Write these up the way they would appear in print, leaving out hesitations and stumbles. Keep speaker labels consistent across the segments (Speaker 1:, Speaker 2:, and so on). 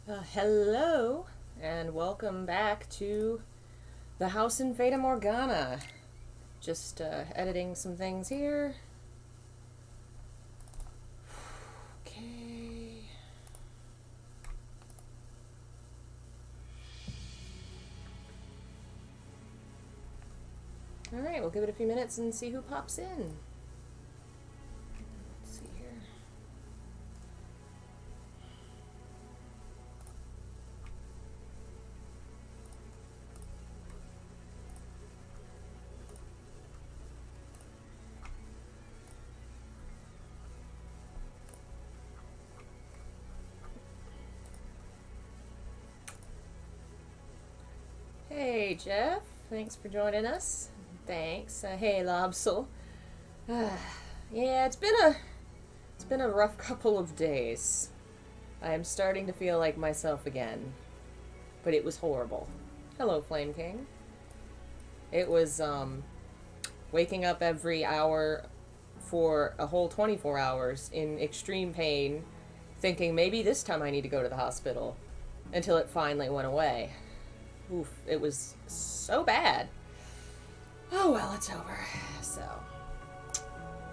Speaker 1: Hello, and welcome back to the house in Fata Morgana. Just editing some things here. Okay. Alright, we'll give it a few minutes and see who pops in. Let's see here. Hey, Jeff. Thanks for joining us. Thanks. Hey, Lobsel. Yeah, it's been a rough couple of days. I am starting to feel like myself again, but it was horrible. Hello, Flame King. It was waking up every hour for a whole 24 hours in extreme pain, thinking maybe this time I need to go to the hospital, until it finally went away. Oof, it was so bad. Oh well, it's over. So,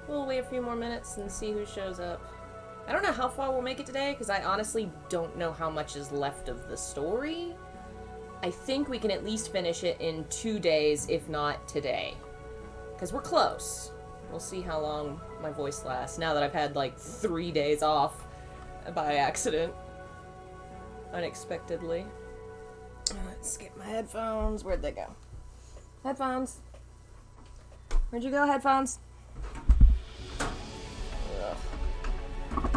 Speaker 1: we'll wait a few more minutes and see who shows up. I don't know how far we'll make it today, because I honestly don't know how much is left of the story. I think we can at least finish it in 2 days, if not today. Because we're close. We'll see how long my voice lasts, now that I've had like 3 days off by accident. Unexpectedly. Let's get my headphones. Where'd they go? Headphones. Where'd you go, headphones? Ugh. Alright,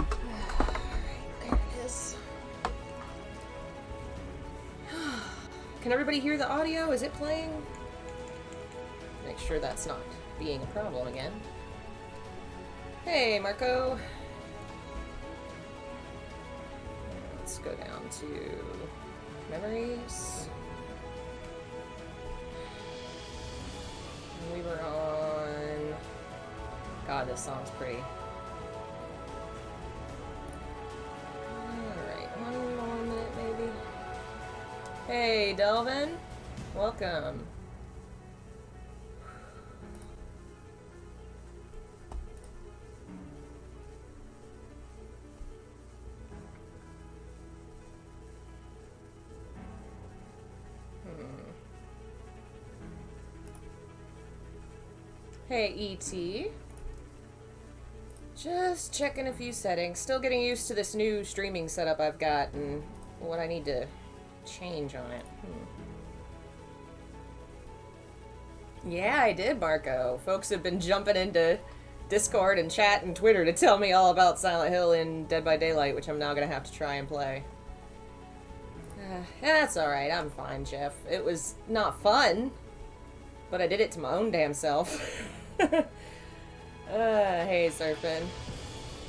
Speaker 1: there it is. Can everybody hear the audio? Is it playing? Make sure that's not being a problem again. Hey, Marco. Let's go down to memories. We were on... God, this song's pretty. Alright, one more minute maybe. Hey, Delvin. Welcome. Hey, E.T. Just checking a few settings. Still getting used to this new streaming setup I've got and what I need to change on it. Yeah, I did, Marco. Folks have been jumping into Discord and chat and Twitter to tell me all about Silent Hill and Dead by Daylight, which I'm now gonna have to try and play. That's alright, I'm fine, Jeff. It was not fun, but I did it to my own damn self. Hey, Surfin.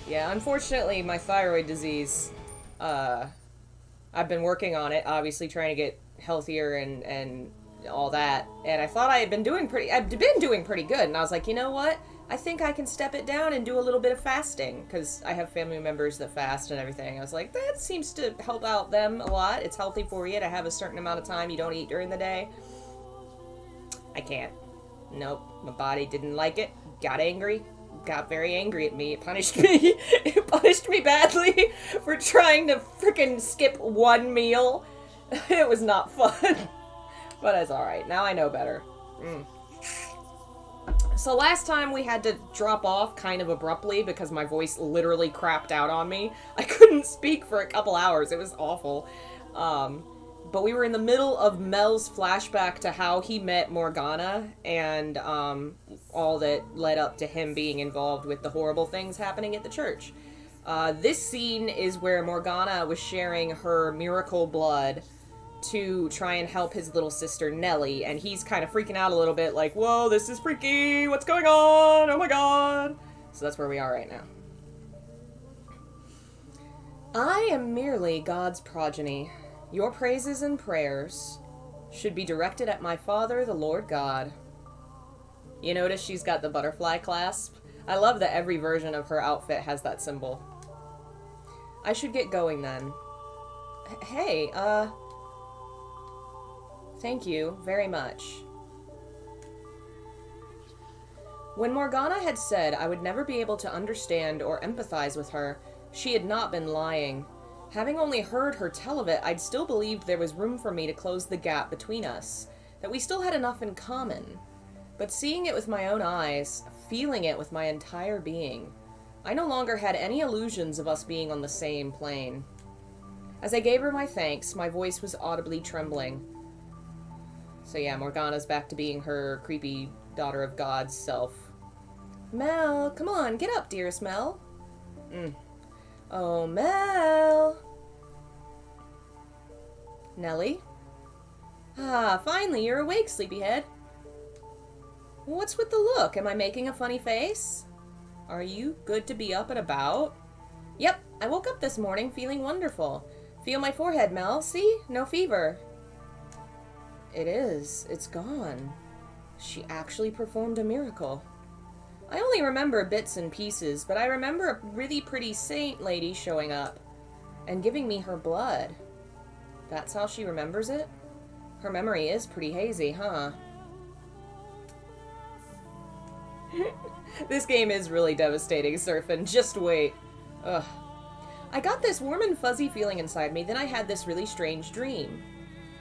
Speaker 1: Yeah, unfortunately, my thyroid disease, I've been working on it, obviously trying to get healthier and all that, and I thought I've been doing pretty good, and I was like, you know what? I think I can step it down and do a little bit of fasting, because I have family members that fast and everything. I was like, that seems to help out them a lot. It's healthy for you to have a certain amount of time you don't eat during the day. I can't. Nope, my body didn't like it, got angry, got very angry at me. It punished me. It punished me badly for trying to freaking skip one meal. It was not fun. But it's alright, now I know better. So last time we had to drop off kind of abruptly because my voice literally crapped out on me. I couldn't speak for a couple hours, it was awful. But we were in the middle of Mel's flashback to how he met Morgana and all that led up to him being involved with the horrible things happening at the church. This scene is where Morgana was sharing her miracle blood to try and help his little sister Nellie, and he's kind of freaking out a little bit, like, whoa, this is freaky, what's going on, oh my god. So that's where we are right now. I am merely God's progeny. Your praises and prayers should be directed at my Father, the Lord God. You notice she's got the butterfly clasp? I love that every version of her outfit has that symbol. I should get going then. Hey, thank you very much. When Morgana had said I would never be able to understand or empathize with her, she had not been lying. Having only heard her tell of it, I'd still believed there was room for me to close the gap between us, that we still had enough in common. But seeing it with my own eyes, feeling it with my entire being, I no longer had any illusions of us being on the same plane. As I gave her my thanks, my voice was audibly trembling. So yeah, Morgana's back to being her creepy daughter of God's self. Mel, come on, get up, dearest Mel. Oh, Mel. Nellie? Ah, finally, you're awake, sleepyhead. What's with the look? Am I making a funny face? Are you good to be up and about? Yep, I woke up this morning feeling wonderful. Feel my forehead, Mel. See? No fever. It is. It's gone. She actually performed a miracle. I only remember bits and pieces, but I remember a really pretty saint lady showing up and giving me her blood. That's how she remembers it? Her memory is pretty hazy, huh? This game is really devastating, Surfin'. Just wait. Ugh. I got this warm and fuzzy feeling inside me, then I had this really strange dream.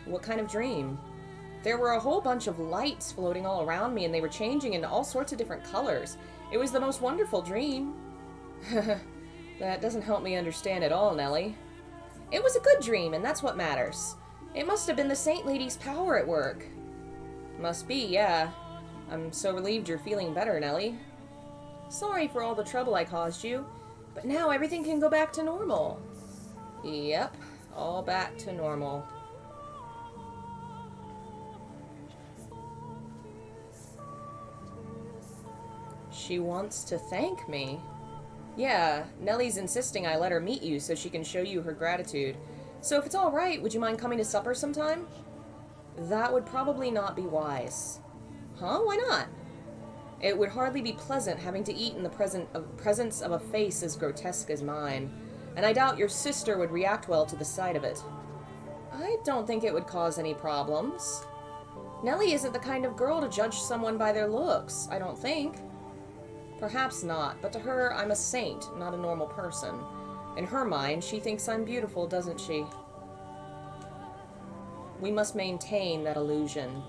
Speaker 1: What kind of dream? There were a whole bunch of lights floating all around me, and they were changing into all sorts of different colors. It was the most wonderful dream. That doesn't help me understand at all, Nellie. It was a good dream, and that's what matters. It must have been the Saint Lady's power at work. Must be, yeah. I'm so relieved you're feeling better, Nellie. Sorry for all the trouble I caused you, but now everything can go back to normal. Yep, all back to normal. She wants to thank me. Yeah, Nellie's insisting I let her meet you so she can show you her gratitude. So if it's all right, would you mind coming to supper sometime? That would probably not be wise. Huh? Why not? It would hardly be pleasant having to eat in the presence of a face as grotesque as mine, and I doubt your sister would react well to the sight of it. I don't think it would cause any problems. Nellie isn't the kind of girl to judge someone by their looks, I don't think. Perhaps not, but to her, I'm a saint, not a normal person. In her mind, she thinks I'm beautiful, doesn't she? We must maintain that illusion.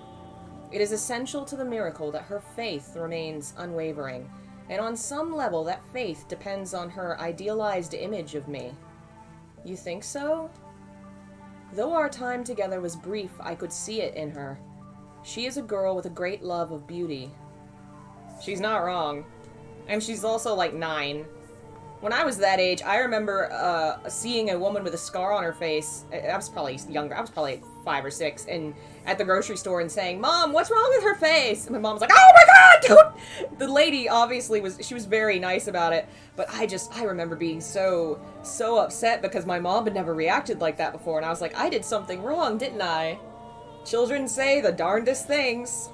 Speaker 1: It is essential to the miracle that her faith remains unwavering, and on some level that faith depends on her idealized image of me. You think so? Though our time together was brief, I could see it in her. She is a girl with a great love of beauty. She's not wrong. And she's also like 9. When I was that age, I remember seeing a woman with a scar on her face. I was probably younger. I was probably 5 or 6, and at the grocery store and saying, "Mom, what's wrong with her face?" And my mom was like, "Oh my God, dude!" The lady obviously she was very nice about it, but I remember being so upset because my mom had never reacted like that before, and I was like, I did something wrong, didn't I? Children say the darndest things.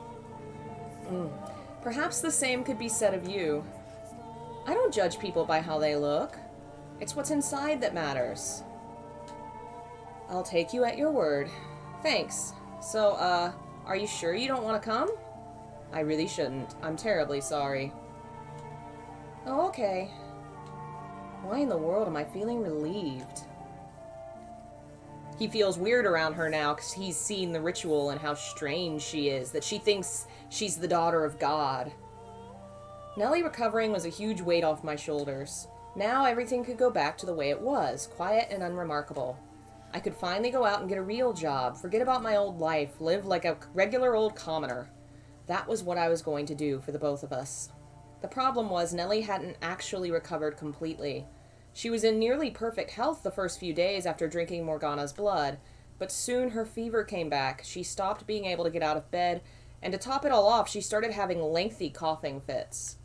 Speaker 1: Perhaps the same could be said of you. I don't judge people by how they look. It's what's inside that matters. I'll take you at your word. Thanks. So, are you sure you don't want to come? I really shouldn't. I'm terribly sorry. Oh, okay. Why in the world am I feeling relieved? He feels weird around her now because he's seen the ritual and how strange she is, that she thinks she's the daughter of God. Nellie recovering was a huge weight off my shoulders. Now everything could go back to the way it was, quiet and unremarkable. I could finally go out and get a real job, forget about my old life, live like a regular old commoner. That was what I was going to do for the both of us. The problem was Nellie hadn't actually recovered completely. She was in nearly perfect health the first few days after drinking Morgana's blood, but soon her fever came back, she stopped being able to get out of bed, and to top it all off, she started having lengthy coughing fits.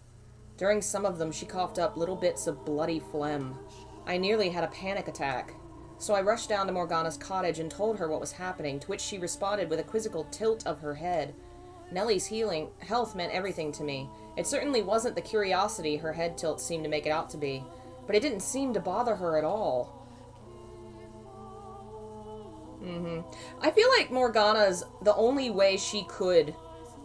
Speaker 1: During some of them, she coughed up little bits of bloody phlegm. I nearly had a panic attack. So I rushed down to Morgana's cottage and told her what was happening, to which she responded with a quizzical tilt of her head. Nellie's health meant everything to me. It certainly wasn't the curiosity her head tilt seemed to make it out to be, but it didn't seem to bother her at all. I feel like Morgana's, the only way she could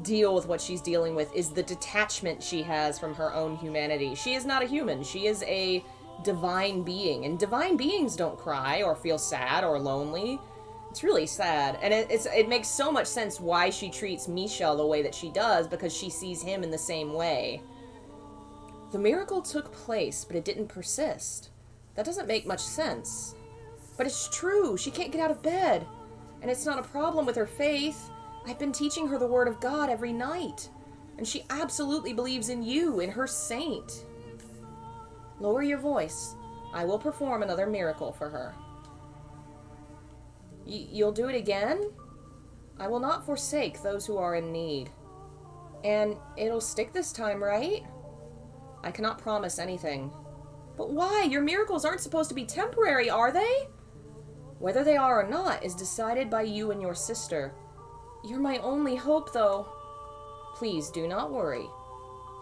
Speaker 1: deal with what she's dealing with is the detachment she has from her own humanity. She is not a human. She is a divine being, and divine beings don't cry or feel sad or lonely. It's really sad, and it makes so much sense why she treats Michel the way that she does, because she sees him in the same way. The miracle took place, but it didn't persist. That doesn't make much sense. But it's true. She can't get out of bed. And it's not a problem with her faith. I've been teaching her the word of God every night. And she absolutely believes in you, in her saint. Lower your voice. I will perform another miracle for her. You'll do it again? I will not forsake those who are in need. And it'll stick this time, right? I cannot promise anything. But why? Your miracles aren't supposed to be temporary, are they? Whether they are or not is decided by you and your sister. You're my only hope, though. Please do not worry.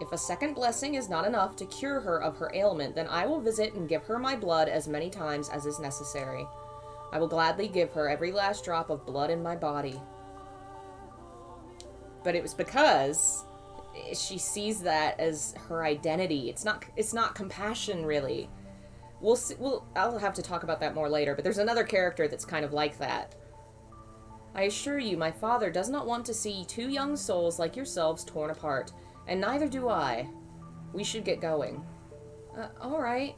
Speaker 1: If a second blessing is not enough to cure her of her ailment, then I will visit and give her my blood as many times as is necessary. I will gladly give her every last drop of blood in my body. But it was because she sees that as her identity. It's not compassion, really. We'll see, I'll have to talk about that more later, but there's another character that's kind of like that. I assure you, my father does not want to see two young souls like yourselves torn apart, and neither do I. We should get going. All right.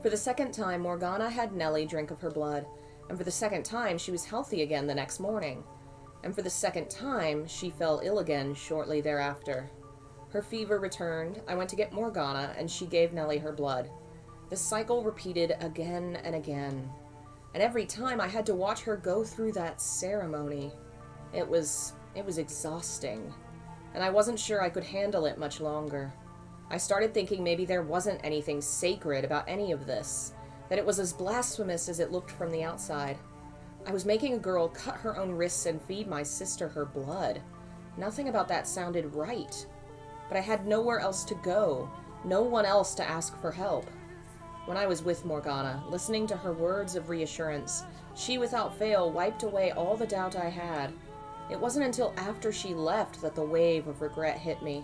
Speaker 1: For the second time, Morgana had Nellie drink of her blood, and for the second time, she was healthy again the next morning. And for the second time, she fell ill again shortly thereafter. Her fever returned, I went to get Morgana, and she gave Nellie her blood. The cycle repeated again and again. And every time I had to watch her go through that ceremony. It was exhausting. And I wasn't sure I could handle it much longer. I started thinking maybe there wasn't anything sacred about any of this, that it was as blasphemous as it looked from the outside. I was making a girl cut her own wrists and feed my sister her blood. Nothing about that sounded right. But I had nowhere else to go, no one else to ask for help. When I was with Morgana, listening to her words of reassurance, she without fail wiped away all the doubt I had. It wasn't until after she left that the wave of regret hit me.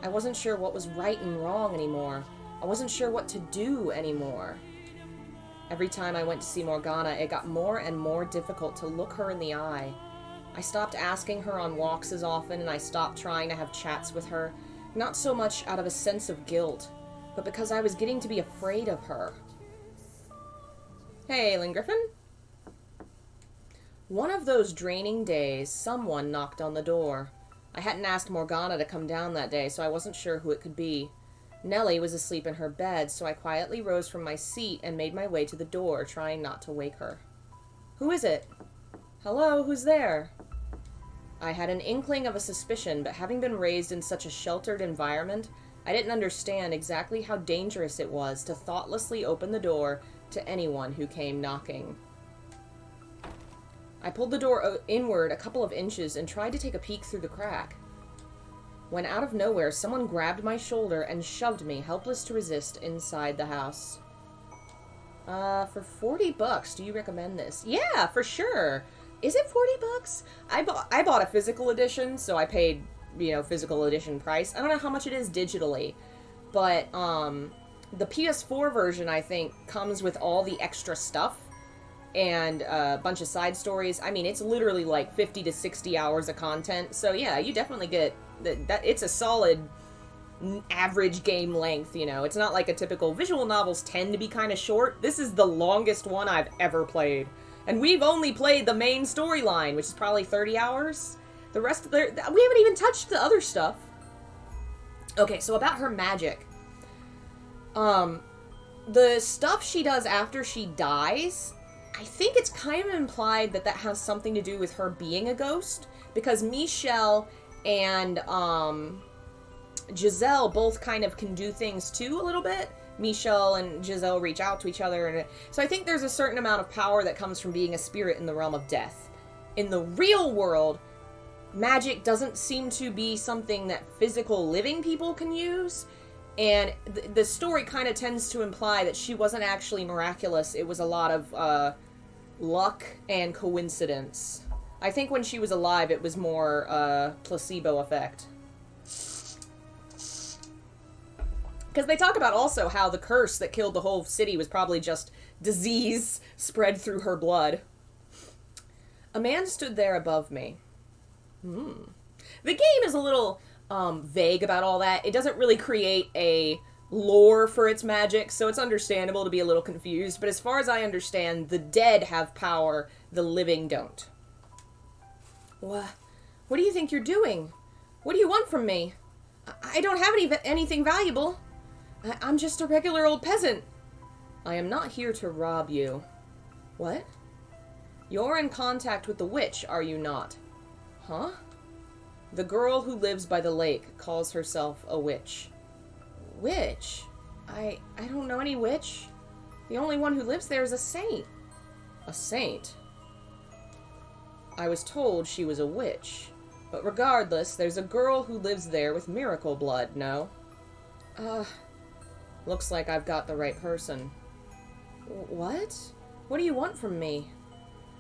Speaker 1: I wasn't sure what was right and wrong anymore. I wasn't sure what to do anymore. Every time I went to see Morgana, it got more and more difficult to look her in the eye. I stopped asking her on walks as often, and I stopped trying to have chats with her, not so much out of a sense of guilt, but because I was getting to be afraid of her. Hey, Lynn Griffin? One of those draining days, someone knocked on the door. I hadn't asked Morgana to come down that day, so I wasn't sure who it could be. Nellie was asleep in her bed, so I quietly rose from my seat and made my way to the door, trying not to wake her. Who is it? Hello, who's there? I had an inkling of a suspicion, but having been raised in such a sheltered environment, I didn't understand exactly how dangerous it was to thoughtlessly open the door to anyone who came knocking. I pulled the door inward a couple of inches and tried to take a peek through the crack. When out of nowhere, someone grabbed my shoulder and shoved me, helpless to resist, inside the house. For $40, do you recommend this? Yeah, for sure. Is it $40? I bought a physical edition, so I paid, physical edition price. I don't know how much it is digitally, but the PS4 version, I think, comes with all the extra stuff and a bunch of side stories. I mean, it's literally like 50 to 60 hours of content. So yeah, you definitely get that. It's a solid average game length, It's not like a typical visual novels tend to be kind of short. This is the longest one I've ever played. And we've only played the main storyline, which is probably 30 hours. The rest of we haven't even touched the other stuff. Okay, so about her magic. The stuff she does after she dies, I think it's kind of implied that has something to do with her being a ghost, because Michel and Giselle both kind of can do things too a little bit. Michel and Giselle reach out to each other, and so I think there's a certain amount of power that comes from being a spirit in the realm of death. In the real world, magic doesn't seem to be something that physical living people can use. And the story kind of tends to imply that she wasn't actually miraculous. It was a lot of luck and coincidence. I think when she was alive, it was more placebo effect. Because they talk about also how the curse that killed the whole city was probably just disease spread through her blood. A man stood there above me. The game is a little vague about all that. It doesn't really create a lore for its magic, so it's understandable to be a little confused. But as far as I understand, the dead have power, the living don't. What do you think you're doing? What do you want from me? I don't have anything valuable. I'm just a regular old peasant. I am not here to rob you. What? You're in contact with the witch, are you not? Huh? The girl who lives by the lake calls herself a witch. Witch? I don't know any witch. The only one who lives there is a saint. A saint? I was told she was a witch. But regardless, there's a girl who lives there with miracle blood, no? Looks like I've got the right person. What? What do you want from me?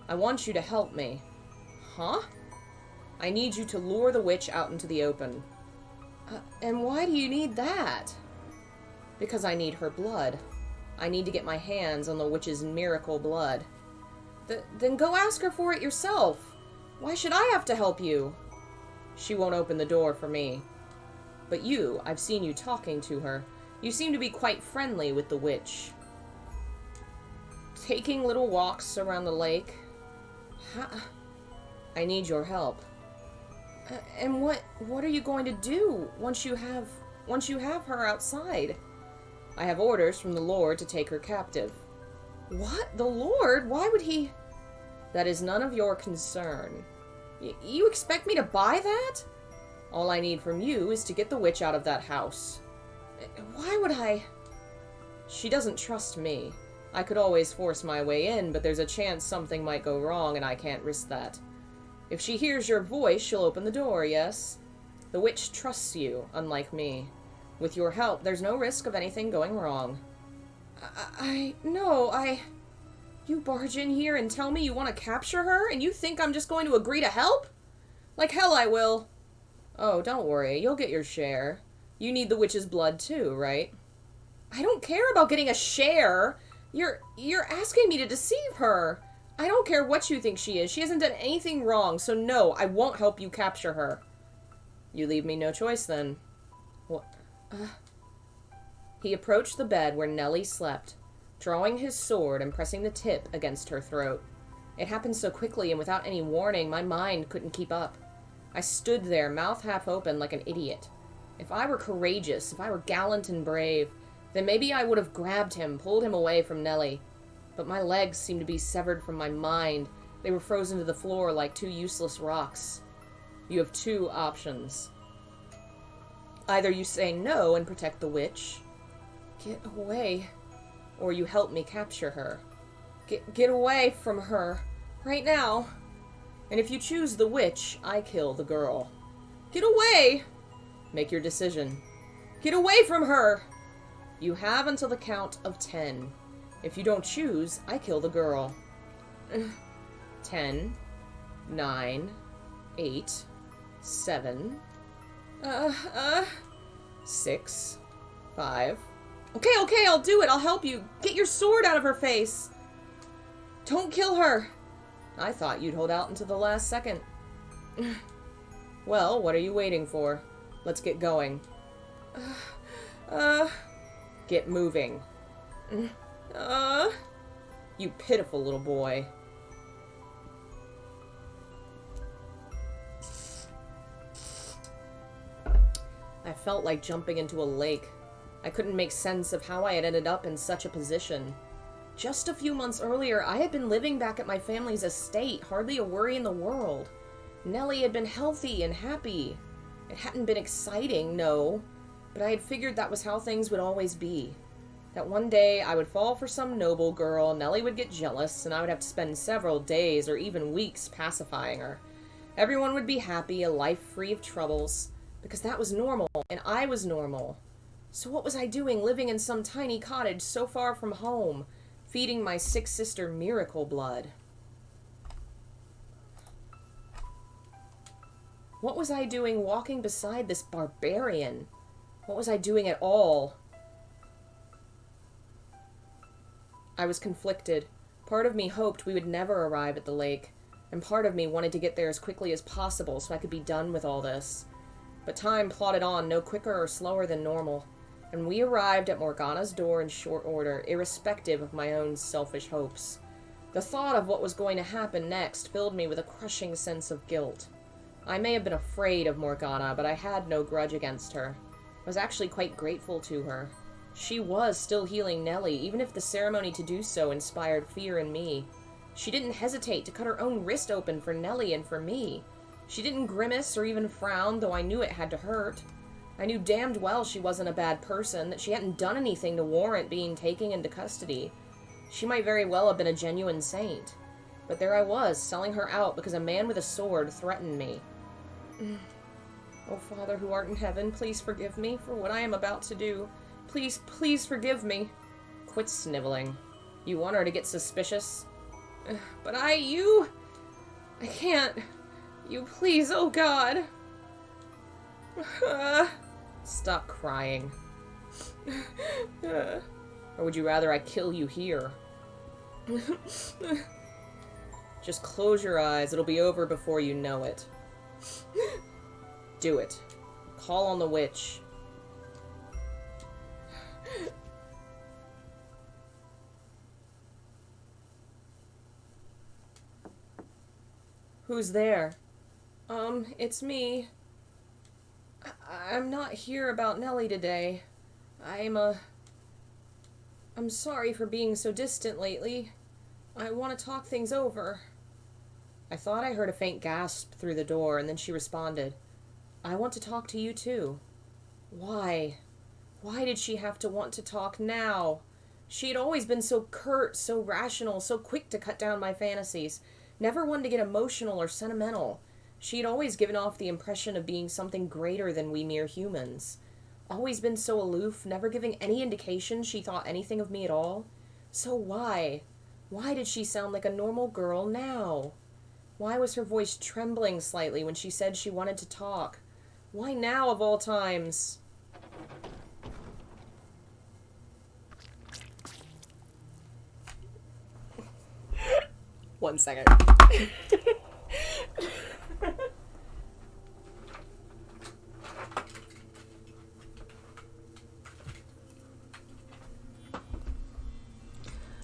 Speaker 1: I want you to help me. Huh? I need you to lure the witch out into the open. And why do you need that? Because I need her blood. I need to get my hands on the witch's miracle blood. Then go ask her for it yourself. Why should I have to help you? She won't open the door for me. But you, I've seen you talking to her. You seem to be quite friendly with the witch. Taking little walks around the lake. I need your help. And what are you going to do once you have her outside? I have orders from the Lord to take her captive. What? The Lord? Why would he? That is none of your concern. You expect me to buy that? All I need from you is to get the witch out of that house. Why would I? She doesn't trust me. I could always force my way in, but there's a chance something might go wrong and I can't risk that. If she hears your voice, she'll open the door, yes? The witch trusts you, unlike me. With your help, there's no risk of anything going wrong. You barge in here and tell me you want to capture her, and you think I'm just going to agree to help? Like hell I will. Oh, don't worry, you'll get your share. You need the witch's blood too, right? I don't care about getting a share. You're asking me to deceive her. I don't care what you think she is. She hasn't done anything wrong, so no, I won't help you capture her. You leave me no choice then. What? He approached the bed where Nellie slept, drawing his sword and pressing the tip against her throat. It happened so quickly and without any warning, my mind couldn't keep up. I stood there, mouth half open, like an idiot. If I were courageous, if I were gallant and brave, then maybe I would have grabbed him, pulled him away from Nellie. But my legs seemed to be severed from my mind. They were frozen to the floor like two useless rocks. You have two options. Either you say no and protect the witch. Get away. Or you help me capture her. Get away from her. Right now. And if you choose the witch, I kill the girl. Get away! Make your decision. Get away from her! You have until the count of 10. If you don't choose, I kill the girl. 10, 9, 8, 7, 6, 5. Okay, I'll do it. I'll help you. Get your sword out of her face. Don't kill her. I thought you'd hold out until the last second. Well, what are you waiting for? Let's get going. Get moving. You pitiful little boy. I felt like jumping into a lake. I couldn't make sense of how I had ended up in such a position. Just a few months earlier, I had been living back at my family's estate, hardly a worry in the world. Nellie had been healthy and happy. It hadn't been exciting, no, but I had figured that was how things would always be. That one day I would fall for some noble girl, Nellie would get jealous, and I would have to spend several days or even weeks pacifying her. Everyone would be happy, a life free of troubles, because that was normal, and I was normal. So what was I doing living in some tiny cottage so far from home, feeding my sick sister miracle blood? What was I doing walking beside this barbarian? What was I doing at all? I was conflicted. Part of me hoped we would never arrive at the lake, and part of me wanted to get there as quickly as possible so I could be done with all this. But time plodded on no quicker or slower than normal, and we arrived at Morgana's door in short order, irrespective of my own selfish hopes. The thought of what was going to happen next filled me with a crushing sense of guilt. I may have been afraid of Morgana, but I had no grudge against her. I was actually quite grateful to her. She was still healing Nellie, even if the ceremony to do so inspired fear in me. She didn't hesitate to cut her own wrist open for Nellie and for me. She didn't grimace or even frown, though I knew it had to hurt. I knew damned well she wasn't a bad person, that she hadn't done anything to warrant being taken into custody. She might very well have been a genuine saint. But there I was, selling her out because a man with a sword threatened me. Oh, Father who art in heaven, please forgive me for what I am about to do. Please, please forgive me. Quit sniveling. You want her to get suspicious? But I can't. You please, oh God. Stop crying. Or would you rather I kill you here? Just close your eyes. It'll be over before you know it. Do it. Call on the witch. Who's there? It's me. I'm not here about Nellie today. I'm sorry for being so distant lately. I want to talk things over. I thought I heard a faint gasp through the door, and then she responded, I want to talk to you too. Why? Why did she have to want to talk now? She had always been so curt, so rational, so quick to cut down my fantasies. Never one to get emotional or sentimental. She had always given off the impression of being something greater than we mere humans. Always been so aloof, never giving any indication she thought anything of me at all. So why? Why did she sound like a normal girl now? Why was her voice trembling slightly when she said she wanted to talk? Why now of all times? One second.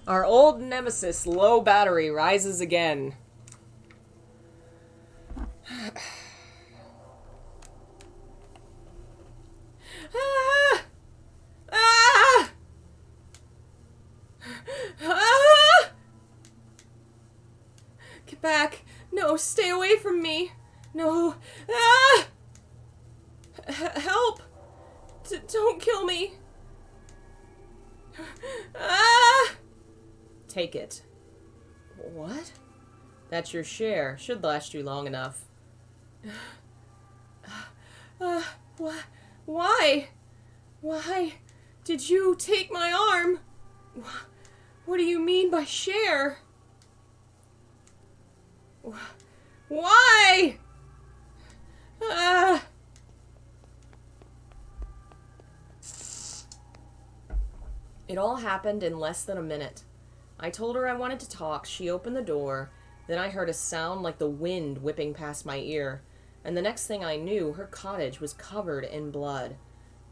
Speaker 1: Our old nemesis, low battery, rises again. Get back. No, stay away from me. No. Help. Don't kill me. Take it. What? That's your share. Should last you long enough. Why? Why did you take my arm? What do you mean by share? Why? It all happened in less than a minute. I told her I wanted to talk, she opened the door, then I heard a sound like the wind whipping past my ear, and the next thing I knew, her cottage was covered in blood.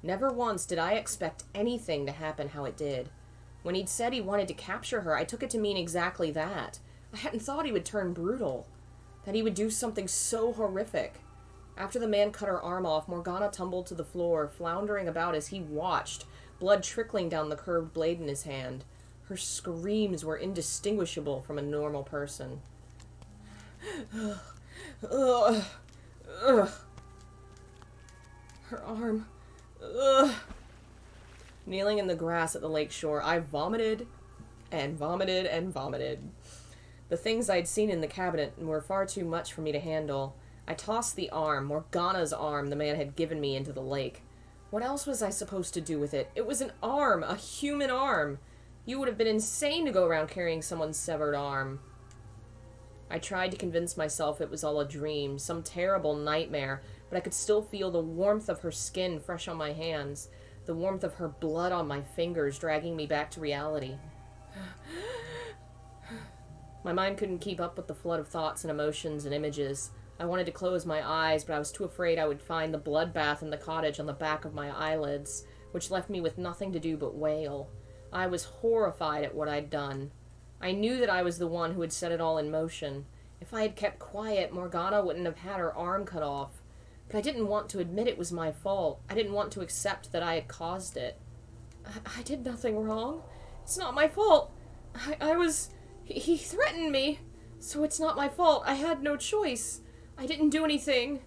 Speaker 1: Never once did I expect anything to happen how it did. When he'd said he wanted to capture her, I took it to mean exactly that. I hadn't thought he would turn brutal, that he would do something so horrific. After the man cut her arm off, Morgana tumbled to the floor, floundering about as he watched, blood trickling down the curved blade in his hand. Her screams were indistinguishable from a normal person. Ugh. Her arm. Ugh. Kneeling in the grass at the lake shore, I vomited and vomited and vomited. The things I'd seen in the cabinet were far too much for me to handle. I tossed the arm, Morgana's arm, the man had given me into the lake. What else was I supposed to do with it? It was an arm, a human arm. You would have been insane to go around carrying someone's severed arm. I tried to convince myself it was all a dream, some terrible nightmare, but I could still feel the warmth of her skin fresh on my hands, the warmth of her blood on my fingers dragging me back to reality. My mind couldn't keep up with the flood of thoughts and emotions and images. I wanted to close my eyes, but I was too afraid I would find the bloodbath in the cottage on the back of my eyelids, which left me with nothing to do but wail. I was horrified at what I'd done. I knew that I was the one who had set it all in motion. If I had kept quiet, Morgana wouldn't have had her arm cut off. But I didn't want to admit it was my fault. I didn't want to accept that I had caused it. I did nothing wrong. It's not my fault. He threatened me. So it's not my fault. I had no choice. I didn't do anything.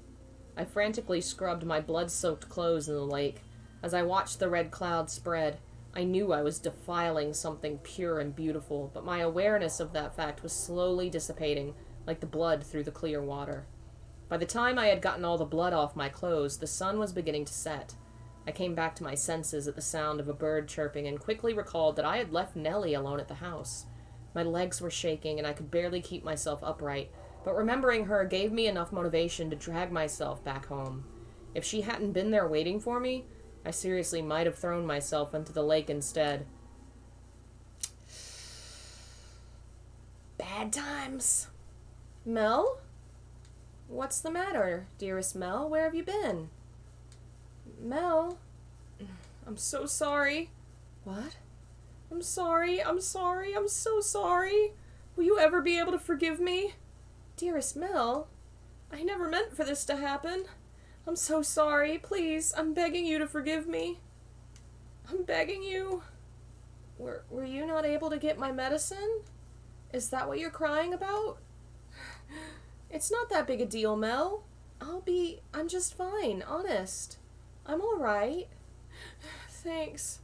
Speaker 1: I frantically scrubbed my blood-soaked clothes in the lake. As I watched the red cloud spread, I knew I was defiling something pure and beautiful, but my awareness of that fact was slowly dissipating, like the blood through the clear water. By the time I had gotten all the blood off my clothes, the sun was beginning to set. I came back to my senses at the sound of a bird chirping and quickly recalled that I had left Nellie alone at the house. My legs were shaking and I could barely keep myself upright, but remembering her gave me enough motivation to drag myself back home. If she hadn't been there waiting for me, I seriously might have thrown myself into the lake instead. Bad times. Mel? What's the matter, dearest Mel? Where have you been? Mel? I'm so sorry. What? I'm sorry, I'm so sorry. Will you ever be able to forgive me? Dearest Mel, I never meant for this to happen. I'm so sorry. Please, I'm begging you to forgive me. I'm begging you. Were you not able to get my medicine? Is that what you're crying about? It's not that big a deal, Mel. I'm just fine, honest. I'm all right. Thanks.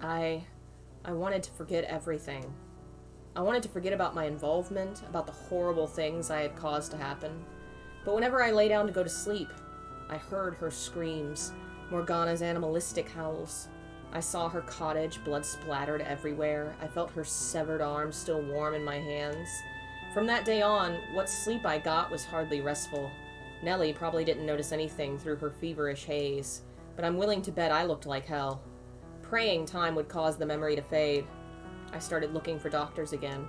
Speaker 1: I wanted to forget everything. I wanted to forget about my involvement, about the horrible things I had caused to happen. But whenever I lay down to go to sleep, I heard her screams, Morgana's animalistic howls. I saw her cottage, blood splattered everywhere. I felt her severed arm still warm in my hands. From that day on, what sleep I got was hardly restful. Nellie probably didn't notice anything through her feverish haze, but I'm willing to bet I looked like hell. Praying time would cause the memory to fade. I started looking for doctors again.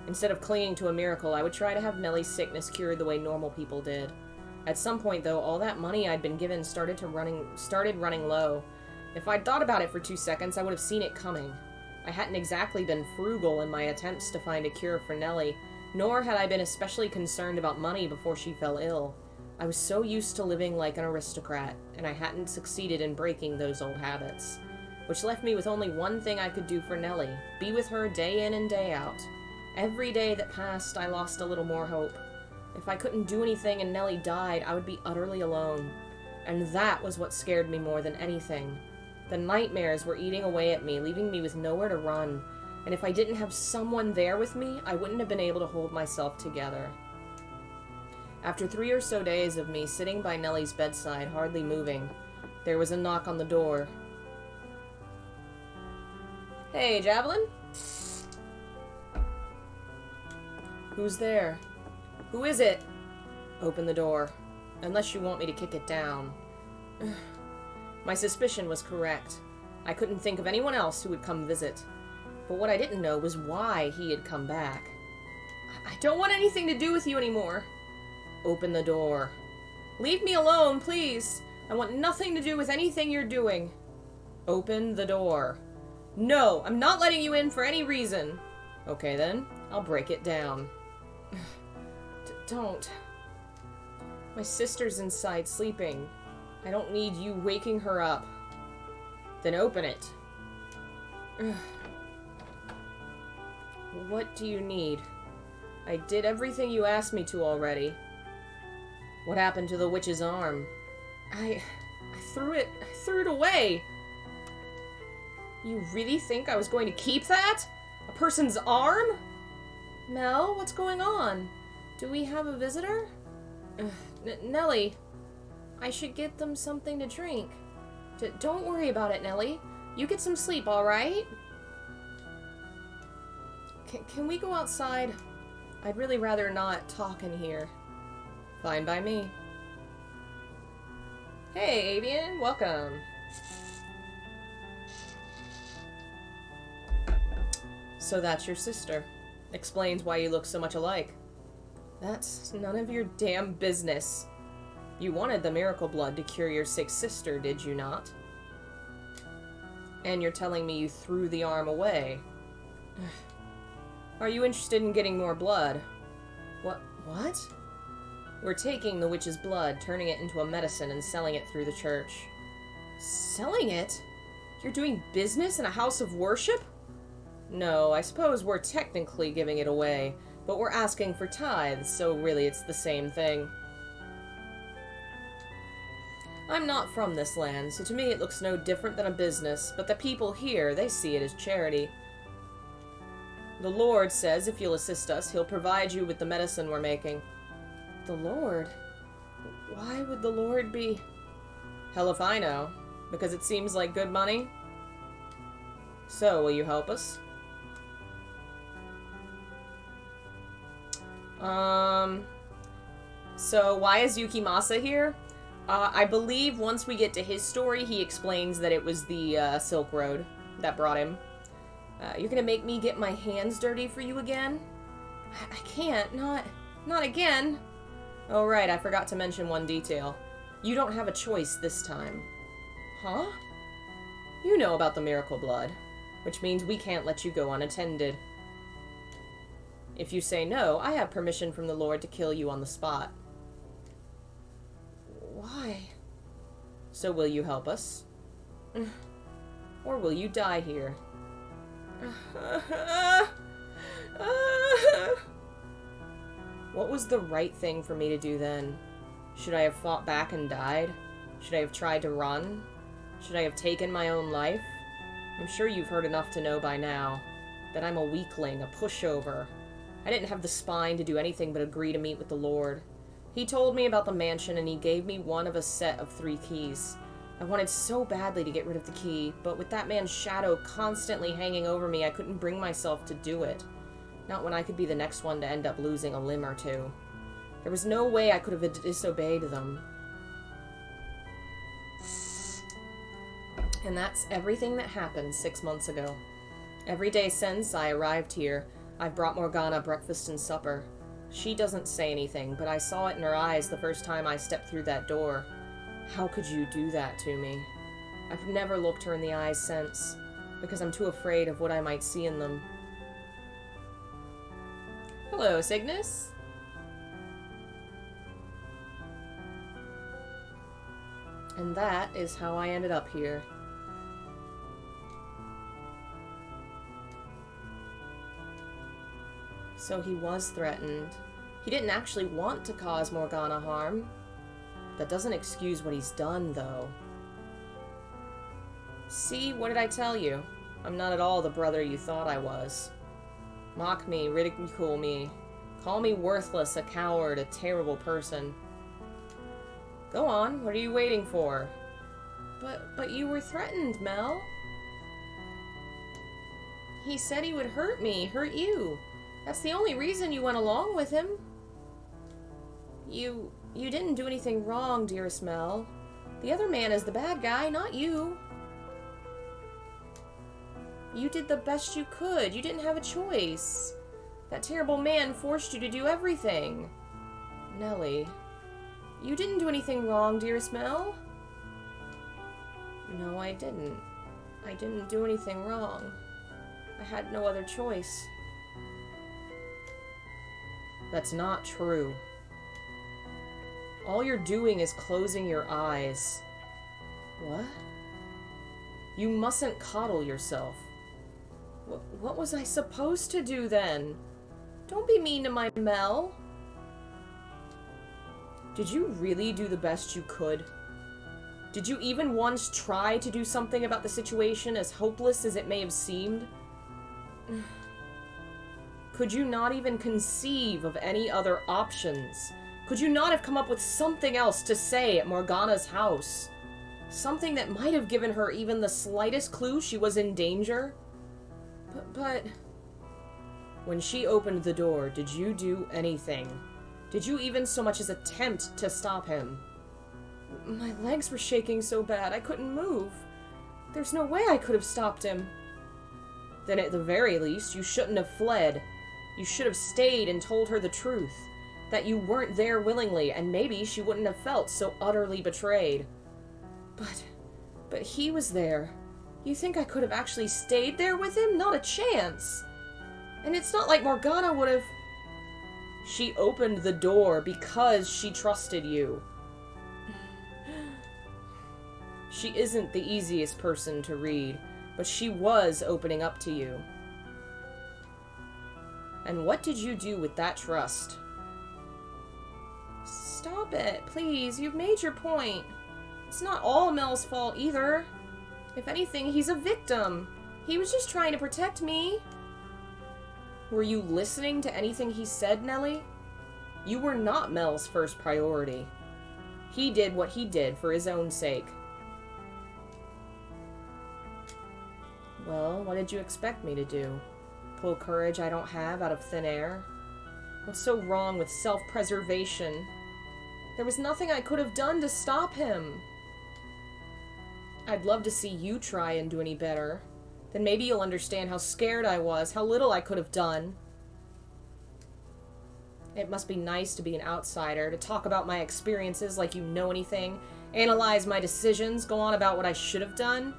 Speaker 1: Instead of clinging to a miracle, I would try to have Nellie's sickness cured the way normal people did. At some point, though, all that money I'd been given started running low. If I'd thought about it for 2 seconds, I would have seen it coming. I hadn't exactly been frugal in my attempts to find a cure for Nellie, nor had I been especially concerned about money before she fell ill. I was so used to living like an aristocrat, and I hadn't succeeded in breaking those old habits. Which left me with only one thing I could do for Nellie, be with her day in and day out. Every day that passed, I lost a little more hope. If I couldn't do anything and Nellie died, I would be utterly alone. And that was what scared me more than anything. The nightmares were eating away at me, leaving me with nowhere to run. And if I didn't have someone there with me, I wouldn't have been able to hold myself together. After 3 or so days of me sitting by Nellie's bedside, hardly moving, there was a knock on the door. Hey, Javelin? Who's there? Who is it? Open the door. Unless you want me to kick it down. My suspicion was correct. I couldn't think of anyone else who would come visit. But what I didn't know was why he had come back. I don't want anything to do with you anymore. Open the door. Leave me alone, please. I want nothing to do with anything you're doing. Open the door. No, I'm not letting you in for any reason. Okay then, I'll break it down. Don't. My sister's inside sleeping. I don't need you waking her up. Then open it. What do you need? I did everything you asked me to already. What happened to the witch's arm? I threw it away. You really think I was going to keep that? A person's arm? Mel, what's going on? Do we have a visitor? Nellie, I should get them something to drink. Don't worry about it, Nellie. You get some sleep, alright? Can we go outside? I'd really rather not talk in here. Fine by me. Hey, Avian, welcome. So that's your sister. Explains why you look so much alike. That's none of your damn business. You wanted the miracle blood to cure your sick sister, did you not? And you're telling me you threw the arm away. Are you interested in getting more blood? What? We're taking the witch's blood, turning it into a medicine, and selling it through the church. Selling it? You're doing business in a house of worship? No, I suppose we're technically giving it away, but we're asking for tithes, so really it's the same thing. I'm not from this land, so to me it looks no different than a business, but the people here, they see it as charity. The Lord says if you'll assist us, he'll provide you with the medicine we're making. The Lord? Why would the Lord be... Hell if I know. Because it seems like good money? So, will you help us? So why is Yukimasa here? I believe once we get to his story, he explains that it was the, Silk Road that brought him. You're gonna make me get my hands dirty for you again? I can't, not again. Oh right, I forgot to mention one detail. You don't have a choice this time. Huh? You know about the miracle blood, which means we can't let you go unattended. If you say no, I have permission from the Lord to kill you on the spot. Why? So will you help us? Or will you die here? What was the right thing for me to do then? Should I have fought back and died? Should I have tried to run? Should I have taken my own life? I'm sure you've heard enough to know by now that I'm a weakling, a pushover. I didn't have the spine to do anything but agree to meet with the Lord. He told me about the mansion and he gave me one of a set of 3 keys. I wanted so badly to get rid of the key, but with that man's shadow constantly hanging over me, I couldn't bring myself to do it. Not when I could be the next one to end up losing a limb or 2. There was no way I could have disobeyed them. And that's everything that happened 6 months ago. Every day since I arrived here, I've brought Morgana breakfast and supper. She doesn't say anything, but I saw it in her eyes the first time I stepped through that door. How could you do that to me? I've never looked her in the eyes since, because I'm too afraid of what I might see in them. Hello, Cygnus. And that is how I ended up here. So he was threatened. He didn't actually want to cause Morgana harm. That doesn't excuse what he's done, though. See, what did I tell you? I'm not at all the brother you thought I was. Mock me, ridicule me, call me worthless, a coward, a terrible person. Go on, what are you waiting for? But you were threatened, Mel. He said he would hurt me, hurt you. That's the only reason you went along with him. You didn't do anything wrong, dearest Mel. The other man is the bad guy, not you. You did the best you could. You didn't have a choice. That terrible man forced you to do everything. Nellie, you didn't do anything wrong, dearest Mel. No, I didn't. I didn't do anything wrong. I had no other choice. That's not true. All you're doing is closing your eyes. What? You mustn't coddle yourself. What was I supposed to do then? Don't be mean to my Mel. Did you really do the best you could? Did you even once try to do something about the situation, as hopeless as it may have seemed? Could you not even conceive of any other options? Could you not have come up with something else to say at Morgana's house? Something that might have given her even the slightest clue she was in danger? But... When she opened the door, did you do anything? Did you even so much as attempt to stop him? My legs were shaking so bad I couldn't move. There's no way I could have stopped him. Then at the very least, you shouldn't have fled. You should have stayed and told her the truth. That you weren't there willingly, and maybe she wouldn't have felt so utterly betrayed. But he was there. You think I could have actually stayed there with him? Not a chance. And it's not like Morgana would have... She opened the door because she trusted you. She isn't the easiest person to read, but she was opening up to you. And what did you do with that trust? Stop it, please. You've made your point. It's not all Mel's fault either. If anything, he's a victim. He was just trying to protect me. Were you listening to anything he said, Nellie? You were not Mel's first priority. He did what he did for his own sake. Well, what did you expect me to do? Pull courage I don't have out of thin air? What's so wrong with self-preservation? There was nothing I could have done to stop him. I'd love to see you try and do any better. Then maybe you'll understand how scared I was, how little I could have done. It must be nice to be an outsider, to talk about my experiences like you know anything, analyze my decisions, go on about what I should have done.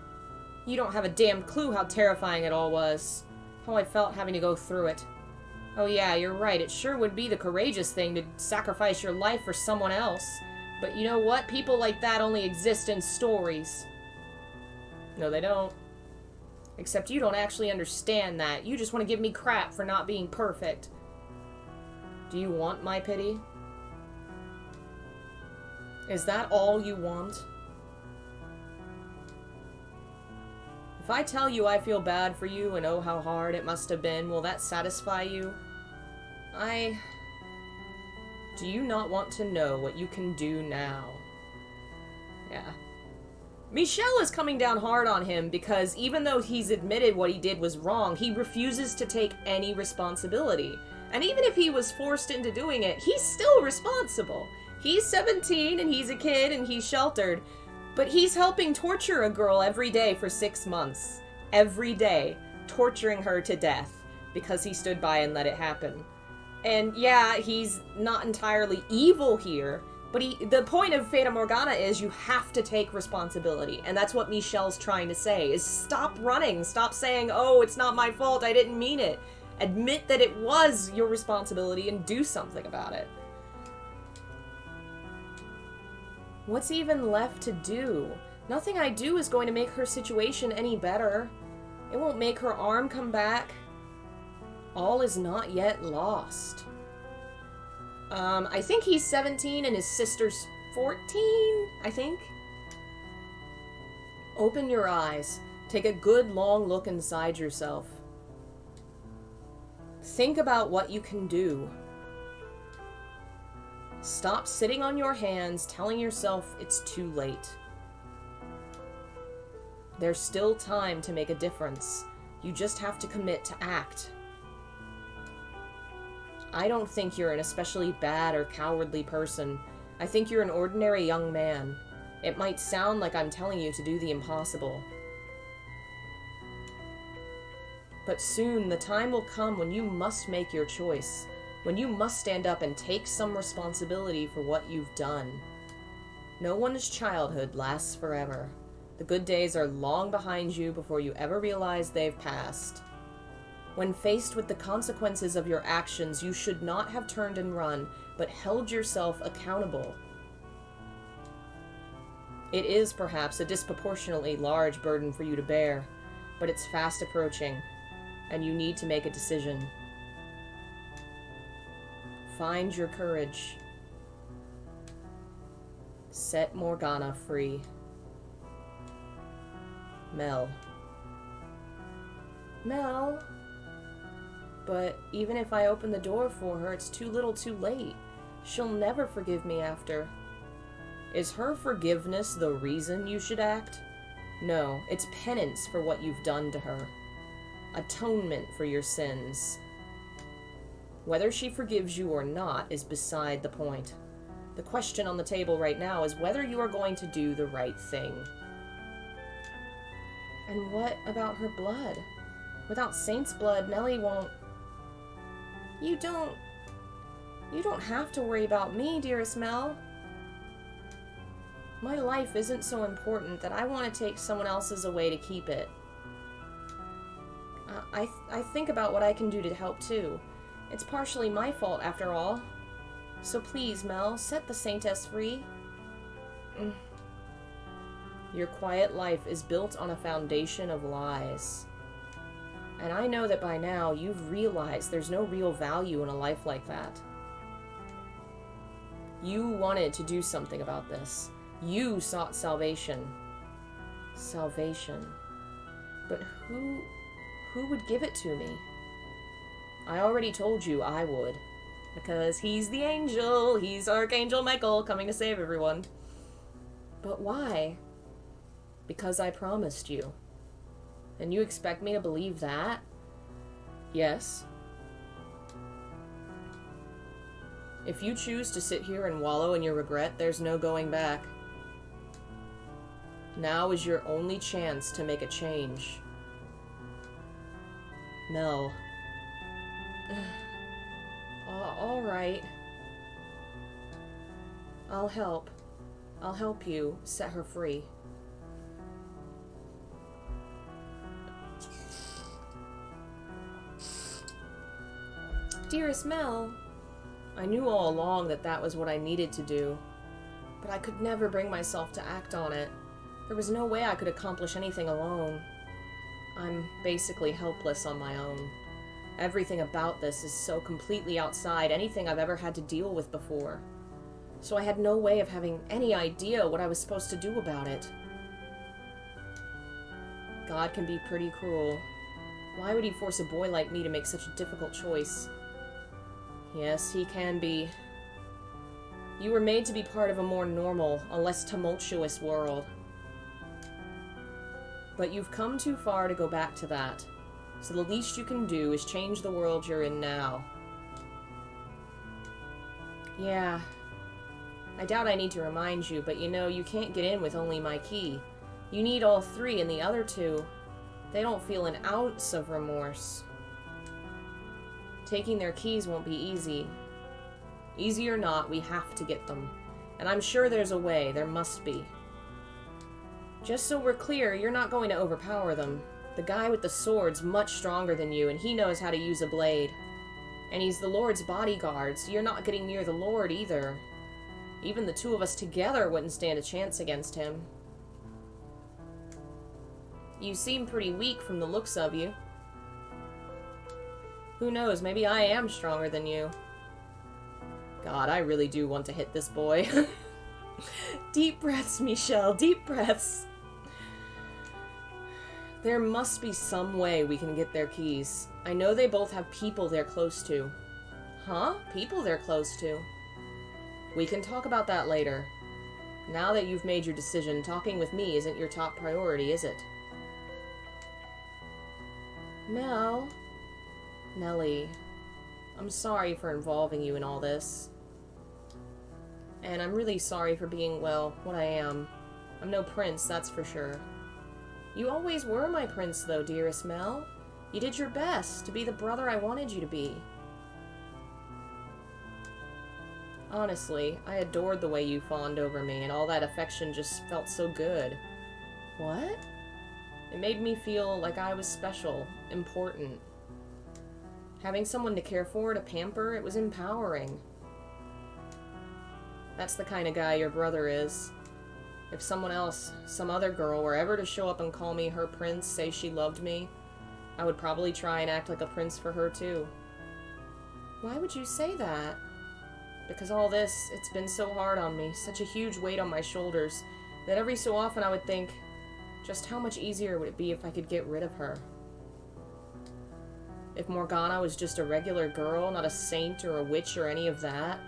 Speaker 1: You don't have a damn clue how terrifying it all was. How I felt having to go through it. Oh yeah, you're right, it sure would be the courageous thing to sacrifice your life for someone else. But you know what? People like that only exist in stories. No, they don't. Except you don't actually understand that. You just want to give me crap for not being perfect. Do you want my pity? Is that all you want? If I tell you I feel bad for you and oh how hard it must have been, will that satisfy you? Do you not want to know what you can do now? Yeah. Michelle is coming down hard on him because even though he's admitted what he did was wrong, he refuses to take any responsibility. And even if he was forced into doing it, he's still responsible. He's 17 and he's a kid and he's sheltered, but he's helping torture a girl every day for 6 months. Every day, torturing her to death because he stood by and let it happen. And yeah, he's not entirely evil here, but the point of Fata Morgana is you have to take responsibility. And that's what Michelle's trying to say, is stop running. Stop saying, oh, it's not my fault, I didn't mean it. Admit that it was your responsibility and do something about it. What's even left to do? Nothing I do is going to make her situation any better. It won't make her arm come back. All is not yet lost. I think he's 17 and his sister's 14, I think. Open your eyes. Take a good long look inside yourself. Think about what you can do. Stop sitting on your hands telling yourself it's too late. There's still time to make a difference. You just have to commit to act. I don't think you're an especially bad or cowardly person. I think you're an ordinary young man. It might sound like I'm telling you to do the impossible. But soon the time will come when you must make your choice. When you must stand up and take some responsibility for what you've done. No one's childhood lasts forever. The good days are long behind you before you ever realize they've passed. When faced with the consequences of your actions, you should not have turned and run, but held yourself accountable. It is perhaps a disproportionately large burden for you to bear, but it's fast approaching, and you need to make a decision. Find your courage. Set Morgana free. Mel. But even if I open the door for her, it's too little too late. She'll never forgive me after. Is her forgiveness the reason you should act? No, it's penance for what you've done to her. Atonement for your sins. Whether she forgives you or not is beside the point. The question on the table right now is whether you are going to do the right thing. And what about her blood? Without Saint's blood, Nellie won't... You don't have to worry about me, dearest Mel. My life isn't so important that I want to take someone else's away to keep it. I think about what I can do to help too. It's partially my fault after all. So please, Mel, set the Saintess free. Your quiet life is built on a foundation of lies. And I know that by now you've realized there's no real value in a life like that. You wanted to do something about this. You sought salvation. Salvation. But who would give it to me? I already told you I would. Because he's the angel. He's Archangel Michael coming to save everyone. But why? Because I promised you. And you expect me to believe that? Yes. If you choose to sit here and wallow in your regret, there's no going back. Now is your only chance to make a change. Mel. All right. I'll help. I'll help you set her free. Dearest Mel, I knew all along that that was what I needed to do, but I could never bring myself to act on it. There was no way I could accomplish anything alone. I'm basically helpless on my own. Everything about this is so completely outside anything I've ever had to deal with before. So I had no way of having any idea what I was supposed to do about it. God can be pretty cruel. Why would he force a boy like me to make such a difficult choice? Yes, he can be. You were made to be part of a more normal, a less tumultuous world. But you've come too far to go back to that. So the least you can do is change the world you're in now. Yeah. I doubt I need to remind you, but you know, you can't get in with only my key. You need all three, and the other two, they don't feel an ounce of remorse. Taking their keys won't be easy. Easy or not, we have to get them. And I'm sure there's a way, there must be. Just so we're clear, you're not going to overpower them. The guy with the sword's much stronger than you, and he knows how to use a blade. And he's the Lord's bodyguard, so you're not getting near the Lord either. Even the two of us together wouldn't stand a chance against him. You seem pretty weak from the looks of you. Who knows, maybe I am stronger than you. God, I really do want to hit this boy. Deep breaths, Michelle, deep breaths. There must be some way we can get their keys. I know they both have people they're close to. Huh? People they're close to? We can talk about that later. Now that you've made your decision, talking with me isn't your top priority, is it? Mel. Nellie. I'm sorry for involving you in all this. And I'm really sorry for being, well, what I am. I'm no prince, that's for sure. You always were my prince, though, dearest Mel. You did your best to be the brother I wanted you to be. Honestly, I adored the way you fawned over me, and all that affection just felt so good. What? It made me feel like I was special, important. Having someone to care for, to pamper, it was empowering. That's the kind of guy your brother is. If someone else, some other girl, were ever to show up and call me her prince, say she loved me, I would probably try and act like a prince for her too. Why would you say that? Because all this, it's been so hard on me, such a huge weight on my shoulders, that every so often I would think, just how much easier would it be if I could get rid of her? If Morgana was just a regular girl, not a saint or a witch or any of that,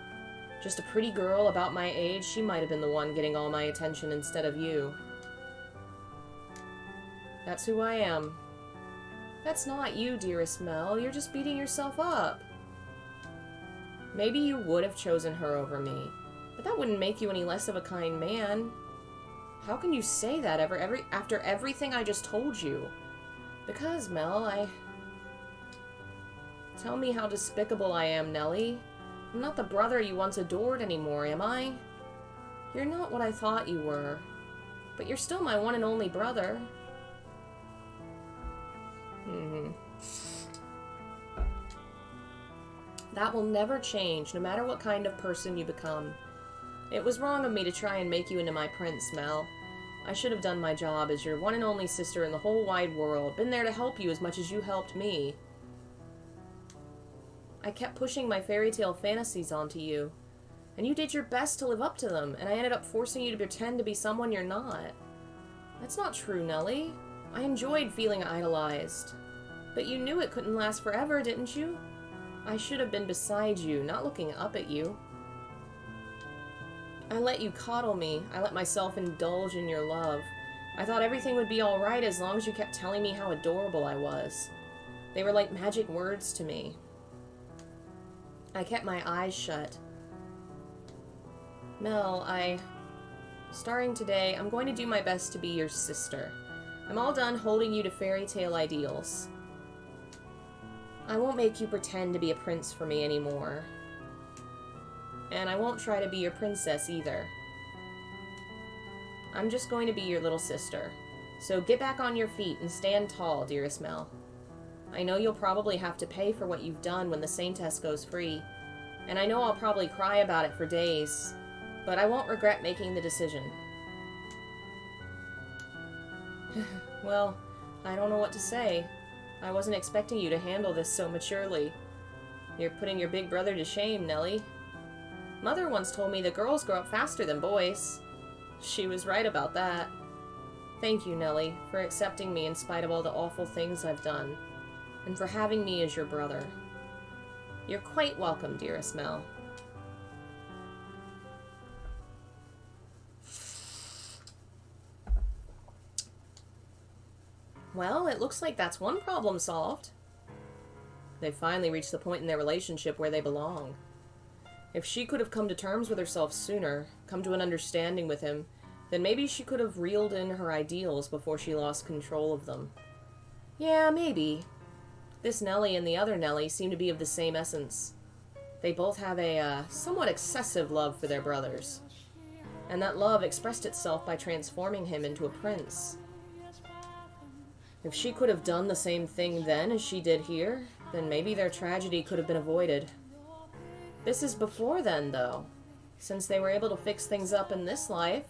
Speaker 1: Just a pretty girl about my age, she might have been the one getting all my attention instead of you. That's who I am. That's not you, dearest Mel. You're just beating yourself up. Maybe you would have chosen her over me, but that wouldn't make you any less of a kind man. How can you say that after everything I just told you? Because, Mel, Tell me how despicable I am, Nellie. I'm not the brother you once adored anymore, am I? You're not what I thought you were, but you're still my one and only brother. That will never change, no matter what kind of person you become. It was wrong of me to try and make you into my prince, Mel. I should have done my job as your one and only sister in the whole wide world, been there to help you as much as you helped me. I kept pushing my fairy tale fantasies onto you, and you did your best to live up to them, and I ended up forcing you to pretend to be someone you're not. That's not true, Nellie. I enjoyed feeling idolized. But you knew it couldn't last forever, didn't you? I should have been beside you, not looking up at you. I let you coddle me. I let myself indulge in your love. I thought everything would be alright as long as you kept telling me how adorable I was. They were like magic words to me. I kept my eyes shut. Mel, starting today, I'm going to do my best to be your sister. I'm all done holding you to fairy tale ideals. I won't make you pretend to be a prince for me anymore. And I won't try to be your princess either. I'm just going to be your little sister. So get back on your feet and stand tall, dearest Mel. I know you'll probably have to pay for what you've done when the Saintess goes free. And I know I'll probably cry about it for days. But I won't regret making the decision. Well, I don't know what to say. I wasn't expecting you to handle this so maturely. You're putting your big brother to shame, Nellie. Mother once told me that girls grow up faster than boys. She was right about that. Thank you, Nellie, for accepting me in spite of all the awful things I've done, and for having me as your brother. You're quite welcome, dearest Mel. Well, it looks like that's one problem solved. They've finally reached the point in their relationship where they belong. If she could have come to terms with herself sooner, come to an understanding with him, then maybe she could have reeled in her ideals before she lost control of them. Yeah, maybe. This Nellie and the other Nellie seem to be of the same essence. They both have a somewhat excessive love for their brothers. And that love expressed itself by transforming him into a prince. If she could have done the same thing then as she did here, then maybe their tragedy could have been avoided. This is before then, though. Since they were able to fix things up in this life,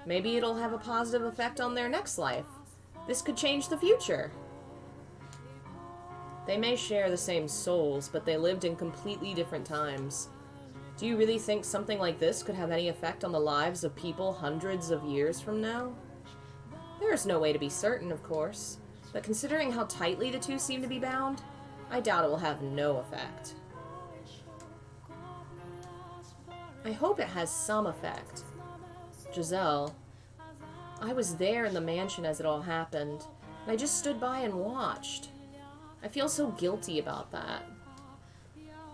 Speaker 1: maybe it'll have a positive effect on their next life. This could change the future. They may share the same souls, but they lived in completely different times. Do you really think something like this could have any effect on the lives of people hundreds of years from now? There is no way to be certain, of course, but considering how tightly the two seem to be bound, I doubt it will have no effect. I hope it has some effect. Giselle, I was there in the mansion as it all happened, and I just stood by and watched. I feel so guilty about that.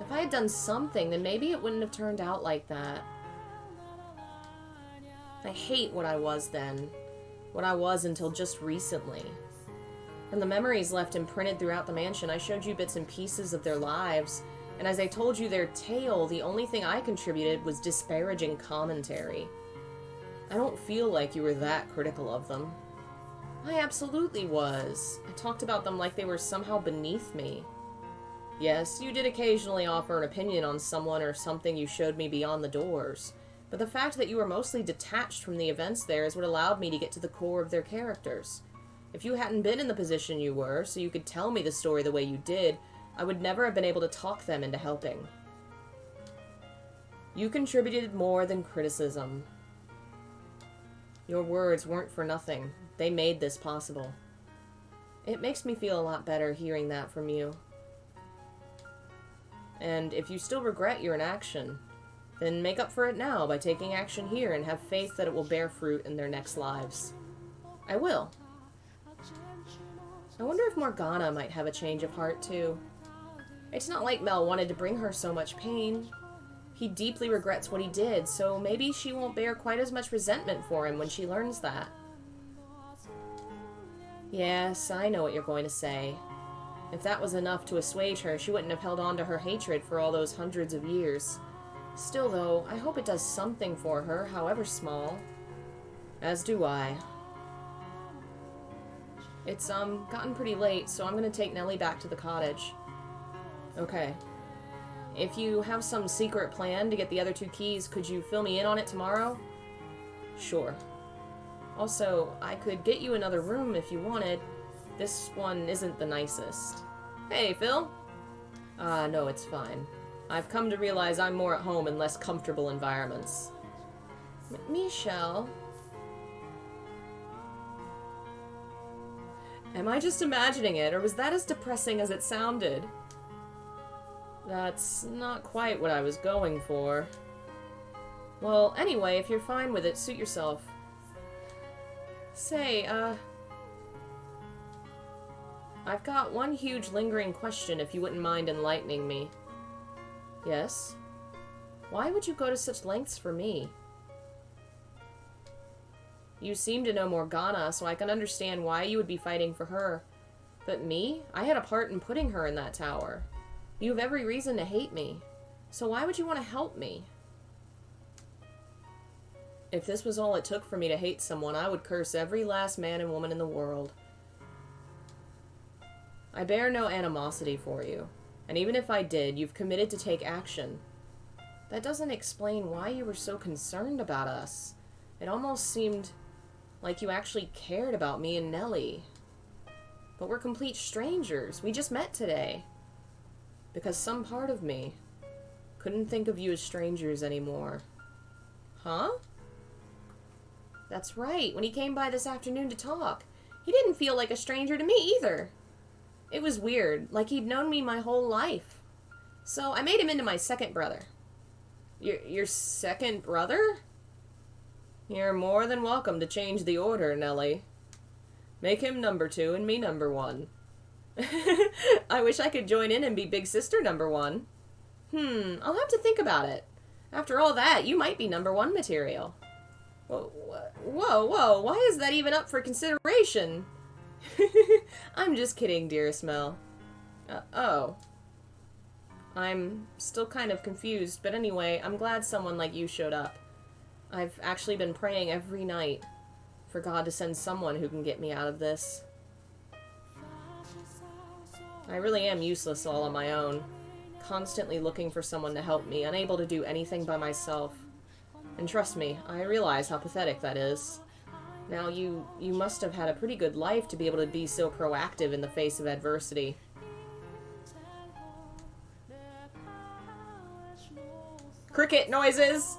Speaker 1: If I had done something, then maybe it wouldn't have turned out like that. I hate what I was then. What I was until just recently. From the memories left imprinted throughout the mansion, I showed you bits and pieces of their lives, and as I told you their tale, the only thing I contributed was disparaging commentary. I don't feel like you were that critical of them. I absolutely was. I talked about them like they were somehow beneath me. Yes, you did occasionally offer an opinion on someone or something you showed me beyond the doors, but the fact that you were mostly detached from the events there is what allowed me to get to the core of their characters. If you hadn't been in the position you were, so you could tell me the story the way you did, I would never have been able to talk them into helping. You contributed more than criticism. Your words weren't for nothing. They made this possible. It makes me feel a lot better hearing that from you. And if you still regret your inaction, Then make up for it now by taking action here and have faith that it will bear fruit in their next lives. I will. I wonder if Morgana might have a change of heart, too. It's not like Mel wanted to bring her so much pain. He deeply regrets what he did, so maybe she won't bear quite as much resentment for him when she learns that. Yes, I know what you're going to say. If that was enough to assuage her, she wouldn't have held on to her hatred for all those hundreds of years. Still, though, I hope it does something for her, however small. As do I. It's, gotten pretty late, so I'm gonna take Nellie back to the cottage. Okay. If you have some secret plan to get the other 2 keys, could you fill me in on it tomorrow? Sure. Also, I could get you another room if you wanted. This one isn't the nicest. Hey, Phil? No, it's fine. I've come to realize I'm more at home in less comfortable environments. Michelle? Am I just imagining it, or was that as depressing as it sounded? That's not quite what I was going for. Well, anyway, if you're fine with it, suit yourself. Say, I've got one huge lingering question if you wouldn't mind enlightening me. Yes? Why would you go to such lengths for me? You seem to know Morgana, so I can understand why you would be fighting for her. But me? I had a part in putting her in that tower. You have every reason to hate me. So why would you want to help me? If this was all it took for me to hate someone, I would curse every last man and woman in the world. I bear no animosity for you. And even if I did, you've committed to take action. That doesn't explain why you were so concerned about us. It almost seemed like you actually cared about me and Nellie. But we're complete strangers. We just met today. Because some part of me couldn't think of you as strangers anymore. Huh? That's right. When he came by this afternoon to talk, he didn't feel like a stranger to me either. It was weird, like he'd known me my whole life. So I made him into my second brother. Your second brother? You're more than welcome to change the order, Nellie. Make him number 2 and me number 1. I wish I could join in and be big sister number 1. I'll have to think about it. After all that, you might be number 1 material. Whoa, why is that even up for consideration? I'm just kidding, dearest Mel. Oh. I'm still kind of confused, but anyway, I'm glad someone like you showed up. I've actually been praying every night for God to send someone who can get me out of this. I really am useless all on my own, constantly looking for someone to help me, unable to do anything by myself. And trust me, I realize how pathetic that is. Now, you must have had a pretty good life to be able to be so proactive in the face of adversity. Cricket noises!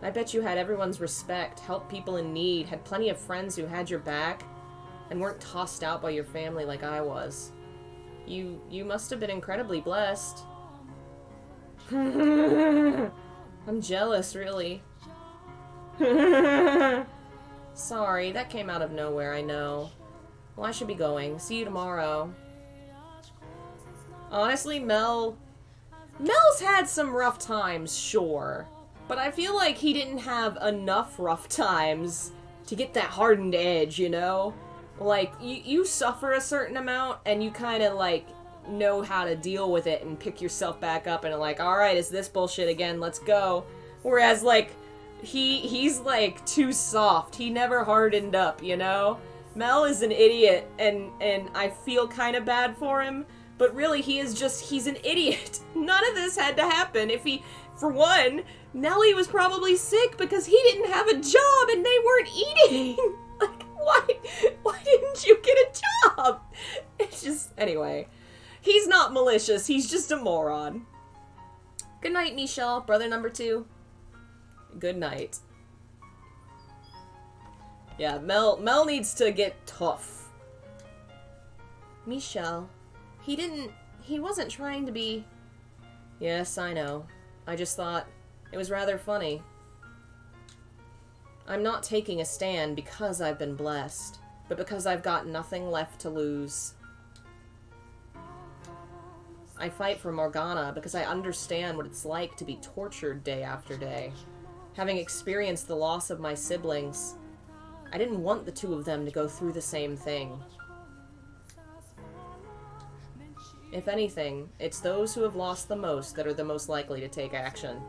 Speaker 1: I bet you had everyone's respect, helped people in need, had plenty of friends who had your back, and weren't tossed out by your family like I was. You must have been incredibly blessed. I'm jealous, really. Sorry, that came out of nowhere, I know. Well, I should be going. See you tomorrow. Honestly, Mel's had some rough times, sure. But I feel like he didn't have enough rough times to get that hardened edge, you know? Like, you suffer a certain amount, and you kind of, like, know how to deal with it and pick yourself back up and like, alright, it's this bullshit again, let's go. Whereas, like, he's, like, too soft. He never hardened up, you know? Mel is an idiot, and I feel kind of bad for him, but really, he's an idiot. None of this had to happen. For one, Nellie was probably sick because he didn't have a job and they weren't eating. Like, why didn't you get a job? It's just, anyway. He's not malicious, he's just a moron. Good night, Michelle, brother number 2. Good night. Yeah, Mel needs to get tough. Michelle, he wasn't trying to be... Yes, I know. I just thought, It was rather funny. I'm not taking a stand because I've been blessed, but because I've got nothing left to lose. I fight for Morgana because I understand what it's like to be tortured day after day. Having experienced the loss of my siblings, I didn't want the two of them to go through the same thing. If anything, it's those who have lost the most that are the most likely to take action.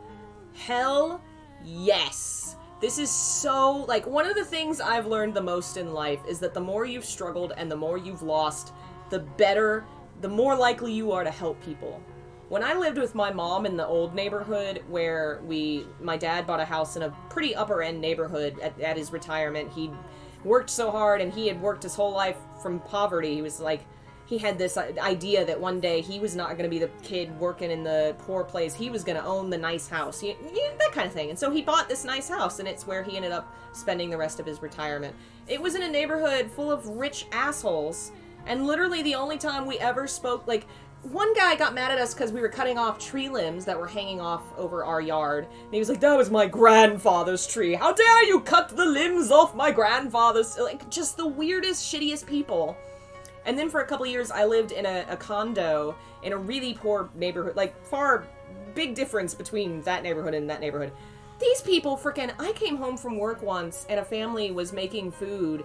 Speaker 1: Hell yes! This is so, like, one of the things I've learned the most in life is that the more you've struggled and the more you've lost, the better, the more likely you are to help people. When I lived with my mom in the old neighborhood where my dad bought a house in a pretty upper-end neighborhood at his retirement, he'd worked so hard and he had worked his whole life from poverty. He was like, he had this idea that one day he was not going to be the kid working in the poor place. He was going to own the nice house. That kind of thing. And so he bought this nice house, and it's where he ended up spending the rest of his retirement. It was in a neighborhood full of rich assholes, and literally the only time we ever spoke, like, one guy got mad at us because we were cutting off tree limbs that were hanging off over our yard. And he was like, that was my grandfather's tree. How dare you cut the limbs off my grandfather's... Like, just the weirdest, shittiest people. And then for a couple years, I lived in a condo in a really poor neighborhood. Like, big difference between that neighborhood and that neighborhood. These people frickin'... I came home from work once, and a family was making food,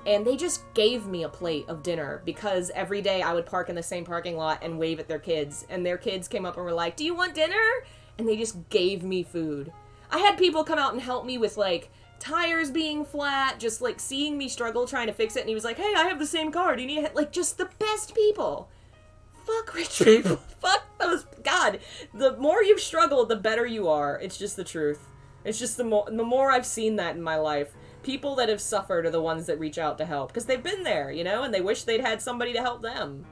Speaker 1: and they just gave me a plate of dinner because every day I would park in the same parking lot and wave at their kids. And their kids came up and were like, do you want dinner? And they just gave me food. I had people come out and help me with, like, tires being flat, just, like, seeing me struggle trying to fix it, and he was like, hey, I have the same car, do you need it? Like, just the best people. Fuck rich people. Fuck those, God. The more you've struggled, the better you are. It's just the truth. It's just the more I've seen that in my life. People that have suffered are the ones that reach out to help, because they've been there, you know, and they wish they'd had somebody to help them.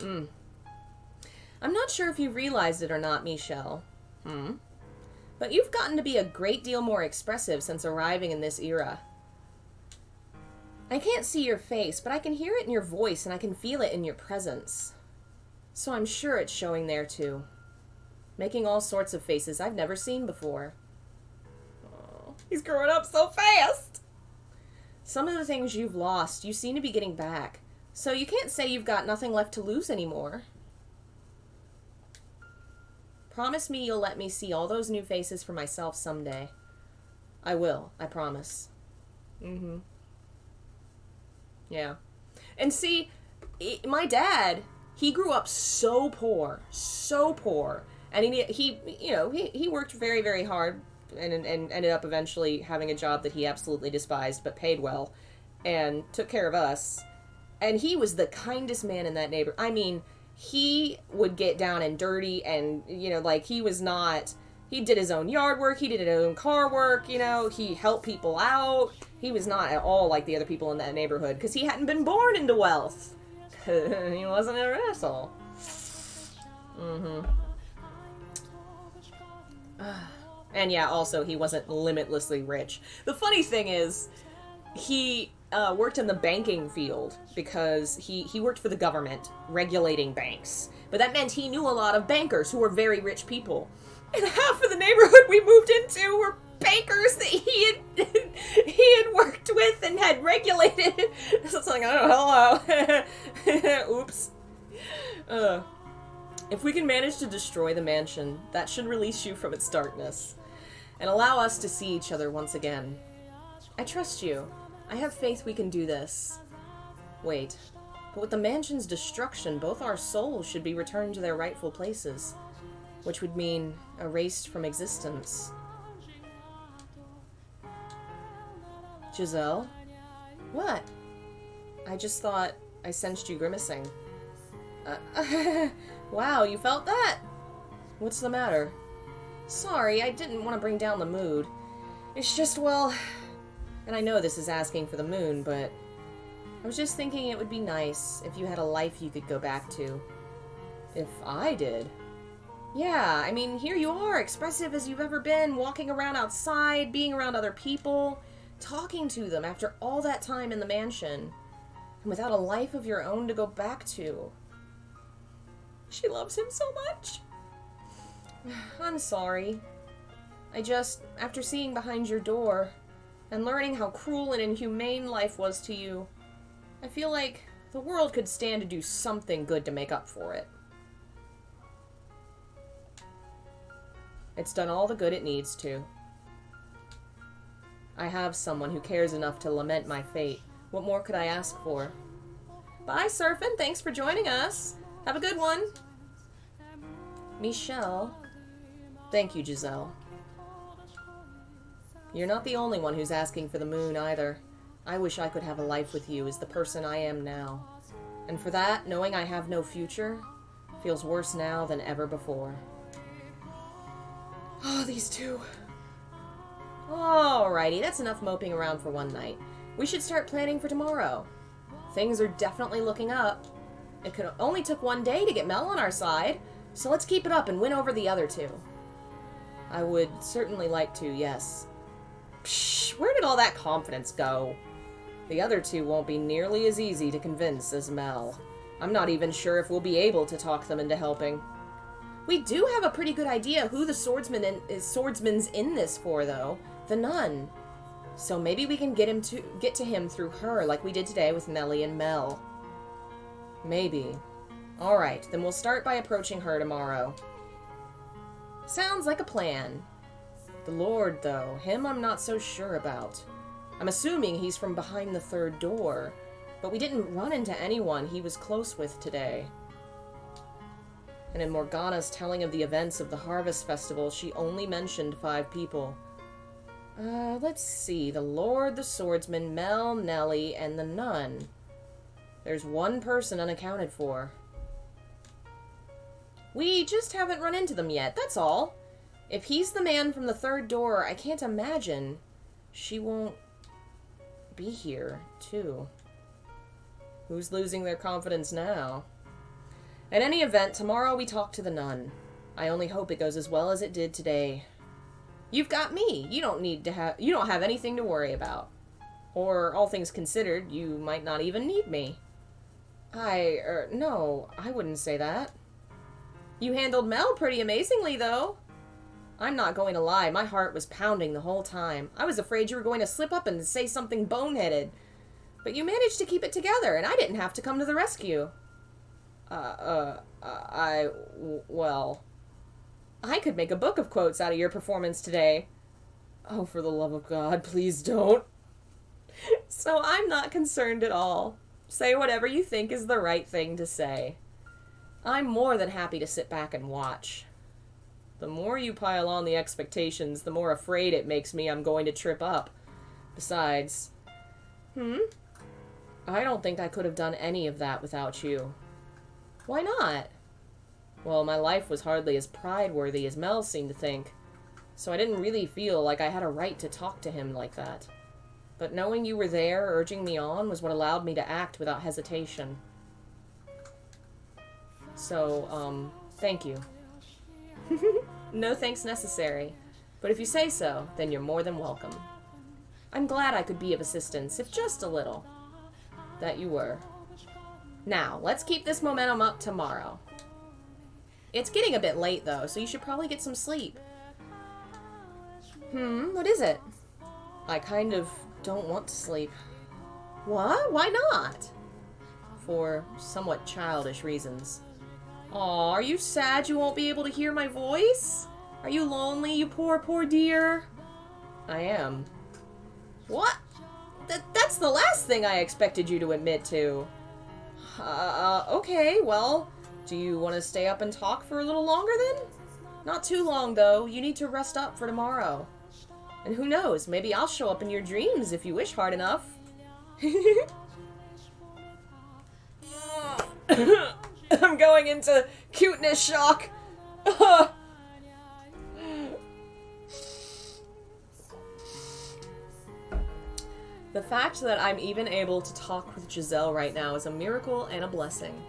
Speaker 1: I'm not sure if you realized it or not, Michelle. But you've gotten to be a great deal more expressive since arriving in this era. I can't see your face, but I can hear it in your voice and I can feel it in your presence. So I'm sure it's showing there too. Making all sorts of faces I've never seen before. Oh, he's growing up so fast! Some of the things you've lost, you seem to be getting back. So you can't say you've got nothing left to lose anymore. Promise me you'll let me see all those new faces for myself someday. I will, I promise. Yeah. And see, my dad, he grew up so poor. And he worked very, very hard and ended up eventually having a job that he absolutely despised, but paid well, and took care of us. And he was the kindest man in that neighborhood. I mean, he would get down and dirty and, like, he did his own yard work, he did his own car work, he helped people out. He was not at all like the other people in that neighborhood, because he hadn't been born into wealth. He wasn't an asshole. And yeah, also, he wasn't limitlessly rich. The funny thing is, he worked in the banking field because he worked for the government regulating banks. But that meant he knew a lot of bankers who were very rich people. And half of the neighborhood we moved into were bankers that he had worked with and had regulated. So it's like, oh, hello. Oops. If we can manage to destroy the mansion, that should release you from its darkness and allow us to see each other once again. I trust you. I have faith we can do this. Wait, but with the mansion's destruction, both our souls should be returned to their rightful places, which would mean erased from existence. Giselle? What? I just thought I sensed you grimacing. Wow, you felt that? What's the matter? Sorry, I didn't want to bring down the mood. It's just, well... And I know this is asking for the moon, but I was just thinking it would be nice if you had a life you could go back to. If I did. Yeah, I mean, here you are, expressive as you've ever been, walking around outside, being around other people, talking to them after all that time in the mansion, and without a life of your own to go back to. She loves him so much. I'm sorry. After seeing behind your door, and learning how cruel and inhumane life was to you, I feel like the world could stand to do something good to make up for it. It's done all the good it needs to. I have someone who cares enough to lament my fate. What more could I ask for? Bye, Surfin. Thanks for joining us. Have a good one. Michelle. Thank you, Giselle. You're not the only one who's asking for the moon, either. I wish I could have a life with you as the person I am now. And for that, knowing I have no future, feels worse now than ever before. Oh, these two. Alrighty, that's enough moping around for one night. We should start planning for tomorrow. Things are definitely looking up. It only took one day to get Mel on our side, so let's keep it up and win over the other two. I would certainly like to, yes. Psh, where did all that confidence go? The other two won't be nearly as easy to convince as Mel. I'm not even sure if we'll be able to talk them into helping. We do have a pretty good idea who the swordsman's in this for, though. The nun. So maybe we can get to him through her, like we did today with Melly and Mel. Maybe. Alright, then we'll start by approaching her tomorrow. Sounds like a plan. The Lord, though, him I'm not so sure about. I'm assuming he's from behind the third door, but we didn't run into anyone he was close with today. And in Morgana's telling of the events of the Harvest Festival, she only mentioned 5 people. Let's see. The Lord, the Swordsman, Mel, Nellie, and the Nun. There's one person unaccounted for. We just haven't run into them yet, that's all. If he's the man from the third door, I can't imagine she won't be here, too. Who's losing their confidence now? In any event, tomorrow we talk to the Nun. I only hope it goes as well as it did today. You've got me. You don't have anything to worry about. Or, all things considered, you might not even need me. No, I wouldn't say that. You handled Mel pretty amazingly, though. I'm not going to lie, my heart was pounding the whole time. I was afraid you were going to slip up and say something boneheaded. But you managed to keep it together, and I didn't have to come to the rescue. Well... I could make a book of quotes out of your performance today. Oh, for the love of God, please don't. So I'm not concerned at all. Say whatever you think is the right thing to say. I'm more than happy to sit back and watch. The more you pile on the expectations, the more afraid it makes me I'm going to trip up. Besides... I don't think I could have done any of that without you. Why not? Well, my life was hardly as pride-worthy as Mel seemed to think, so I didn't really feel like I had a right to talk to him like that. But knowing you were there, urging me on, was what allowed me to act without hesitation. So, thank you. No thanks necessary, but if you say so, then you're more than welcome. I'm glad I could be of assistance, if just a little. That you were. Now, let's keep this momentum up tomorrow. It's getting a bit late, though, so you should probably get some sleep. What is it? I kind of don't want to sleep. What? Why not? For somewhat childish reasons. Aw, are you sad you won't be able to hear my voice? Are you lonely, you poor, poor dear? I am. What? That's the last thing I expected you to admit to. Okay, well... Do you want to stay up and talk for a little longer, then? Not too long, though. You need to rest up for tomorrow. And who knows, maybe I'll show up in your dreams if you wish hard enough. I'm going into cuteness shock. The fact that I'm even able to talk with Giselle right now is a miracle and a blessing.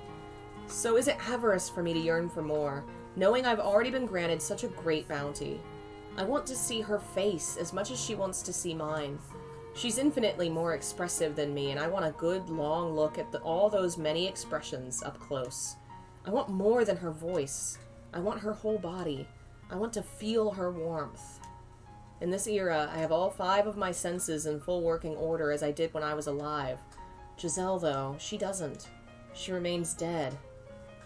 Speaker 1: So is it avarice for me to yearn for more, knowing I've already been granted such a great bounty? I want to see her face as much as she wants to see mine. She's infinitely more expressive than me, and I want a good, long look at all those many expressions up close. I want more than her voice. I want her whole body. I want to feel her warmth. In this era, I have all 5 of my senses in full working order as I did when I was alive. Giselle, though, she doesn't. She remains dead.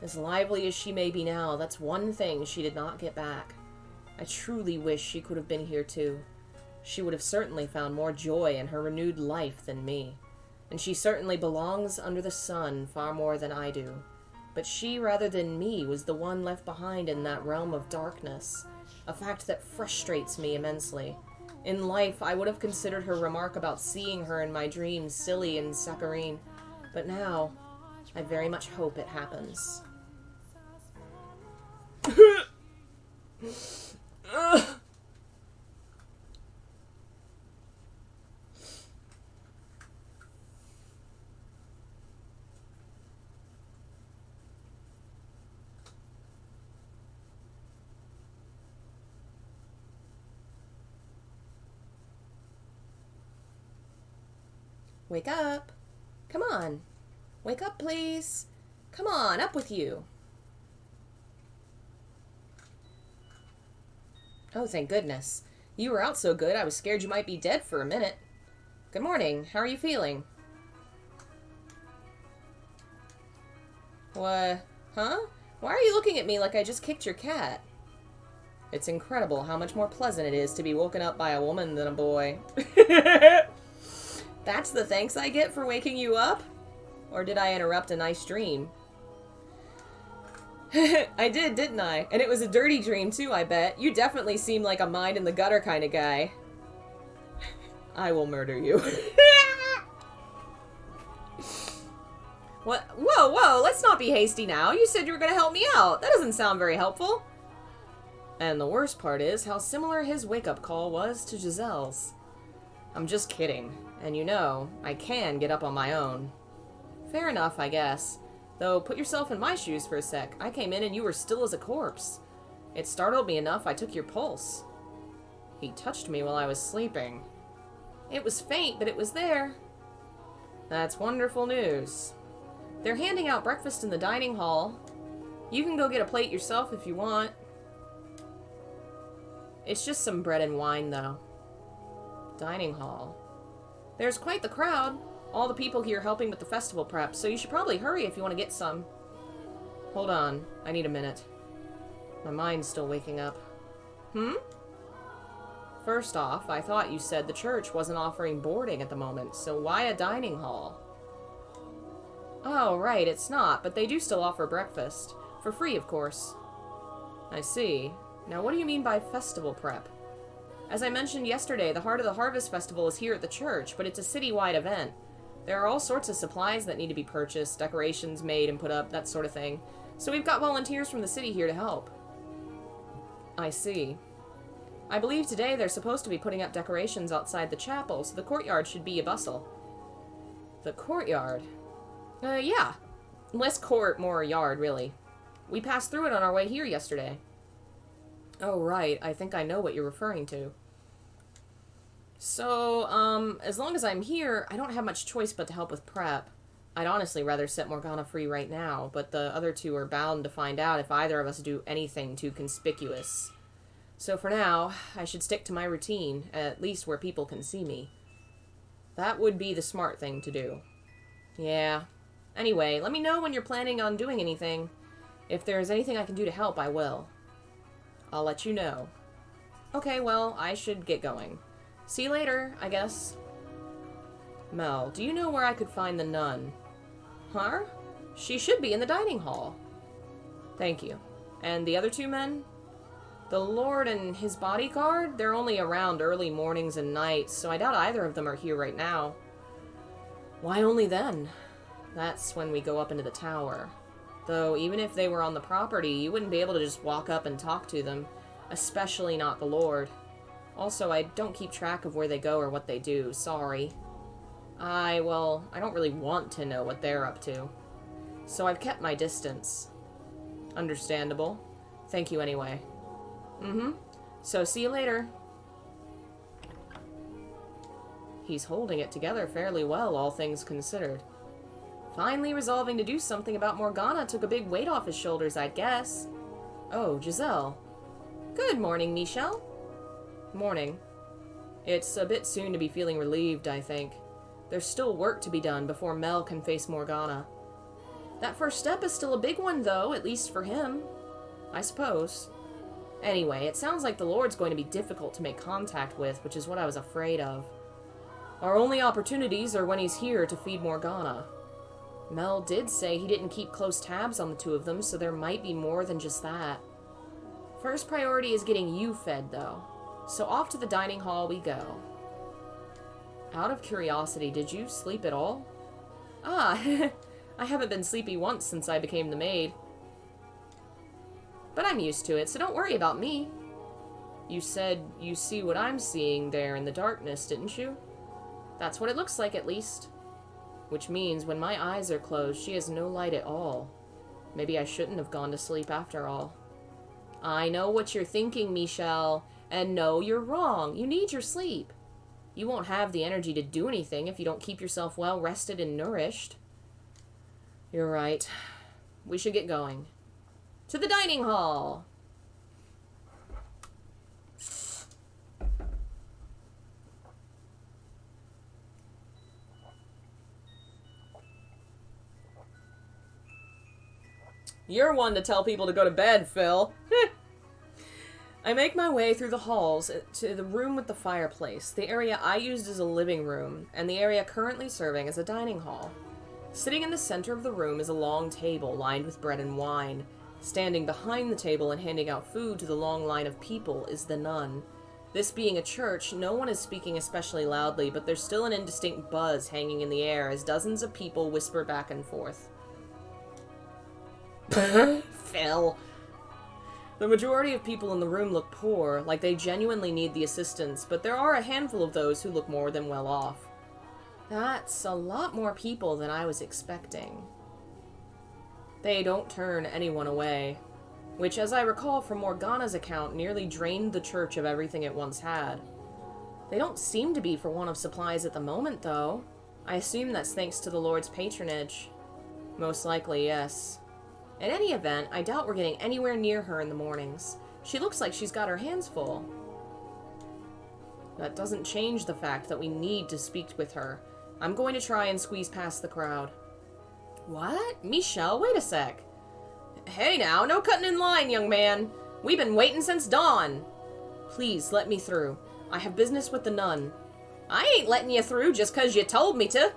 Speaker 1: As lively as she may be now, that's one thing she did not get back. I truly wish she could have been here too. She would have certainly found more joy in her renewed life than me. And she certainly belongs under the sun far more than I do. But she, rather than me, was the one left behind in that realm of darkness, a fact that frustrates me immensely. In life, I would have considered her remark about seeing her in my dreams silly and saccharine, but now, I very much hope it happens. Wake up. Come on. Wake up, please. Come on, up with you. Oh, thank goodness. You were out so good, I was scared you might be dead for a minute. Good morning. How are you feeling? What? Huh? Why are you looking at me like I just kicked your cat? It's incredible how much more pleasant it is to be woken up by a woman than a boy. That's the thanks I get for waking you up? Or did I interrupt a nice dream? I did, didn't I? And it was a dirty dream too, I bet. You definitely seem like a mind in the gutter kind of guy. I will murder you. What? Whoa, whoa, let's not be hasty now. You said you were going to help me out. That doesn't sound very helpful. And the worst part is how similar his wake-up call was to Giselle's. I'm just kidding. And you know, I can get up on my own. Fair enough, I guess. Though, put yourself in my shoes for a sec. I came in and you were still as a corpse. It startled me enough I took your pulse. He touched me while I was sleeping. It was faint, but it was there. That's wonderful news. They're handing out breakfast in the dining hall. You can go get a plate yourself if you want. It's just some bread and wine, though. Dining hall. There's quite the crowd. All the people here helping with the festival prep, so you should probably hurry if you want to get some. Hold on. I need a minute. My mind's still waking up. First off, I thought you said the church wasn't offering boarding at the moment, so why a dining hall? Oh, right, it's not, but they do still offer breakfast. For free, of course. I see. Now, what do you mean by festival prep? As I mentioned yesterday, the Heart of the Harvest Festival is here at the church, but it's a city-wide event. There are all sorts of supplies that need to be purchased, decorations made and put up, that sort of thing. So we've got volunteers from the city here to help. I see. I believe today they're supposed to be putting up decorations outside the chapel, so the courtyard should be a bustle. The courtyard? Yeah. Less court, more yard, really. We passed through it on our way here yesterday. Oh, right. I think I know what you're referring to. So, as long as I'm here, I don't have much choice but to help with prep. I'd honestly rather set Morgana free right now, but the other two are bound to find out if either of us do anything too conspicuous. So for now, I should stick to my routine, at least where people can see me. That would be the smart thing to do. Yeah. Anyway, let me know when you're planning on doing anything. If there's anything I can do to help, I will. I'll let you know. Okay, well, I should get going. See you later, I guess. Mel, do you know where I could find the nun? Huh? She should be in the dining hall. Thank you. And the other two men? The Lord and his bodyguard? They're only around early mornings and nights, so I doubt either of them are here right now. Why only then? That's when we go up into the tower. Though, even if they were on the property, you wouldn't be able to just walk up and talk to them. Especially not the Lord. Also, I don't keep track of where they go or what they do. Sorry. I don't really want to know what they're up to. So I've kept my distance. Understandable. Thank you anyway. So see you later. He's holding it together fairly well, all things considered. Finally resolving to do something about Morgana took a big weight off his shoulders, I'd guess. Oh, Giselle. Good morning, Michelle. Morning. It's a bit soon to be feeling relieved, I think. There's still work to be done before Mel can face Morgana. That first step is still a big one, though, at least for him. I suppose. Anyway, it sounds like the Lord's going to be difficult to make contact with, which is what I was afraid of. Our only opportunities are when he's here to feed Morgana. Mel did say he didn't keep close tabs on the two of them, so there might be more than just that. First priority is getting you fed, though. So off to the dining hall we go. Out of curiosity, did you sleep at all? Ah, I haven't been sleepy once since I became the maid. But I'm used to it, so don't worry about me. You said you see what I'm seeing there in the darkness, didn't you? That's what it looks like, at least. Which means when my eyes are closed, she has no light at all. Maybe I shouldn't have gone to sleep after all. I know what you're thinking, Michelle. And no, you're wrong. You need your sleep. You won't have the energy to do anything if you don't keep yourself well rested and nourished. You're right. We should get going. To the dining hall! You're one to tell people to go to bed, Phil. I make my way through the halls to the room with the fireplace, the area I used as a living room, and the area currently serving as a dining hall. Sitting in the center of the room is a long table lined with bread and wine. Standing behind the table and handing out food to the long line of people is the nun. This being a church, no one is speaking especially loudly, but there's still an indistinct buzz hanging in the air as dozens of people whisper back and forth. Phil. The majority of people in the room look poor, like they genuinely need the assistance, but there are a handful of those who look more than well off. That's a lot more people than I was expecting. They don't turn anyone away, which, as I recall from Morgana's account, nearly drained the church of everything it once had. They don't seem to be for want of supplies at the moment, though. I assume that's thanks to the Lord's patronage. Most likely, yes. In any event, I doubt we're getting anywhere near her in the mornings. She looks like she's got her hands full. That doesn't change the fact that we need to speak with her. I'm going to try and squeeze past the crowd. What? Michelle, wait a sec. Hey now, no cutting in line, young man. We've been waiting since dawn. Please, let me through. I have business with the nun. I ain't letting you through just 'cause you told me to.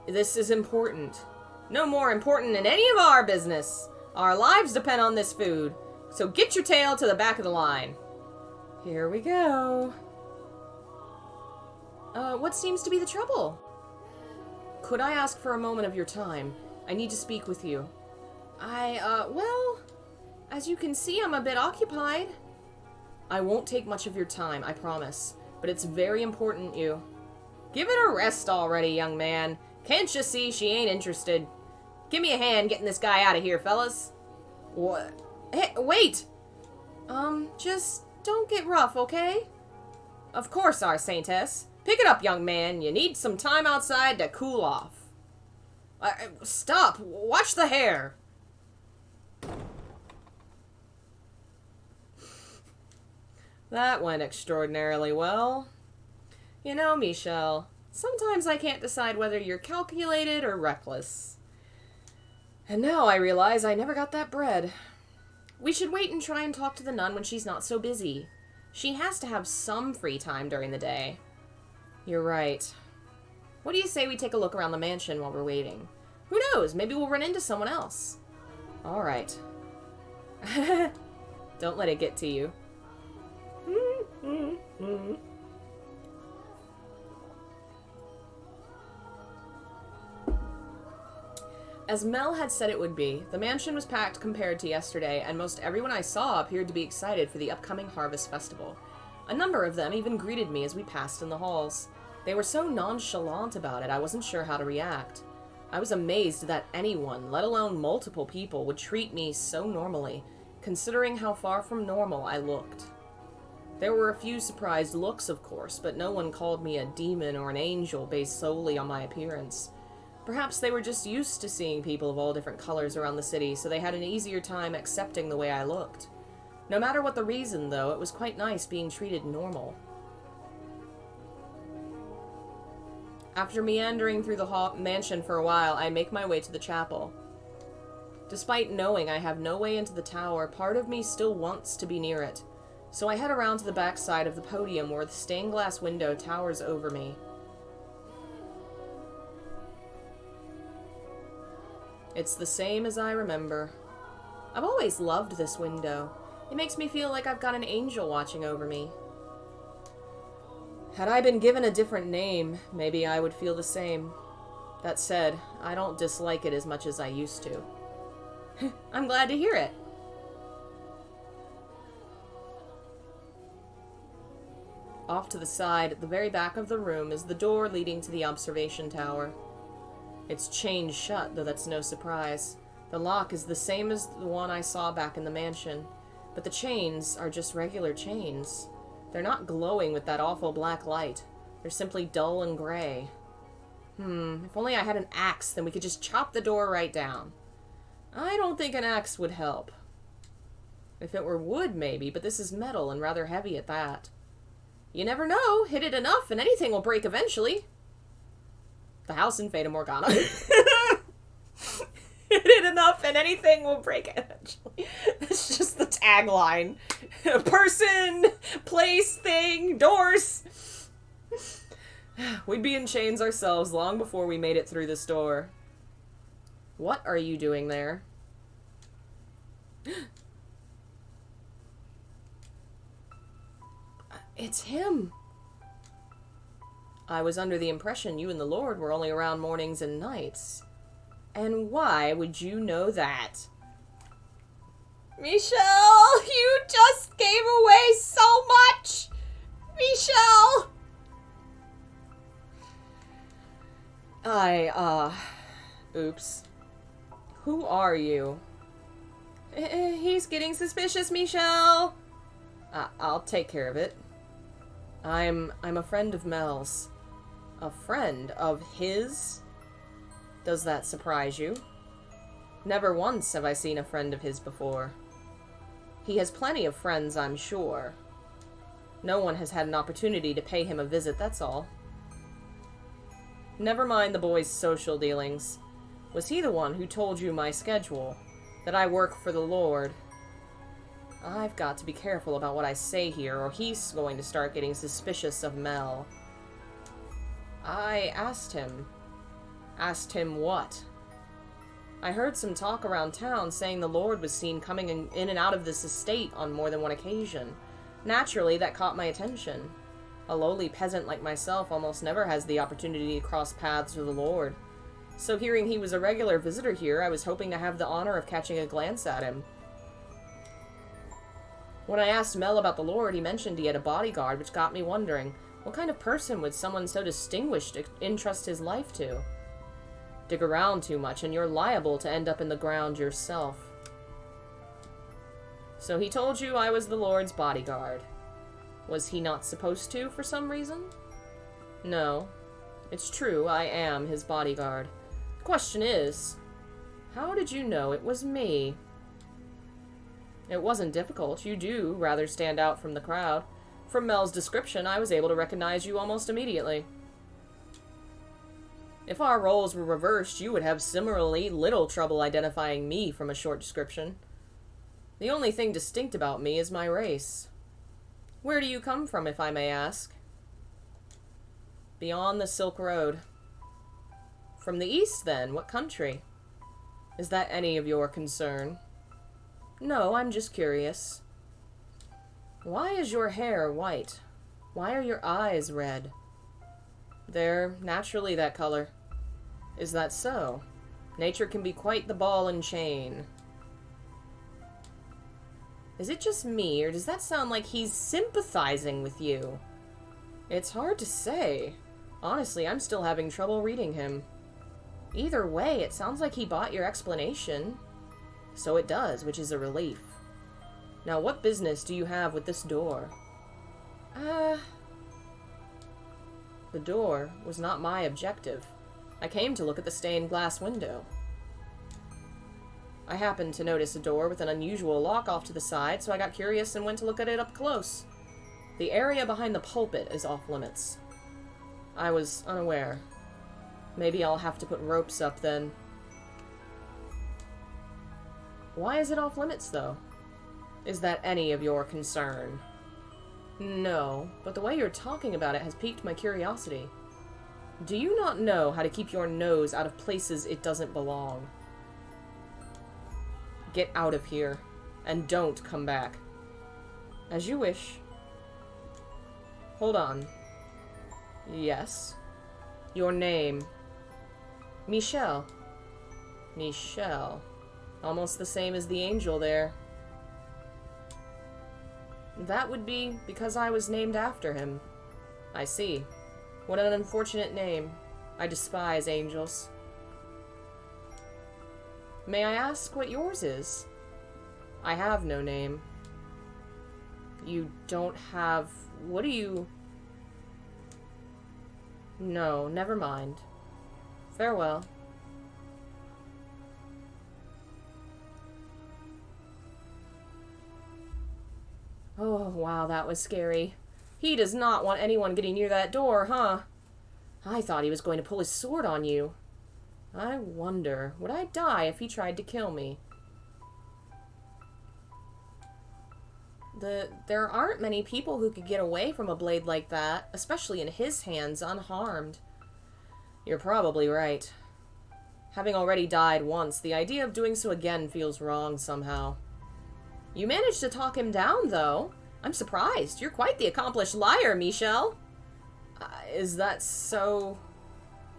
Speaker 1: This is important. No more important than any of our business. Our lives depend on this food. So get your tail to the back of the line. Here we go. What seems to be the trouble? Could I ask for a moment of your time? I need to speak with you. Well, as you can see, I'm a bit occupied. I won't take much of your time, I promise. But it's very important you. Give it a rest already, young man. Can't you see she ain't interested? Give me a hand getting this guy out of here, fellas. What? Hey, wait! Just don't get rough, okay? Of course, our saintess. Pick it up, young man. You need some time outside to cool off. Stop! Watch the hair! That went extraordinarily well. You know, Michelle, sometimes I can't decide whether you're calculated or reckless. And now I realize I never got that bread. We should wait and try and talk to the nun when she's not so busy. She has to have some free time during the day. You're right. What do you say we take a look around the mansion while we're waiting? Who knows? Maybe we'll run into someone else. All right. Don't let it get to you. As Mel had said it would be, the mansion was packed compared to yesterday, and most everyone I saw appeared to be excited for the upcoming Harvest Festival. A number of them even greeted me as we passed in the halls. They were so nonchalant about it, I wasn't sure how to react. I was amazed that anyone, let alone multiple people, would treat me so normally, considering how far from normal I looked. There were a few surprised looks, of course, but no one called me a demon or an angel based solely on my appearance. Perhaps they were just used to seeing people of all different colors around the city, so they had an easier time accepting the way I looked. No matter what the reason, though, it was quite nice being treated normal. After meandering through the mansion for a while, I make my way to the chapel. Despite knowing I have no way into the tower, part of me still wants to be near it. So I head around to the back side of the podium where the stained glass window towers over me. It's the same as I remember. I've always loved this window. It makes me feel like I've got an angel watching over me. Had I been given a different name, maybe I would feel the same. That said, I don't dislike it as much as I used to. I'm glad to hear it. Off to the side, at the very back of the room, is the door leading to the observation tower. It's chained shut, though that's no surprise. The lock is the same as the one I saw back in the mansion, but the chains are just regular chains. They're not glowing with that awful black light. They're simply dull and gray. If only I had an axe, then we could just chop the door right down. I don't think an axe would help. If it were wood, maybe, but this is metal and rather heavy at that. You never know. Hit it enough and anything will break eventually. The house in Fata Morgana. Hit it enough and anything will break eventually. That's just the tagline. Person, place, thing, doors. We'd be in chains ourselves long before we made it through this door. What are you doing there? It's him. I was under the impression you and the Lord were only around mornings and nights. And why would you know that? Michelle, you just gave away so much! Michelle! Oops. Who are you? He's getting suspicious, Michelle. I'll take care of it. I'm a friend of Mel's. A friend of his? Does that surprise you? Never once have I seen a friend of his before. He has plenty of friends, I'm sure. No one has had an opportunity to pay him a visit, that's all. Never mind the boy's social dealings. Was he the one who told you my schedule? That I work for the Lord? I've got to be careful about what I say here, or he's going to start getting suspicious of Mel. I asked him. Asked him what? I heard some talk around town saying the Lord was seen coming in and out of this estate on more than one occasion. Naturally, that caught my attention. A lowly peasant like myself almost never has the opportunity to cross paths with the Lord. So hearing he was a regular visitor here, I was hoping to have the honor of catching a glance at him. When I asked Mel about the Lord, he mentioned he had a bodyguard, which got me wondering, what kind of person would someone so distinguished entrust his life to? Dig around too much, and you're liable to end up in the ground yourself. So he told you I was the Lord's bodyguard. Was he not supposed to, for some reason? No. It's true, I am his bodyguard. The question is, how did you know it was me? It wasn't difficult. You do rather stand out from the crowd. From Mel's description, I was able to recognize you almost immediately. If our roles were reversed, you would have similarly little trouble identifying me from a short description. The only thing distinct about me is my race. Where do you come from, if I may ask? Beyond the Silk Road. From the east, then? What country? Is that any of your concern? No, I'm just curious. Why is your hair white? Why are your eyes red? They're naturally that color. Is that so? Nature can be quite the ball and chain. Is it just me, or does that sound like he's sympathizing with you? It's hard to say. Honestly, I'm still having trouble reading him. Either way, it sounds like he bought your explanation. So it does, which is a relief. Now, what business do you have with this door? The door was not my objective. I came to look at the stained glass window. I happened to notice a door with an unusual lock off to the side, so I got curious and went to look at it up close. The area behind the pulpit is off limits. I was unaware. Maybe I'll have to put ropes up then. Why is it off limits, though? Is that any of your concern? No, but the way you're talking about it has piqued my curiosity. Do you not know how to keep your nose out of places it doesn't belong? Get out of here, and don't come back. As you wish. Hold on. Yes. Your name. Michel. Michel. Almost the same as the angel there. That would be because I was named after him. I see. What an unfortunate name. I despise angels. May I ask what yours is? I have no name. You don't have... What do you... No, never mind. Farewell. Oh, wow, that was scary. He does not want anyone getting near that door, huh? I thought he was going to pull his sword on you. I wonder, would I die if he tried to kill me? There aren't many people who could get away from a blade like that, especially in his hands, unharmed. You're probably right. Having already died once, the idea of doing so again feels wrong somehow. You managed to talk him down, though. I'm surprised. You're quite the accomplished liar, Michel. Is that so...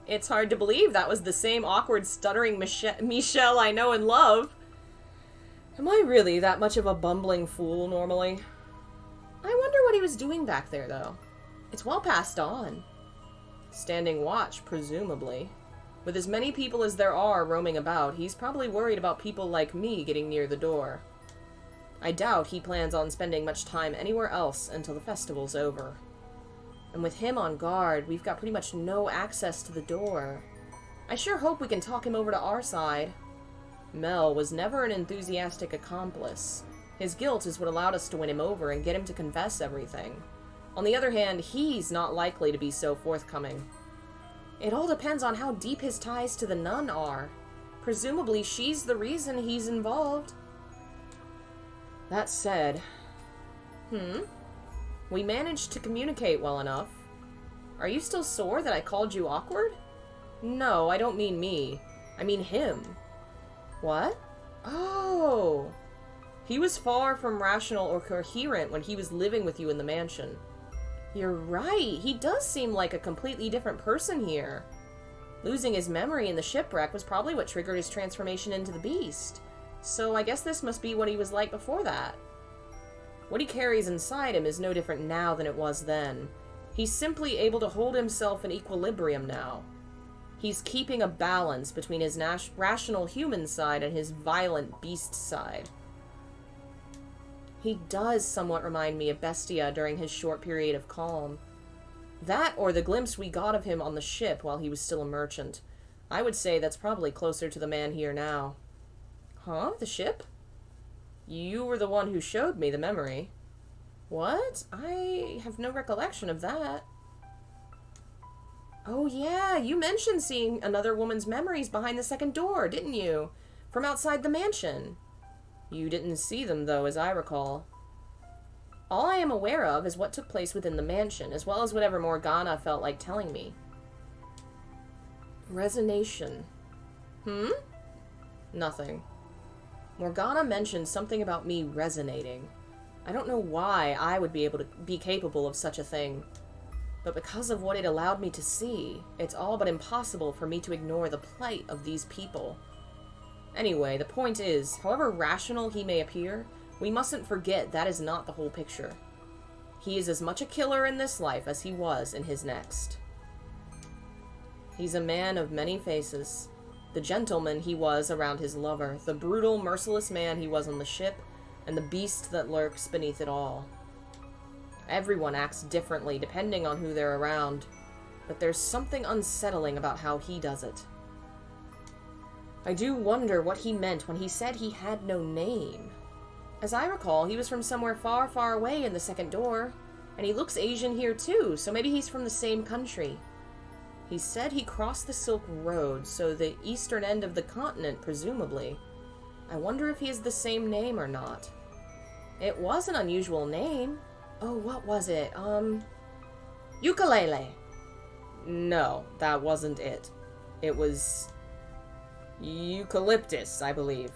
Speaker 1: It's hard to believe that was the same awkward, stuttering Michel I know and love. Am I really that much of a bumbling fool, normally? I wonder what he was doing back there, though. It's well past dawn. Standing watch, presumably. With as many people as there are roaming about, he's probably worried about people like me getting near the door. I doubt he plans on spending much time anywhere else until the festival's over. And with him on guard, we've got pretty much no access to the door. I sure hope we can talk him over to our side. Mel was never an enthusiastic accomplice. His guilt is what allowed us to win him over and get him to confess everything. On the other hand, he's not likely to be so forthcoming. It all depends on how deep his ties to the nun are. Presumably, she's the reason he's involved. That said... We managed to communicate well enough. Are you still sore that I called you awkward? No, I don't mean me. I mean him. What? Oh! He was far from rational or coherent when he was living with you in the mansion. You're right. He does seem like a completely different person here. Losing his memory in the shipwreck was probably what triggered his transformation into the beast. So I guess this must be what he was like before that. What he carries inside him is no different now than it was then. He's simply able to hold himself in equilibrium now. He's keeping a balance between his rational human side and his violent beast side. He does somewhat remind me of Bestia during his short period of calm. That or the glimpse we got of him on the ship while he was still a merchant. I would say that's probably closer to the man here now. Huh? The ship? You were the one who showed me the memory. What? I have no recollection of that. Oh yeah, you mentioned seeing another woman's memories behind the second door, didn't you? From outside the mansion. You didn't see them, though, as I recall. All I am aware of is what took place within the mansion, as well as whatever Morgana felt like telling me. Resonation. Nothing. Morgana mentioned something about me resonating. I don't know why I would be able to be capable of such a thing. But because of what it allowed me to see, it's all but impossible for me to ignore the plight of these people. Anyway, the point is, however rational he may appear, we mustn't forget that is not the whole picture. He is as much a killer in this life as he was in his next. He's a man of many faces. The gentleman he was around his lover, the brutal, merciless man he was on the ship, and the beast that lurks beneath it all. Everyone acts differently depending on who they're around, but there's something unsettling about how he does it. I do wonder what he meant when he said he had no name. As I recall, he was from somewhere far, far away in the second door, and he looks Asian here too, so maybe he's from the same country. He said he crossed the Silk Road, so the eastern end of the continent, presumably. I wonder if he is the same name or not. It was an unusual name. Oh, what was it? Ukulele. No, that wasn't it. It was eucalyptus, I believe.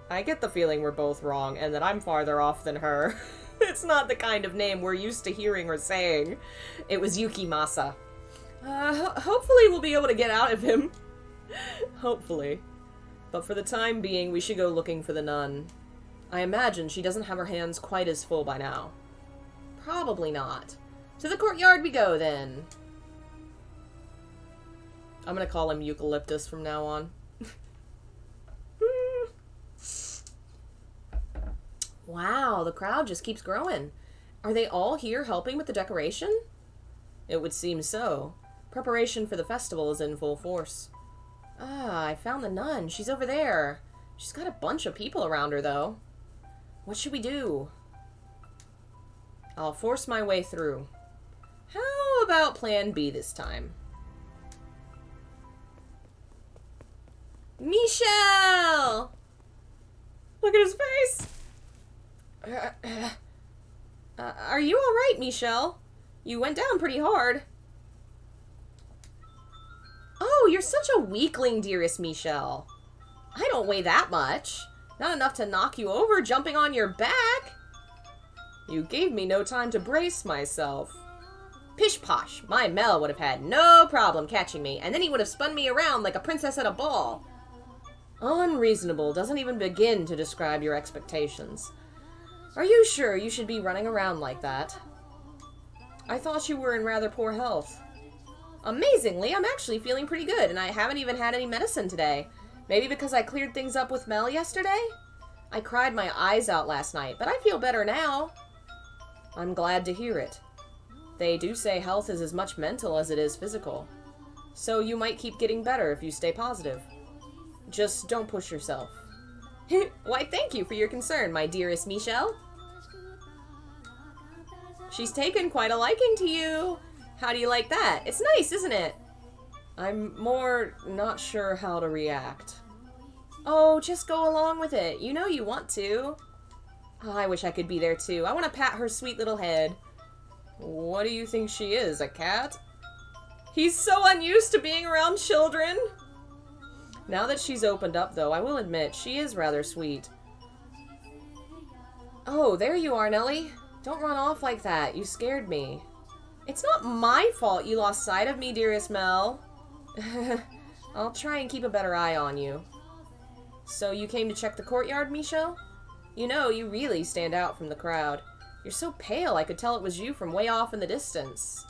Speaker 1: I get the feeling we're both wrong, and that I'm farther off than her. It's not the kind of name we're used to hearing or saying. It was Yukimasa. Hopefully we'll be able to get out of him. Hopefully. But for the time being, we should go looking for the nun. I imagine she doesn't have her hands quite as full by now. Probably not. To the courtyard we go, then. I'm gonna call him Eucalyptus from now on. Wow, the crowd just keeps growing. Are they all here helping with the decoration? It would seem so. Preparation for the festival is in full force. Ah, I found the nun. She's over there. She's got a bunch of people around her, though. What should we do? I'll force my way through. How about plan B this time? Michel! Look at his face! Are you alright, Michel? You went down pretty hard. Oh, you're such a weakling, dearest Michel. I don't weigh that much. Not enough to knock you over jumping on your back. You gave me no time to brace myself. Pish posh, my Mel would have had no problem catching me, and then he would have spun me around like a princess at a ball. Unreasonable doesn't even begin to describe your expectations. Are you sure you should be running around like that? I thought you were in rather poor health. Amazingly, I'm actually feeling pretty good, and I haven't even had any medicine today. Maybe because I cleared things up with Mel yesterday? I cried my eyes out last night, but I feel better now. I'm glad to hear it. They do say health is as much mental as it is physical. So you might keep getting better if you stay positive. Just don't push yourself. Why, thank you for your concern, my dearest Michel. She's taken quite a liking to you. How do you like that? It's nice, isn't it? I'm more not sure how to react. Oh, just go along with it. You know you want to. Oh, I wish I could be there too. I want to pat her sweet little head. What do you think she is, a cat? He's so unused to being around children. Now that she's opened up, though, I will admit, she is rather sweet. Oh, there you are, Nellie. Don't run off like that. You scared me. It's not my fault you lost sight of me, dearest Mel. I'll try and keep a better eye on you. So you came to check the courtyard, Michel? You know, you really stand out from the crowd. You're so pale, I could tell it was you from way off in the distance.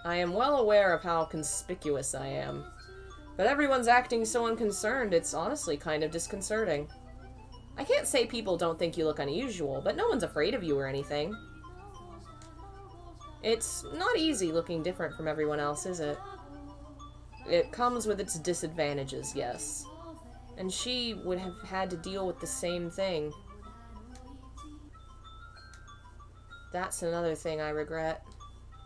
Speaker 1: I am well aware of how conspicuous I am. But everyone's acting so unconcerned, it's honestly kind of disconcerting. I can't say people don't think you look unusual, but no one's afraid of you or anything. It's not easy looking different from everyone else, is it? It comes with its disadvantages, yes. And she would have had to deal with the same thing. That's another thing I regret.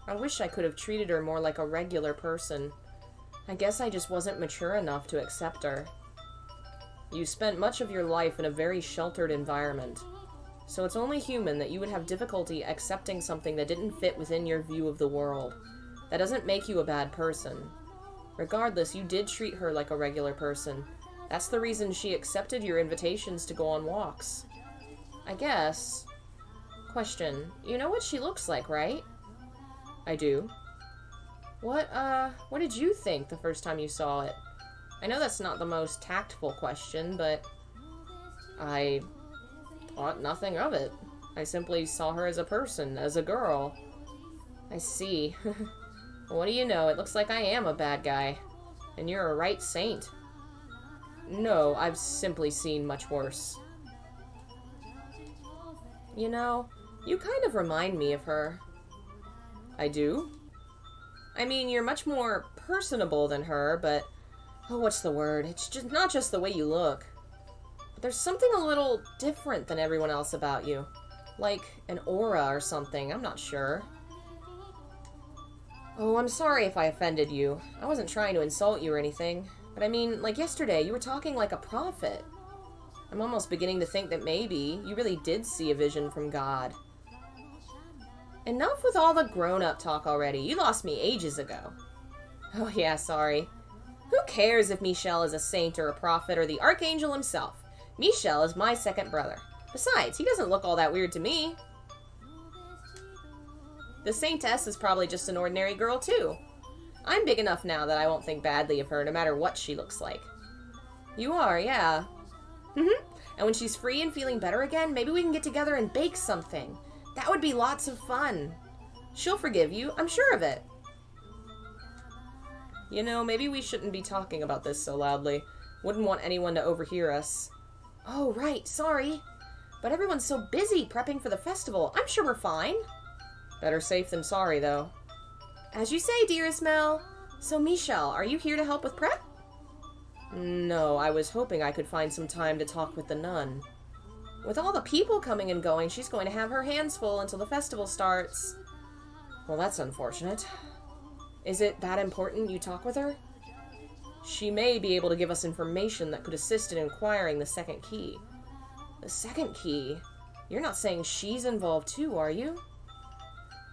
Speaker 1: I wish I could have treated her more like a regular person. I guess I just wasn't mature enough to accept her. You spent much of your life in a very sheltered environment, so it's only human that you would have difficulty accepting something that didn't fit within your view of the world. That doesn't make you a bad person. Regardless, you did treat her like a regular person. That's the reason she accepted your invitations to go on walks. I guess. Question, you know what she looks like, right? I do. What did you think the first time you saw it? I know that's not the most tactful question, but I thought nothing of it. I simply saw her as a person, as a girl. I see. What do you know? It looks like I am a bad guy. And you're a right saint. No, I've simply seen much worse. You know, you kind of remind me of her. I do? I mean, you're much more personable than her, but... Oh, what's the word? It's just not just the way you look. But there's something a little different than everyone else about you. Like an aura or something, I'm not sure. Oh, I'm sorry if I offended you. I wasn't trying to insult you or anything. But I mean, like yesterday, you were talking like a prophet. I'm almost beginning to think that maybe you really did see a vision from God. Enough with all the grown-up talk already. You lost me ages ago. Oh yeah, sorry. Who cares if Michel is a saint or a prophet or the archangel himself? Michel is my second brother. Besides, he doesn't look all that weird to me. The saintess is probably just an ordinary girl, too. I'm big enough now that I won't think badly of her no matter what she looks like. You are, yeah. And when she's free and feeling better again, maybe we can get together and bake something. That would be lots of fun. She'll forgive you, I'm sure of it. You know, maybe we shouldn't be talking about this so loudly. Wouldn't want anyone to overhear us. Oh, right, sorry. But everyone's so busy prepping for the festival. I'm sure we're fine. Better safe than sorry, though. As you say, dearest Mel. So, Michel, are you here to help with prep? No, I was hoping I could find some time to talk with the nun. With all the people coming and going, she's going to have her hands full until the festival starts. Well, that's unfortunate. Is it that important you talk with her? She may be able to give us information that could assist in acquiring the second key. The second key? You're not saying she's involved too, are you?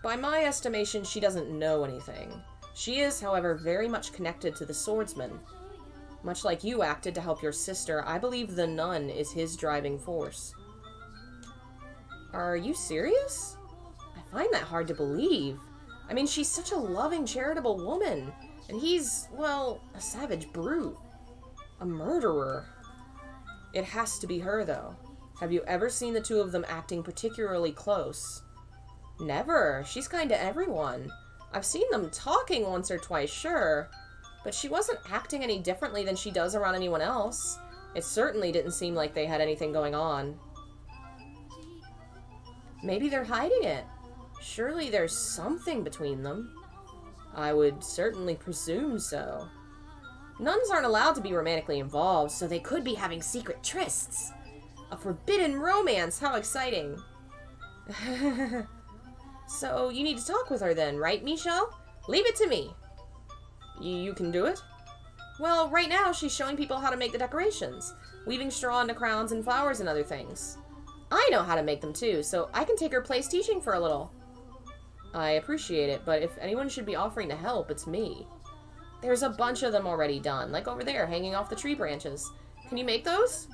Speaker 1: By my estimation, she doesn't know anything. She is, however, very much connected to the swordsman. Much like you acted to help your sister, I believe the nun is his driving force. Are you serious? I find that hard to believe. I mean, she's such a loving, charitable woman. And he's, well, a savage brute. A murderer. It has to be her, though. Have you ever seen the two of them acting particularly close? Never. She's kind to everyone. I've seen them talking once or twice, sure. But she wasn't acting any differently than she does around anyone else. It certainly didn't seem like they had anything going on. Maybe they're hiding it. Surely there's something between them. I would certainly presume so. Nuns aren't allowed to be romantically involved, so they could be having secret trysts. A forbidden romance, how exciting. So, you need to talk with her then, right, Michel? Leave it to me. You can do it? Well, right now she's showing people how to make the decorations, weaving straw into crowns and flowers and other things. I know how to make them too, so I can take her place teaching for a little. I appreciate it, but if anyone should be offering to help, it's me. There's a bunch of them already done, like over there, hanging off the tree branches. Can you make those?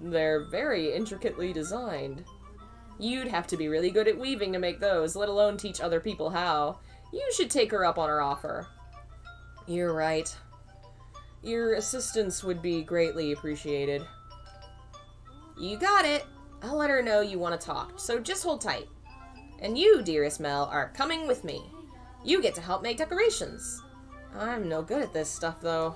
Speaker 1: They're very intricately designed. You'd have to be really good at weaving to make those, let alone teach other people how. You should take her up on her offer. You're right. Your assistance would be greatly appreciated. You got it. I'll let her know you want to talk, so just hold tight. And you, dearest Mel, are coming with me. You get to help make decorations. I'm no good at this stuff, though.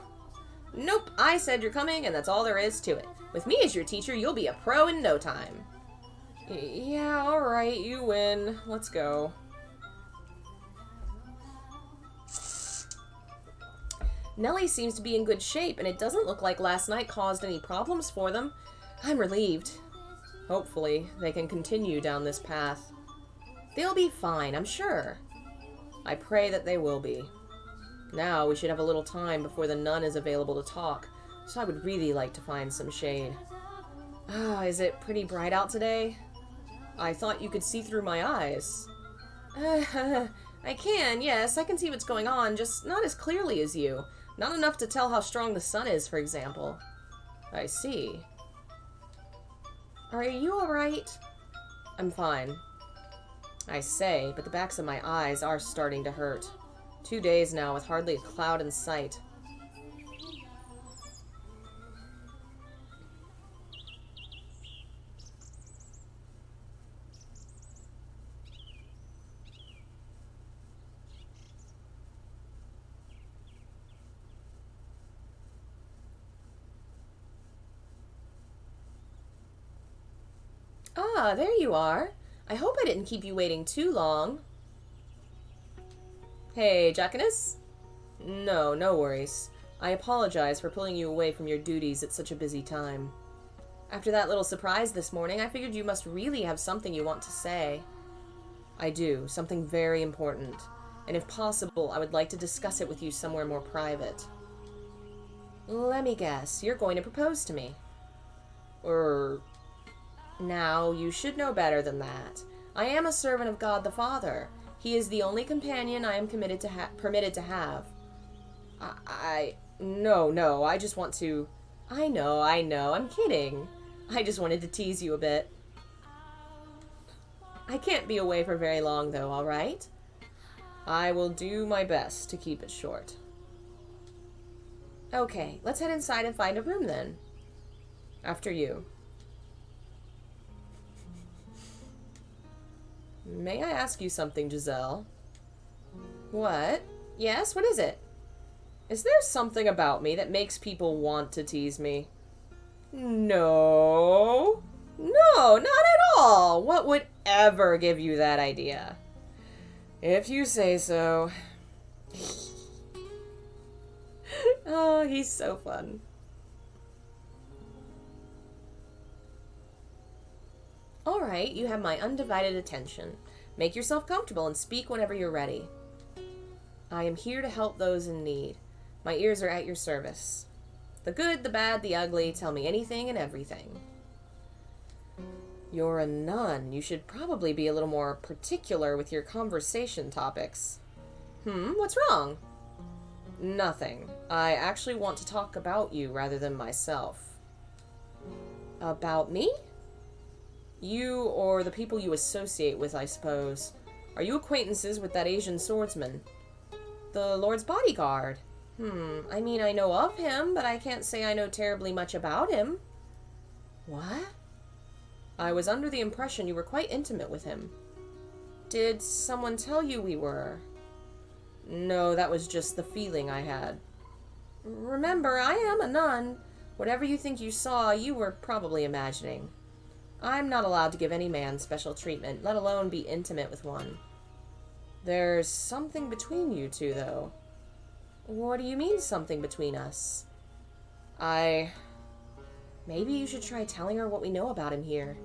Speaker 1: Nope, I said you're coming, and that's all there is to it. With me as your teacher, you'll be a pro in no time. Yeah, alright, you win. Let's go. Nellie seems to be in good shape, and it doesn't look like last night caused any problems for them. I'm relieved. Hopefully, they can continue down this path. They'll be fine, I'm sure. I pray that they will be. Now we should have a little time before the nun is available to talk, so I would really like to find some shade. Is it pretty bright out today? I thought you could see through my eyes. I can, yes, I can see what's going on, just not as clearly as you. Not enough to tell how strong the sun is, for example. I see. Are you alright? I'm fine. I say, but the backs of my eyes are starting to hurt. 2 days now with hardly a cloud in sight. Ah, there you are. I hope I didn't keep you waiting too long. Hey, Jackanus? No, no worries. I apologize for pulling you away from your duties at such a busy time. After that little surprise this morning, I figured you must really have something you want to say. I do, something very important. And if possible, I would like to discuss it with you somewhere more private. Let me guess, you're going to propose to me. Now, you should know better than that. I am a servant of God the Father. He is the only companion I am permitted to have. No, I just want to... I know, I'm kidding. I just wanted to tease you a bit. I can't be away for very long, though, alright? I will do my best to keep it short. Okay, let's head inside and find a room, then. After you. May I ask you something, Giselle? What? Yes, what is it? Is there something about me that makes people want to tease me? No, not at all. What would ever give you that idea? If you say so. Oh, he's so fun. Alright, you have my undivided attention. Make yourself comfortable and speak whenever you're ready. I am here to help those in need. My ears are at your service. The good, the bad, the ugly, tell me anything and everything. You're a nun. You should probably be a little more particular with your conversation topics. What's wrong? Nothing. I actually want to talk about you rather than myself. About me? You or the people you associate with, I suppose. Are you acquaintances with that Asian swordsman? The Lord's bodyguard. I mean, I know of him, but I can't say I know terribly much about him. What? I was under the impression you were quite intimate with him. Did someone tell you we were? No, that was just the feeling I had. Remember, I am a nun. Whatever you think you saw, you were probably imagining. I'm not allowed to give any man special treatment, let alone be intimate with one. There's something between you two, though. What do you mean, something between us? Maybe you should try telling her what we know about him here.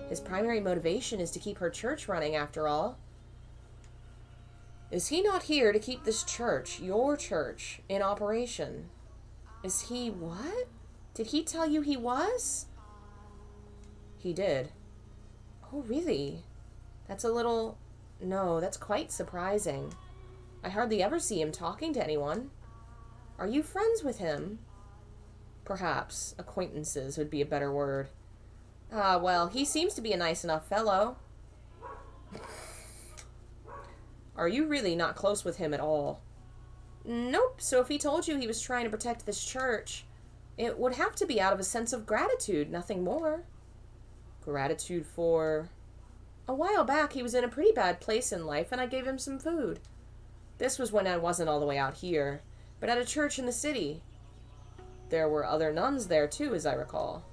Speaker 1: His primary motivation is to keep her church running, after all. Is he not here to keep this church, your church, in operation? Is he what? Did he tell you he was? He did. Oh, really? That's a little... No, that's quite surprising. I hardly ever see him talking to anyone. Are you friends with him? Perhaps. Acquaintances would be a better word. Well, he seems to be a nice enough fellow. Are you really not close with him at all? Nope, so if he told you he was trying to protect this church, it would have to be out of a sense of gratitude, nothing more. Gratitude for... A while back, he was in a pretty bad place in life, and I gave him some food. This was when I wasn't all the way out here, but at a church in the city. There were other nuns there, too, as I recall.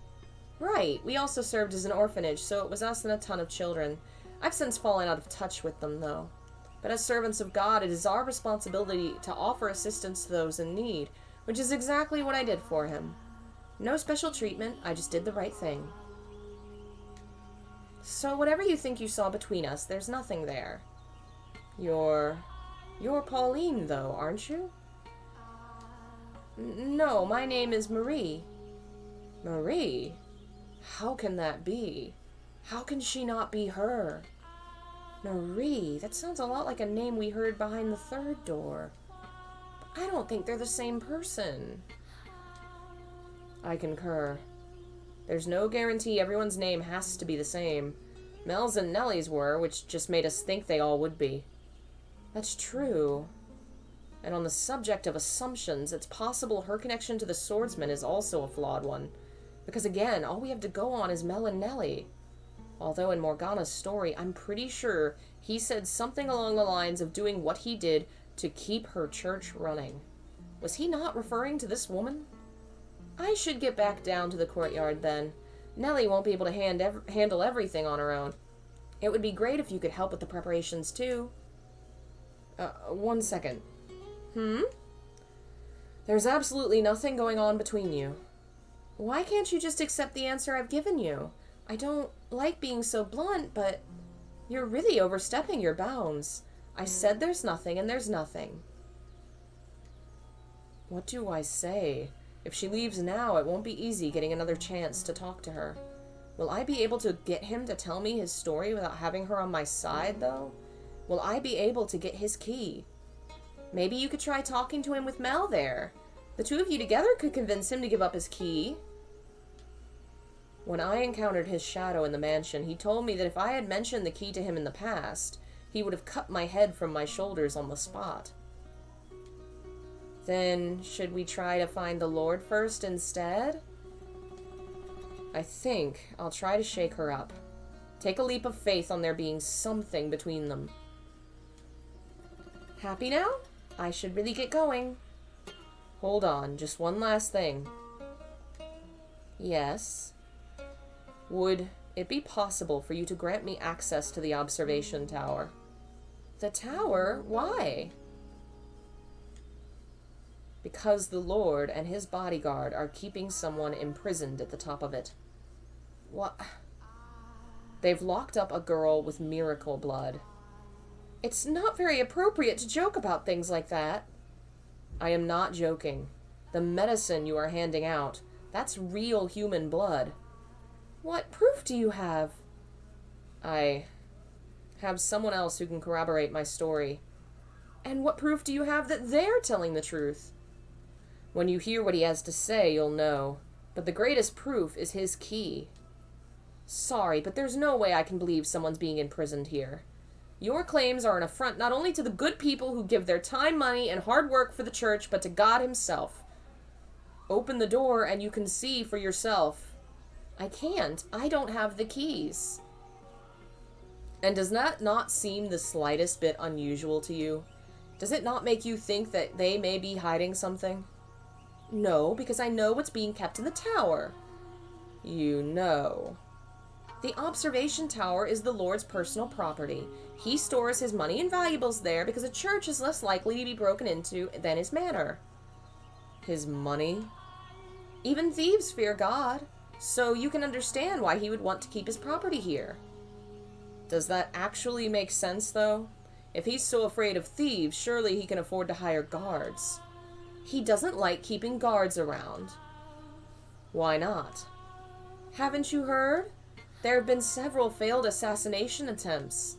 Speaker 1: Right, we also served as an orphanage, so it was us and a ton of children. I've since fallen out of touch with them, though. But as servants of God, it is our responsibility to offer assistance to those in need, which is exactly what I did for him. No special treatment, I just did the right thing. So whatever you think you saw between us, there's nothing there. You're Pauline, though, aren't you? No, my name is Marie. Marie? How can that be? How can she not be her? Marie, that sounds a lot like a name we heard behind the third door. I don't think they're the same person. I concur. There's no guarantee everyone's name has to be the same. Mel's and Nellie's were, which just made us think they all would be. That's true. And on the subject of assumptions, it's possible her connection to the swordsman is also a flawed one. Because again, all we have to go on is Mel and Nellie. Although in Morgana's story, I'm pretty sure he said something along the lines of doing what he did to keep her church running. Was he not referring to this woman? I should get back down to the courtyard then. Nellie won't be able to handle everything on her own. It would be great if you could help with the preparations too. 1 second. There's absolutely nothing going on between you. Why can't you just accept the answer I've given you? I don't like being so blunt, but You're really overstepping your bounds. I said there's nothing, and there's nothing. What do I say? If she leaves now, it won't be easy getting another chance to talk to her. Will I be able to get him to tell me his story without having her on my side, though? Will I be able to get his key? Maybe you could try talking to him with Mel there. The two of you together could convince him to give up his key. When I encountered his shadow in the mansion, he told me that if I had mentioned the key to him in the past, he would have cut my head from my shoulders on the spot. Then, should we try to find the Lord first instead? I think I'll try to shake her up. Take a leap of faith on there being something between them. Happy now? I should really get going. Hold on, just one last thing. Yes? Would it be possible for you to grant me access to the observation tower? The tower? Why? Because the Lord and his bodyguard are keeping someone imprisoned at the top of it. What? They've locked up a girl with miracle blood. It's not very appropriate to joke about things like that. I am not joking. The medicine you are handing out, that's real human blood. What proof do you have? I have someone else who can corroborate my story. And what proof do you have that they're telling the truth? When you hear what he has to say, you'll know. But the greatest proof is his key. Sorry, but there's no way I can believe someone's being imprisoned here. Your claims are an affront not only to the good people who give their time, money, and hard work for the church, but to God himself. Open the door and you can see for yourself. I can't. I don't have the keys. And does that not seem the slightest bit unusual to you? Does it not make you think that they may be hiding something? No, because I know what's being kept in the tower. You know. The observation tower is the Lord's personal property. He stores his money and valuables there because a church is less likely to be broken into than his manor. His money? Even thieves fear God, so you can understand why he would want to keep his property here. Does that actually make sense, though? If he's so afraid of thieves, surely he can afford to hire guards. He doesn't like keeping guards around. Why not? Haven't you heard? There have been several failed assassination attempts.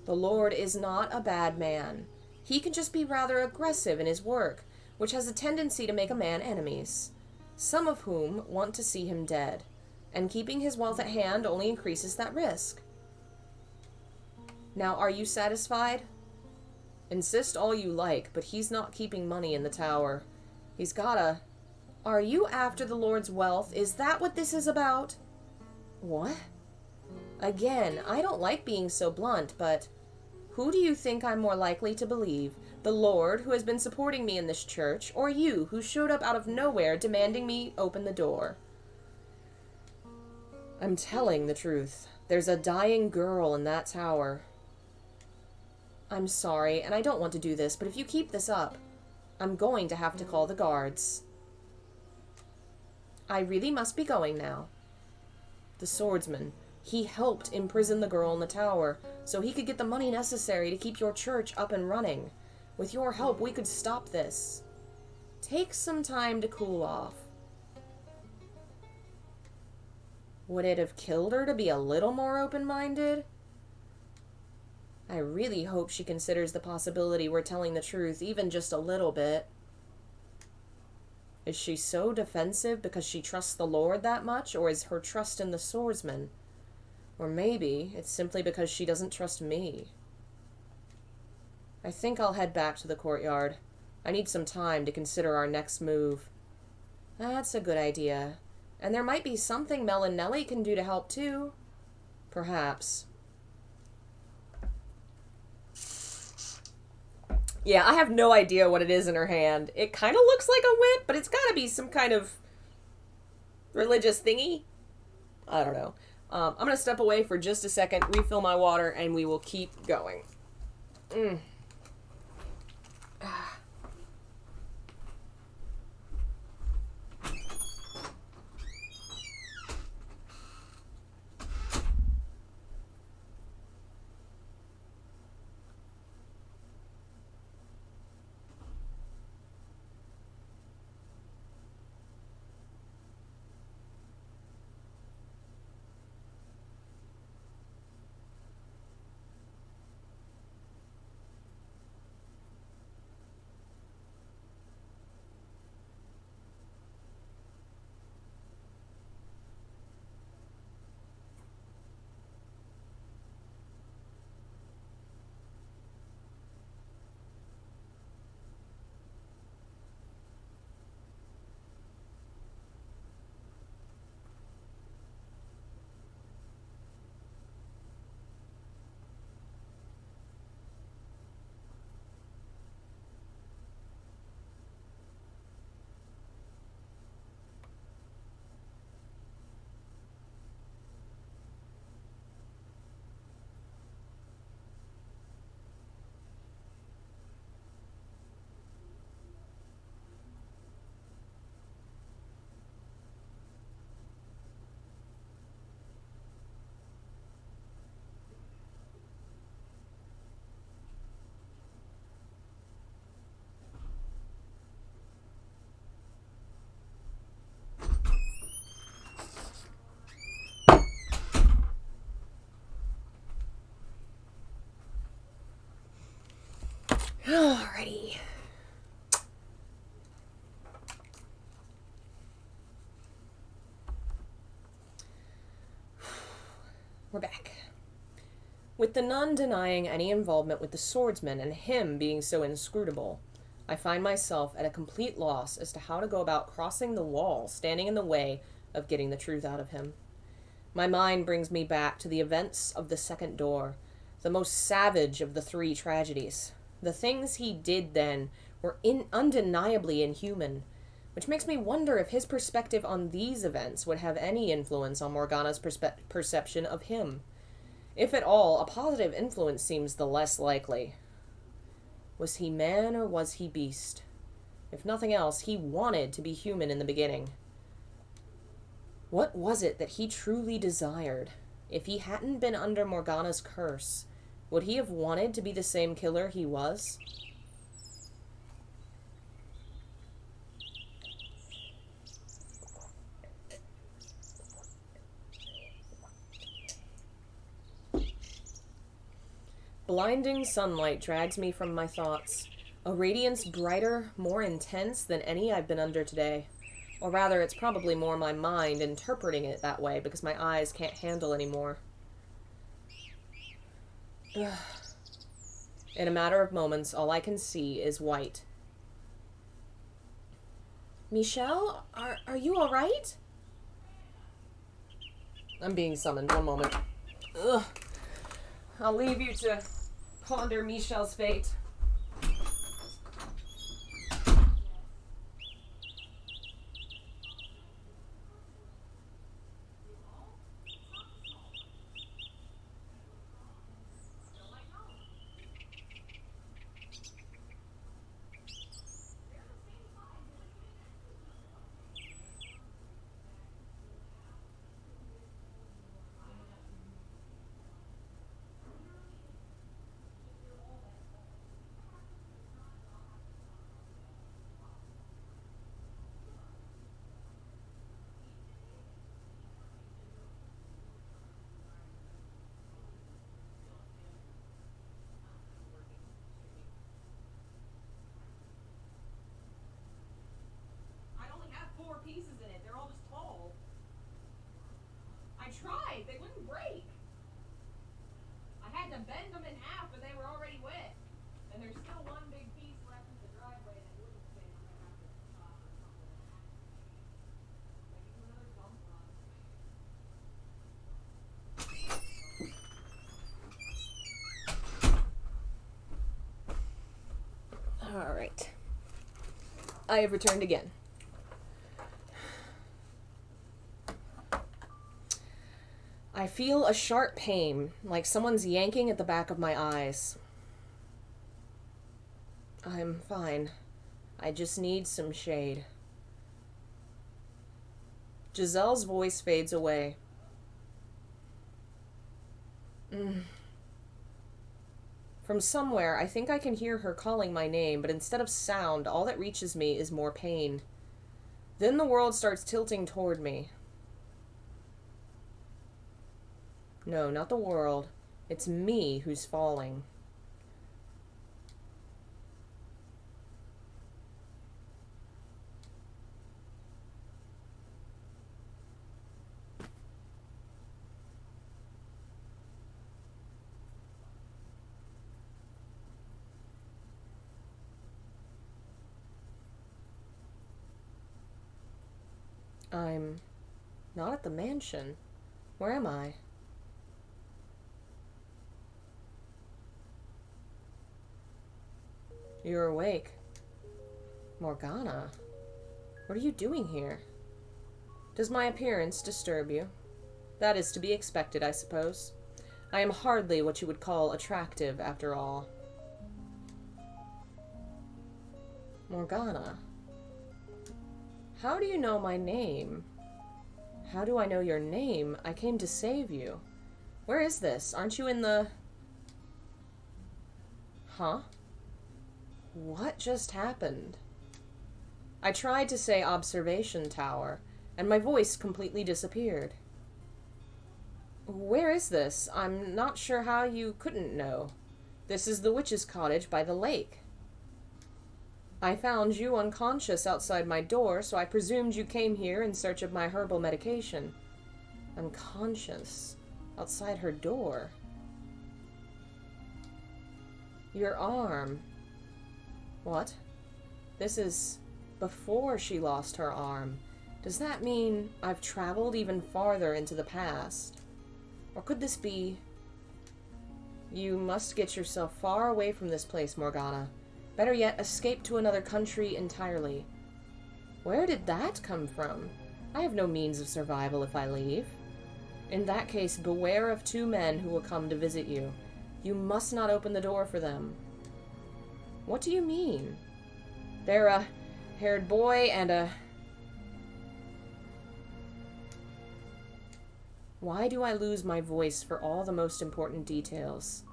Speaker 1: The Lord is not a bad man. He can just be rather aggressive in his work, which has a tendency to make a man enemies, some of whom want to see him dead, and keeping his wealth at hand only increases that risk. Now, are you satisfied? Insist all you like, but he's not keeping money in the tower. He's gotta... Are you after the Lord's wealth? Is that what this is about? What? Again, I don't like being so blunt, but who do you think I'm more likely to believe? The Lord, who has been supporting me in this church, or you, who showed up out of nowhere demanding me open the door? I'm telling the truth. There's a dying girl in that tower. I'm sorry, and I don't want to do this, but if you keep this up, I'm going to have to call the guards. I really must be going now. The swordsman, he helped imprison the girl in the tower, so he could get the money necessary to keep your church up and running. With your help, we could stop this. Take some time to cool off. Would it have killed her to be a little more open-minded? I really hope she considers the possibility we're telling the truth, even just a little bit. Is she so defensive because she trusts the Lord that much, or is her trust in the swordsman? Or maybe it's simply because she doesn't trust me. I think I'll head back to the courtyard. I need some time to consider our next move. That's a good idea. And there might be something Mel and Nellie can do to help too. Perhaps. Yeah, I have no idea what it is in her hand. It kind of looks like a whip, but it's got to be some kind of religious thingy. I don't know. I'm going to step away for just a second, refill my water, and we will keep going. Alrighty. We're back. With the nun denying any involvement with the swordsman and him being so inscrutable, I find myself at a complete loss as to how to go about crossing the wall standing in the way of getting the truth out of him. My mind brings me back to the events of the second door, the most savage of the three tragedies. The things he did then were undeniably inhuman, which makes me wonder if his perspective on these events would have any influence on Morgana's perception of him. If at all, a positive influence seems the less likely. Was he man or was he beast? If nothing else, he wanted to be human in the beginning. What was it that he truly desired? If he hadn't been under Morgana's curse, would he have wanted to be the same killer he was? Blinding sunlight drags me from my thoughts, a radiance brighter, more intense than any I've been under today. Or rather, it's probably more my mind interpreting it that way because my eyes can't handle anymore. In a matter of moments, all I can see is white. Michelle, are you alright? I'm being summoned. One moment. Ugh. I'll leave you to ponder Michelle's fate. Pieces in it. They're all just tall. I tried. They wouldn't break. I had to bend them in half, but they were already wet. And there's still one big piece left in the driveway that wouldn't fit. I'm gonna have to stop or something. Maybe do another dump run. All right. I have returned again. I feel a sharp pain, like someone's yanking at the back of my eyes. I'm fine. I just need some shade. Giselle's voice fades away. From somewhere, I think I can hear her calling my name, but instead of sound, all that reaches me is more pain. Then the world starts tilting toward me. No, not the world. It's me who's falling. I'm not at the mansion. Where am I? You're awake. Morgana, what are you doing here? Does my appearance disturb you? That is to be expected, I suppose. I am hardly what you would call attractive, after all. Morgana, how do you know my name? How do I know your name? I came to save you. Where is this? Aren't you in the... Huh? What just happened? I tried to say observation tower, and my voice completely disappeared. Where is this? I'm not sure how you couldn't know. This is the witch's cottage by the lake. I found you unconscious outside my door, so I presumed you came here in search of my herbal medication. Unconscious? Outside her door? Your arm. What? This is before she lost her arm. Does that mean I've traveled even farther into the past? Or could this be... You must get yourself far away from this place, Morgana. Better yet, escape to another country entirely. Where did that come from? I have no means of survival if I leave. In that case, beware of two men who will come to visit you. You must not open the door for them. What do you mean? They're a haired boy and a... Why do I lose my voice for all the most important details?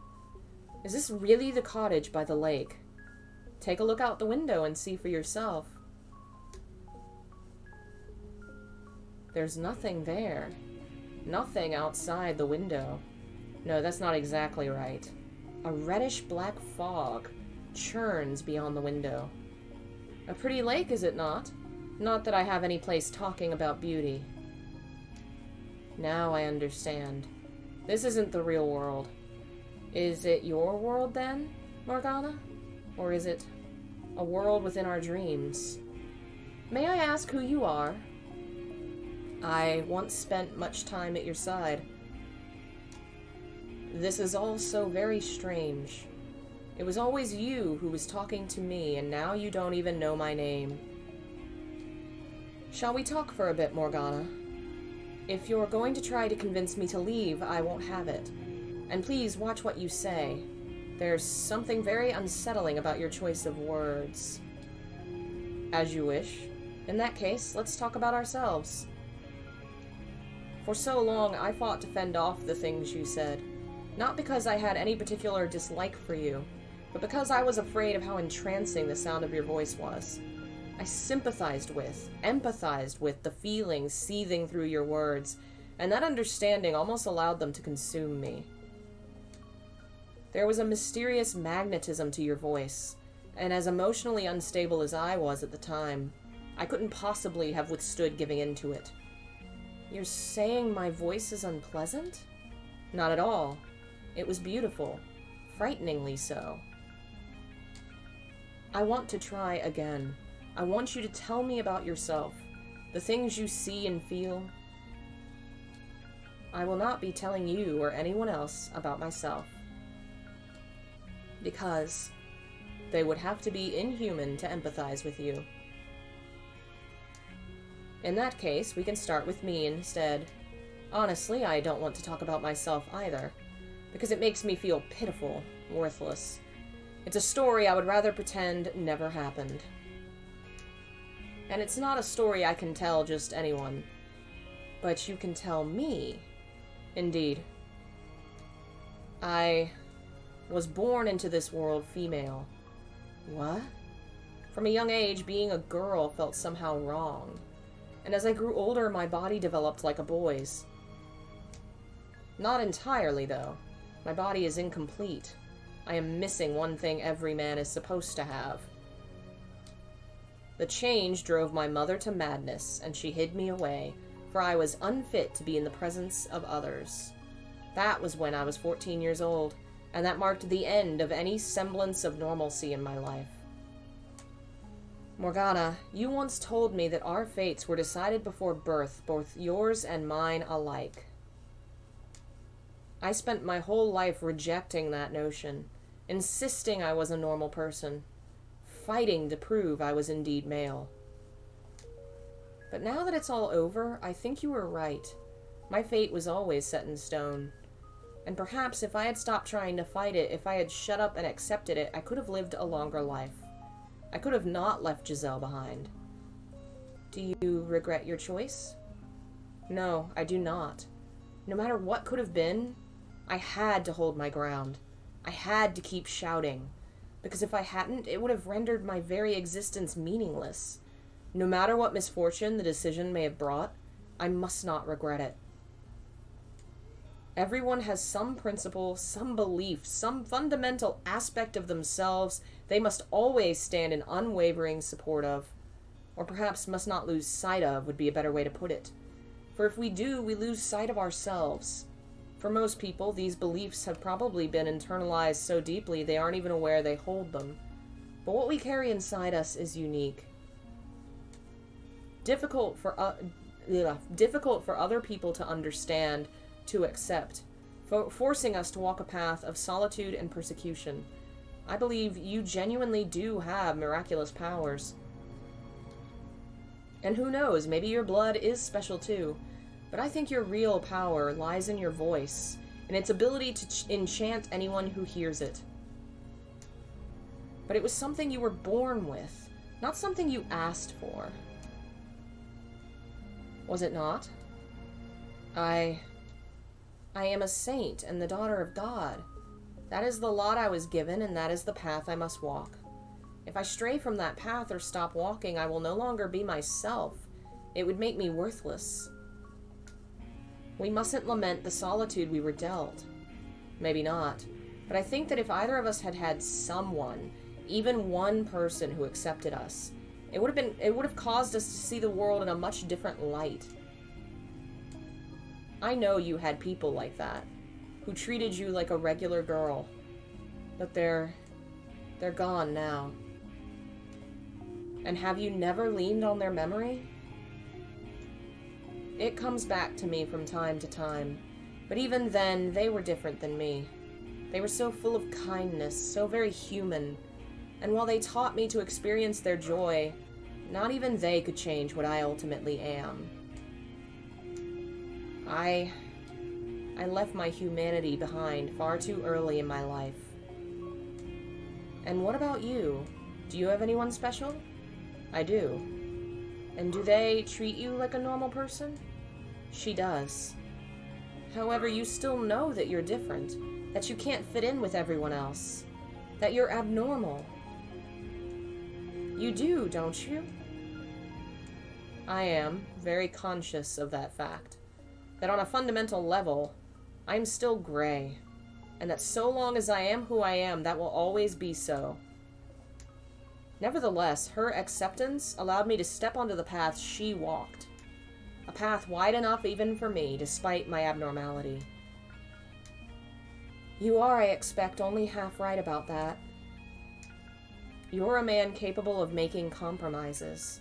Speaker 1: Is this really the cottage by the lake? Take a look out the window and see for yourself. There's nothing there. Nothing outside the window. No, that's not exactly right. A reddish-black fog churns beyond the window. A pretty lake, is it not? Not that I have any place talking about beauty. Now I understand. This isn't the real world. Is it your world, then, Morgana? Or is it a world within our dreams? May I ask who you are? I once spent much time at your side. This is all so very strange. It was always you who was talking to me, and now you don't even know my name. Shall we talk for a bit, Morgana? If you're going to try to convince me to leave, I won't have it. And please watch what you say. There's something very unsettling about your choice of words. As you wish. In that case, let's talk about ourselves. For so long, I fought to fend off the things you said. Not because I had any particular dislike for you, but because I was afraid of how entrancing the sound of your voice was. I sympathized with, empathized with the feelings seething through your words, and that understanding almost allowed them to consume me. There was a mysterious magnetism to your voice, and as emotionally unstable as I was at the time, I couldn't possibly have withstood giving in to it. You're saying my voice is unpleasant? Not at all. It was beautiful. Frighteningly so. I want to try again. I want you to tell me about yourself, the things you see and feel. I will not be telling you or anyone else about myself. Because they would have to be inhuman to empathize with you. In that case, we can start with me instead. Honestly, I don't want to talk about myself either, because it makes me feel pitiful, worthless. It's a story I would rather pretend never happened. And it's not a story I can tell just anyone. But you can tell me. Indeed. I was born into this world female. What? From a young age, being a girl felt somehow wrong. And as I grew older, my body developed like a boy's. Not entirely, though. My body is incomplete. I am missing one thing every man is supposed to have. The change drove my mother to madness, and she hid me away, for I was unfit to be in the presence of others. That was when I was 14 years old, and that marked the end of any semblance of normalcy in my life. Morgana, you once told me that our fates were decided before birth, both yours and mine alike. I spent my whole life rejecting that notion, insisting I was a normal person, fighting to prove I was indeed male. But now that it's all over, I think you were right. My fate was always set in stone. And perhaps if I had stopped trying to fight it, if I had shut up and accepted it, I could have lived a longer life. I could have not left Giselle behind. Do you regret your choice? No, I do not. No matter what could have been, I had to hold my ground. I had to keep shouting. Because if I hadn't, it would have rendered my very existence meaningless. No matter what misfortune the decision may have brought, I must not regret it. Everyone has some principle, some belief, some fundamental aspect of themselves they must always stand in unwavering support of, or perhaps must not lose sight of would be a better way to put it. For if we do, we lose sight of ourselves. For most people, these beliefs have probably been internalized so deeply they aren't even aware they hold them. But what we carry inside us is unique. Difficult for other people to understand, to accept, forcing us to walk a path of solitude and persecution. I believe you genuinely do have miraculous powers. And who knows, maybe your blood is special too. But I think your real power lies in your voice, and its ability to enchant anyone who hears it. But it was something you were born with, not something you asked for. Was it not? I am a saint and the daughter of God. That is the lot I was given, and that is the path I must walk. If I stray from that path or stop walking, I will no longer be myself. It would make me worthless. We mustn't lament the solitude we were dealt. Maybe not. But I think that if either of us had had someone, even one person who accepted us, it would have caused us to see the world in a much different light. I know you had people like that, who treated you like a regular girl, but they're gone now. And have you never leaned on their memory? It comes back to me from time to time, but even then, they were different than me. They were so full of kindness, so very human, and while they taught me to experience their joy, not even they could change what I ultimately am. I left my humanity behind far too early in my life. And what about you? Do you have anyone special? I do. And do they treat you like a normal person? She does. However, you still know that you're different, that you can't fit in with everyone else, that you're abnormal. You do, don't you? I am very conscious of that fact, that on a fundamental level, I'm still gray, and that so long as I am who I am, that will always be so. Nevertheless, her acceptance allowed me to step onto the path she walked. A path wide enough even for me, despite my abnormality. You are, I expect, only half right about that. You're a man capable of making compromises,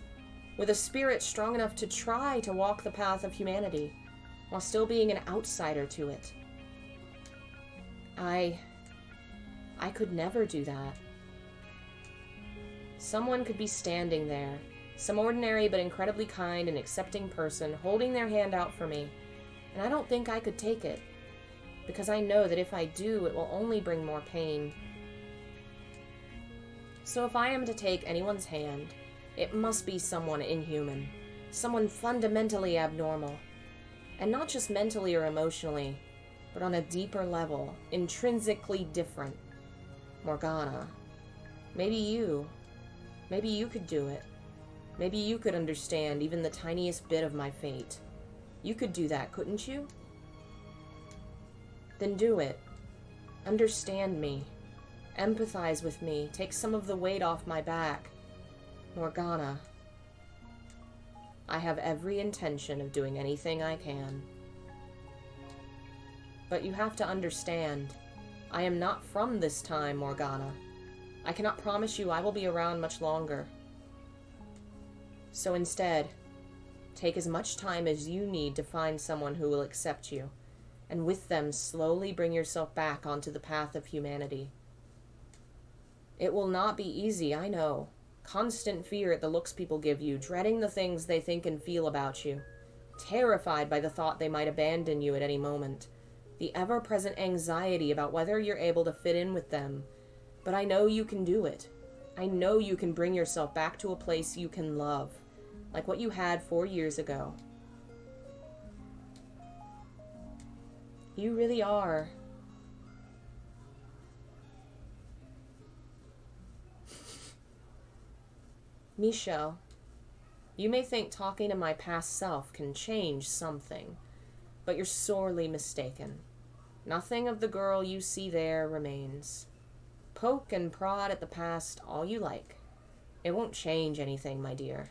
Speaker 1: with a spirit strong enough to try to walk the path of humanity, while still being an outsider to it. I could never do that. Someone could be standing there, some ordinary but incredibly kind and accepting person holding their hand out for me, and I don't think I could take it, because I know that if I do, it will only bring more pain. So if I am to take anyone's hand, it must be someone inhuman, someone fundamentally abnormal, and not just mentally or emotionally, but on a deeper level, intrinsically different. Morgana. Maybe you could do it. Maybe you could understand even the tiniest bit of my fate. You could do that, couldn't you? Then do it. Understand me. Empathize with me. Take some of the weight off my back. Morgana. I have every intention of doing anything I can. But you have to understand, I am not from this time, Morgana. I cannot promise you I will be around much longer. So instead, take as much time as you need to find someone who will accept you, and with them slowly bring yourself back onto the path of humanity. It will not be easy, I know. Constant fear at the looks people give you, dreading the things they think and feel about you, terrified by the thought they might abandon you at any moment, the ever-present anxiety about whether you're able to fit in with them. But I know you can do it. I know you can bring yourself back to a place you can love, like what you had 4 years ago. You really are. Michelle, you may think talking to my past self can change something, but you're sorely mistaken. Nothing of the girl you see there remains. Poke and prod at the past all you like. It won't change anything, my dear.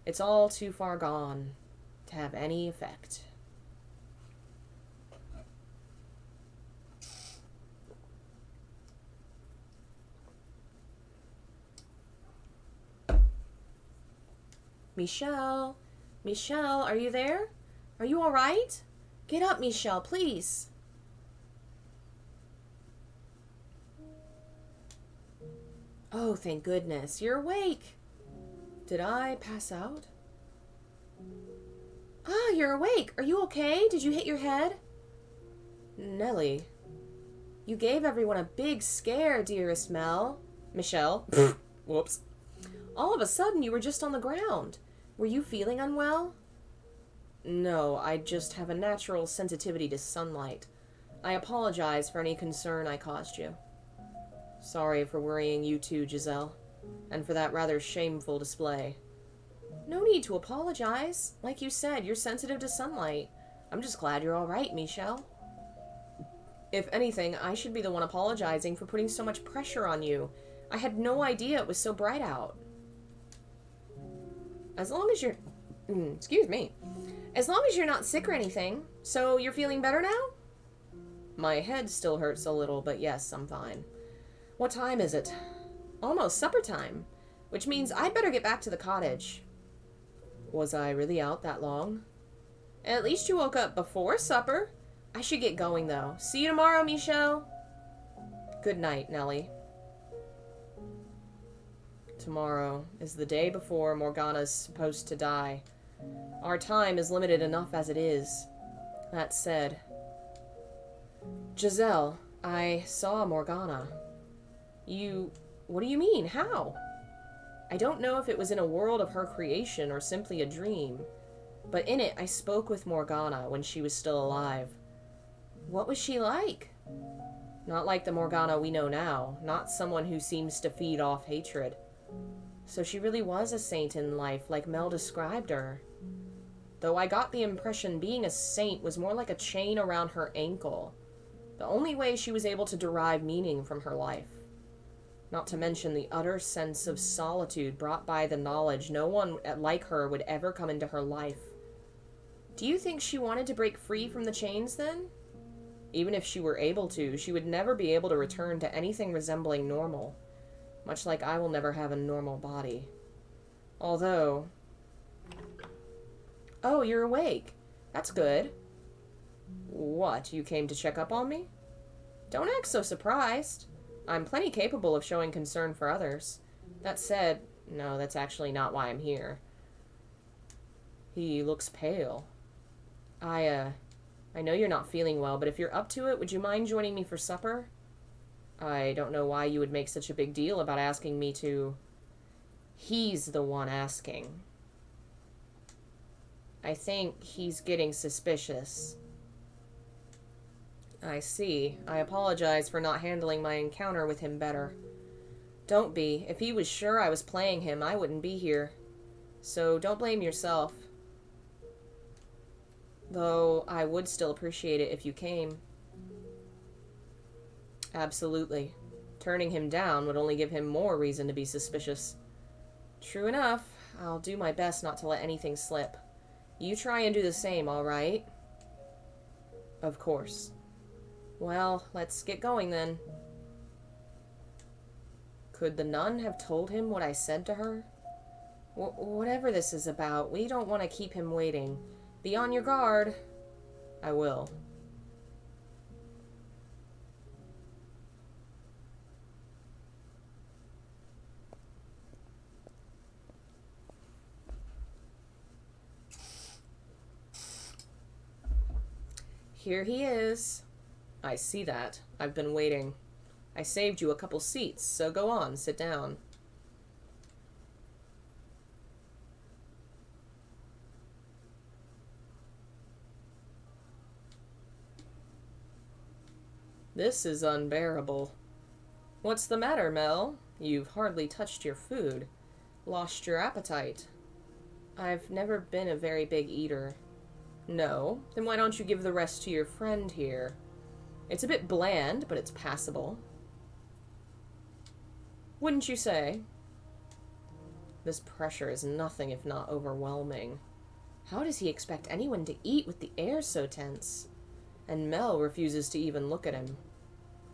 Speaker 1: It's all too far gone to have any effect. Michelle? Michelle, are you there? Are you all right? Get up, Michelle, please. Oh, thank goodness. You're awake. Did I pass out? Ah, you're awake. Are you okay? Did you hit your head? Nellie, you gave everyone a big scare, dearest Michelle. Whoops. All of a sudden, you were just on the ground. Were you feeling unwell? No, I just have a natural sensitivity to sunlight. I apologize for any concern I caused you. Sorry for worrying you too, Giselle, and for that rather shameful display. No need to apologize. Like you said, you're sensitive to sunlight. I'm just glad you're all right, Michelle. If anything, I should be the one apologizing for putting so much pressure on you. I had no idea it was so bright out. As long as you're... excuse me. As long as you're not sick or anything. So you're feeling better now? My head still hurts a little, but yes, I'm fine. What time is it? Almost supper time, which means I'd better get back to the cottage. Was I really out that long? At least you woke up before supper. I should get going, though. See you tomorrow, Michelle. Good night, Nellie. Tomorrow is the day before Morgana's supposed to die. Our time is limited enough as it is. That said, Giselle, I saw Morgana. What do you mean? How? I don't know if it was in a world of her creation or simply a dream, but in it I spoke with Morgana when she was still alive. What was she like? Not like the Morgana we know now, not someone who seems to feed off hatred. So she really was a saint in life, like Mel described her. Though I got the impression being a saint was more like a chain around her ankle, the only way she was able to derive meaning from her life. Not to mention the utter sense of solitude brought by the knowledge no one like her would ever come into her life. Do you think she wanted to break free from the chains, then? Even if she were able to, she would never be able to return to anything resembling normal, much like I will never have a normal body. Although... Oh, you're awake. That's good. What, you came to check up on me? Don't act so surprised. I'm plenty capable of showing concern for others. That said, no, that's actually not why I'm here. He looks pale. I know you're not feeling well, but if you're up to it, would you mind joining me for supper? I don't know why you would make such a big deal about asking me to... He's the one asking. I think he's getting suspicious. I see. I apologize for not handling my encounter with him better. Don't be. If he was sure I was playing him, I wouldn't be here. So don't blame yourself. Though I would still appreciate it if you came. Absolutely. Turning him down would only give him more reason to be suspicious. True enough. I'll do my best not to let anything slip. You try and do the same, all right? Of course. Well, let's get going then. Could the nun have told him what I said to her? Whatever this is about, we don't want to keep him waiting. Be on your guard. I will. Here he is. I see that. I've been waiting. I saved you a couple seats, so go on, sit down. This is unbearable. What's the matter, Mel? You've hardly touched your food. Lost your appetite. I've never been a very big eater. No? Then why don't you give the rest to your friend here? It's a bit bland, but it's passable. Wouldn't you say? This pressure is nothing if not overwhelming. How does he expect anyone to eat with the air so tense? And Mel refuses to even look at him.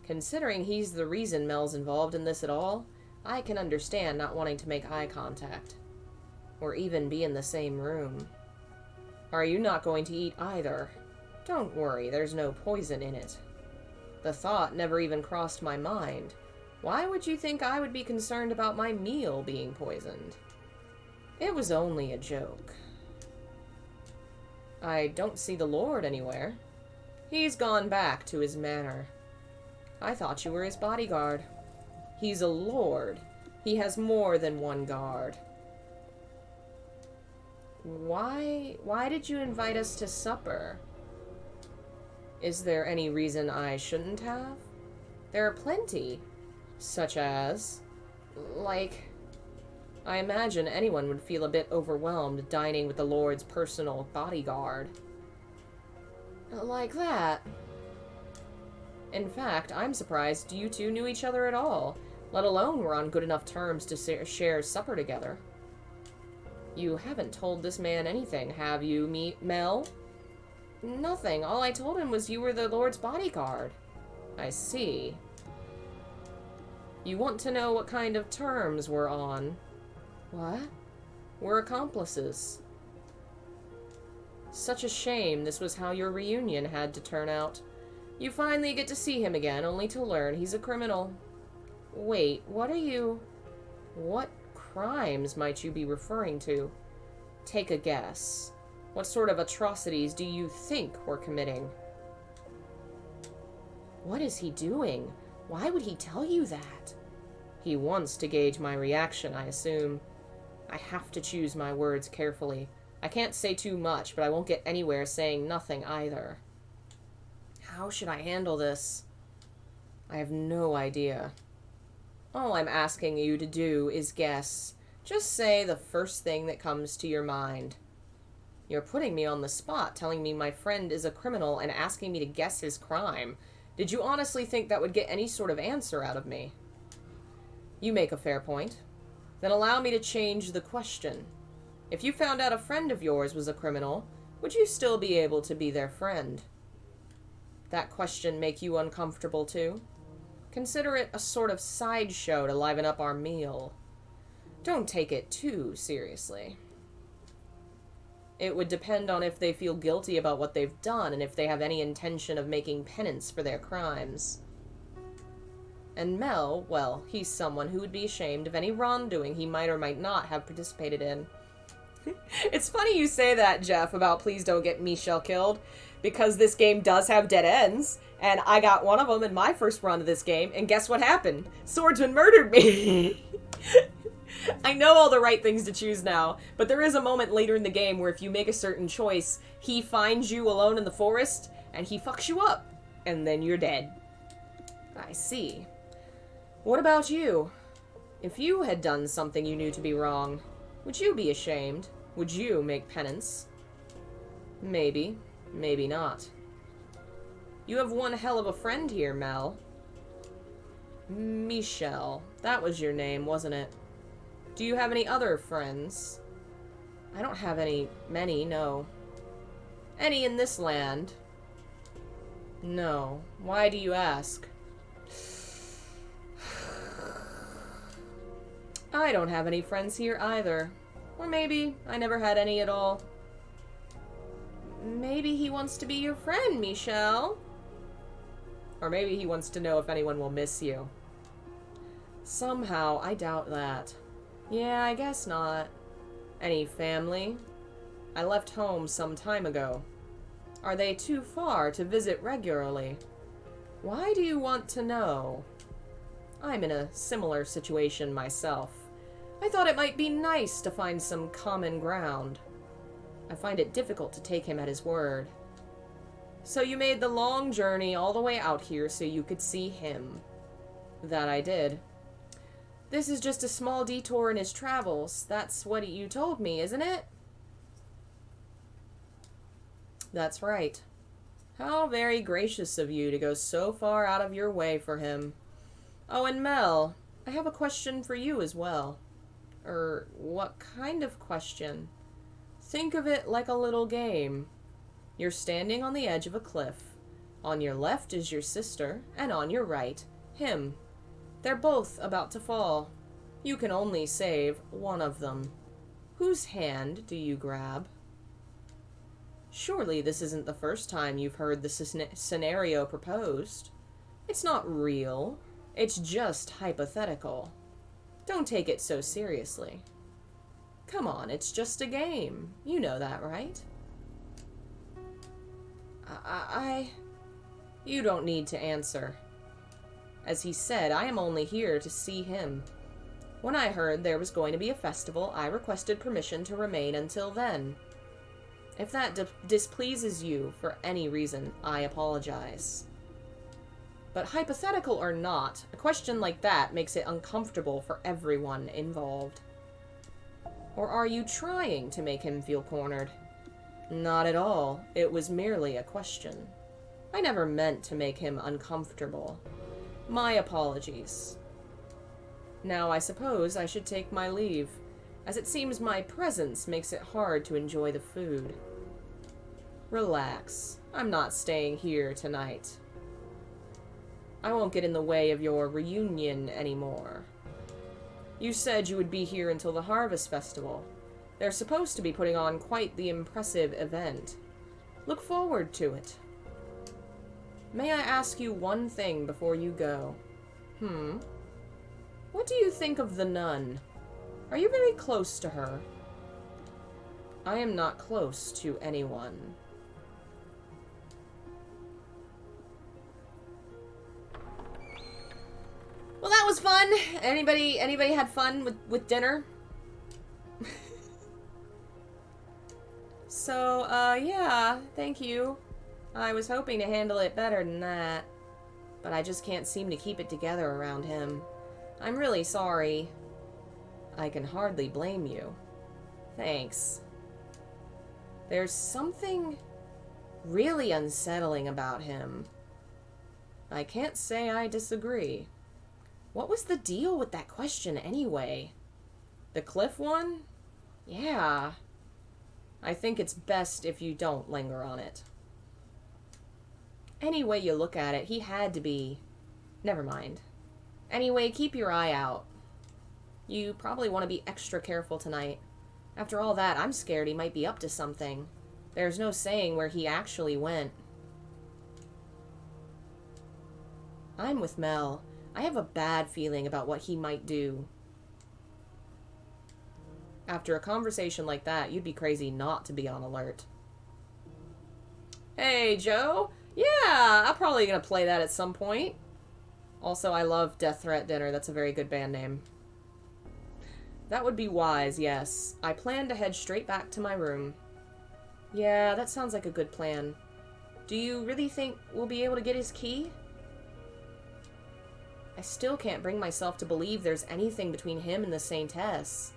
Speaker 1: Considering he's the reason Mel's involved in this at all, I can understand not wanting to make eye contact. Or even be in the same room. Are you not going to eat either? Don't worry, there's no poison in it. The thought never even crossed my mind. Why would you think I would be concerned about my meal being poisoned? It was only a joke. I don't see the Lord anywhere. He's gone back to his manor. I thought you were his bodyguard. He's a lord. He has more than one guard. Why did you invite us to supper? Is there any reason I shouldn't have? There are plenty. Such as... like... I imagine anyone would feel a bit overwhelmed dining with the Lord's personal bodyguard. Like that. In fact, I'm surprised you two knew each other at all, let alone were on good enough terms to share supper together. You haven't told this man anything, have you, Mel? Nothing. All I told him was you were the Lord's bodyguard. I see. You want to know what kind of terms we're on? What? We're accomplices. Such a shame this was how your reunion had to turn out. You finally get to see him again, only to learn he's a criminal. Wait, what are you... What crimes might you be referring to? Take a guess. What sort of atrocities do you think we're committing? What is he doing? Why would he tell you that? He wants to gauge my reaction, I assume. I have to choose my words carefully. I can't say too much, but I won't get anywhere saying nothing either. How should I handle this? I have no idea. All I'm asking you to do is guess. Just say the first thing that comes to your mind. You're putting me on the spot, telling me my friend is a criminal and asking me to guess his crime. Did you honestly think that would get any sort of answer out of me? You make a fair point. Then allow me to change the question. If you found out a friend of yours was a criminal, would you still be able to be their friend? That question make you uncomfortable too? Consider it a sort of sideshow to liven up our meal. Don't take it too seriously. It would depend on if they feel guilty about what they've done and if they have any intention of making penance for their crimes. And Mel, well, he's someone who would be ashamed of any wrongdoing he might or might not have participated in. It's funny you say that, Jeff, about please don't get Michelle killed, because this game does have dead ends, and I got one of them in my first run of this game, and guess what happened? Swordsman murdered me! I know all the right things to choose now, but there is a moment later in the game where if you make a certain choice, he finds you alone in the forest, and he fucks you up, and then you're dead. I see. What about you? If you had done something you knew to be wrong, would you be ashamed? Would you make penance? Maybe. Maybe not. You have one hell of a friend here, Mel. Michelle. That was your name, wasn't it? Do you have any other friends? I don't have many, no. Any in this land? No. Why do you ask? I don't have any friends here either. Or maybe I never had any at all. Maybe he wants to be your friend, Michelle. Or maybe he wants to know if anyone will miss you. Somehow, I doubt that. Yeah, I guess not. Any family? I left home some time ago. Are they too far to visit regularly? Why do you want to know? I'm in a similar situation myself. I thought it might be nice to find some common ground. I find it difficult to take him at his word. So you made the long journey all the way out here so you could see him. That I did. This is just a small detour in his travels. That's what you told me, isn't it? That's right. How very gracious of you to go so far out of your way for him. Oh, and Mel, I have a question for you as well. What kind of question? Think of it like a little game. You're standing on the edge of a cliff. On your left is your sister, and on your right, him. They're both about to fall. You can only save one of them. Whose hand do you grab? Surely this isn't the first time you've heard the scenario proposed. It's not real. It's just hypothetical. Don't take it so seriously. Come on, it's just a game. You know that, right? You don't need to answer. As he said, I am only here to see him. When I heard there was going to be a festival, I requested permission to remain until then. If that displeases you for any reason, I apologize. But hypothetical or not, a question like that makes it uncomfortable for everyone involved. Or are you trying to make him feel cornered? Not at all. It was merely a question. I never meant to make him uncomfortable. My apologies. Now I suppose I should take my leave, as it seems my presence makes it hard to enjoy the food. Relax. I'm not staying here tonight. I won't get in the way of your reunion anymore. You said you would be here until the Harvest Festival. They're supposed to be putting on quite the impressive event. Look forward to it. May I ask you one thing before you go? What do you think of the nun? Are you very close to her? I am not close to anyone. Well, that was fun. Anybody had fun with dinner? So, yeah, thank you. I was hoping to handle it better than that, but I just can't seem to keep it together around him. I'm really sorry. I can hardly blame you. Thanks. There's something really unsettling about him. I can't say I disagree. What was the deal with that question anyway? The cliff one? Yeah. I think it's best if you don't linger on it. Any way you look at it, he had to be... Never mind. Anyway, keep your eye out. You probably want to be extra careful tonight. After all that, I'm scared he might be up to something. There's no saying where he actually went. I'm with Mel. I have a bad feeling about what he might do. After a conversation like that, you'd be crazy not to be on alert. Hey, Joe. Yeah, I'm probably gonna play that at some point. Also, I love Death Threat Dinner. That's a very good band name. That would be wise, yes. I plan to head straight back to my room. Yeah, that sounds like a good plan. Do you really think we'll be able to get his key? I still can't bring myself to believe there's anything between him and the Saintess.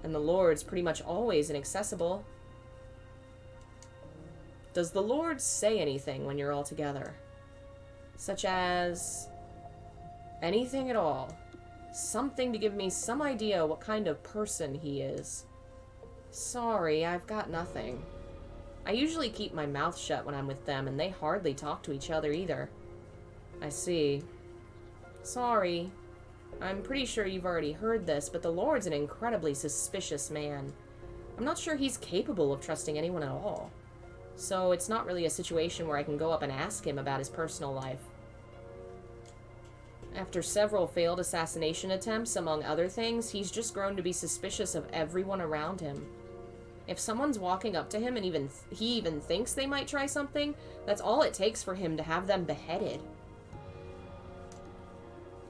Speaker 1: And the Lord's pretty much always inaccessible. Does the Lord say anything when you're all together? Such as... anything at all. Something to give me some idea what kind of person he is. Sorry, I've got nothing. I usually keep my mouth shut when I'm with them, and they hardly talk to each other either. I see. Sorry. I'm pretty sure you've already heard this, but the Lord's an incredibly suspicious man. I'm not sure he's capable of trusting anyone at all. So it's not really a situation where I can go up and ask him about his personal life. After several failed assassination attempts, among other things, he's just grown to be suspicious of everyone around him. If someone's walking up to him and he even thinks they might try something, that's all it takes for him to have them beheaded.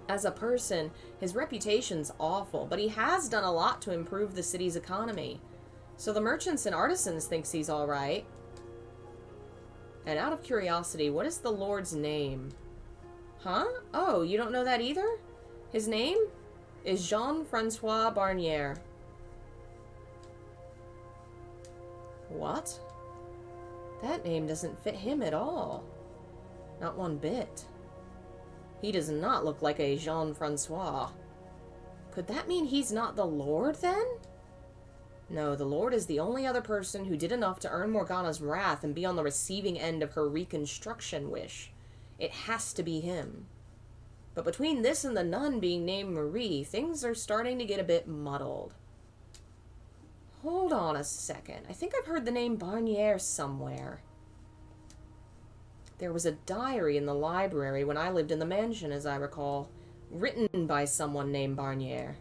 Speaker 1: As a person, his reputation's awful, but he has done a lot to improve the city's economy. So the merchants and artisans thinks he's alright. And out of curiosity, what is the Lord's name? Huh? Oh, you don't know that either? His name is Jean-Francois Barnier. What? That name doesn't fit him at all. Not one bit. He does not look like a Jean-Francois. Could that mean he's not the Lord, then? No, the Lord is the only other person who did enough to earn Morgana's wrath and be on the receiving end of her reconstruction wish. It has to be him. But between this and the nun being named Marie, things are starting to get a bit muddled. Hold on a second. I think I've heard the name Barnier somewhere. There was a diary in the library when I lived in the mansion, as I recall, written by someone named Barnier.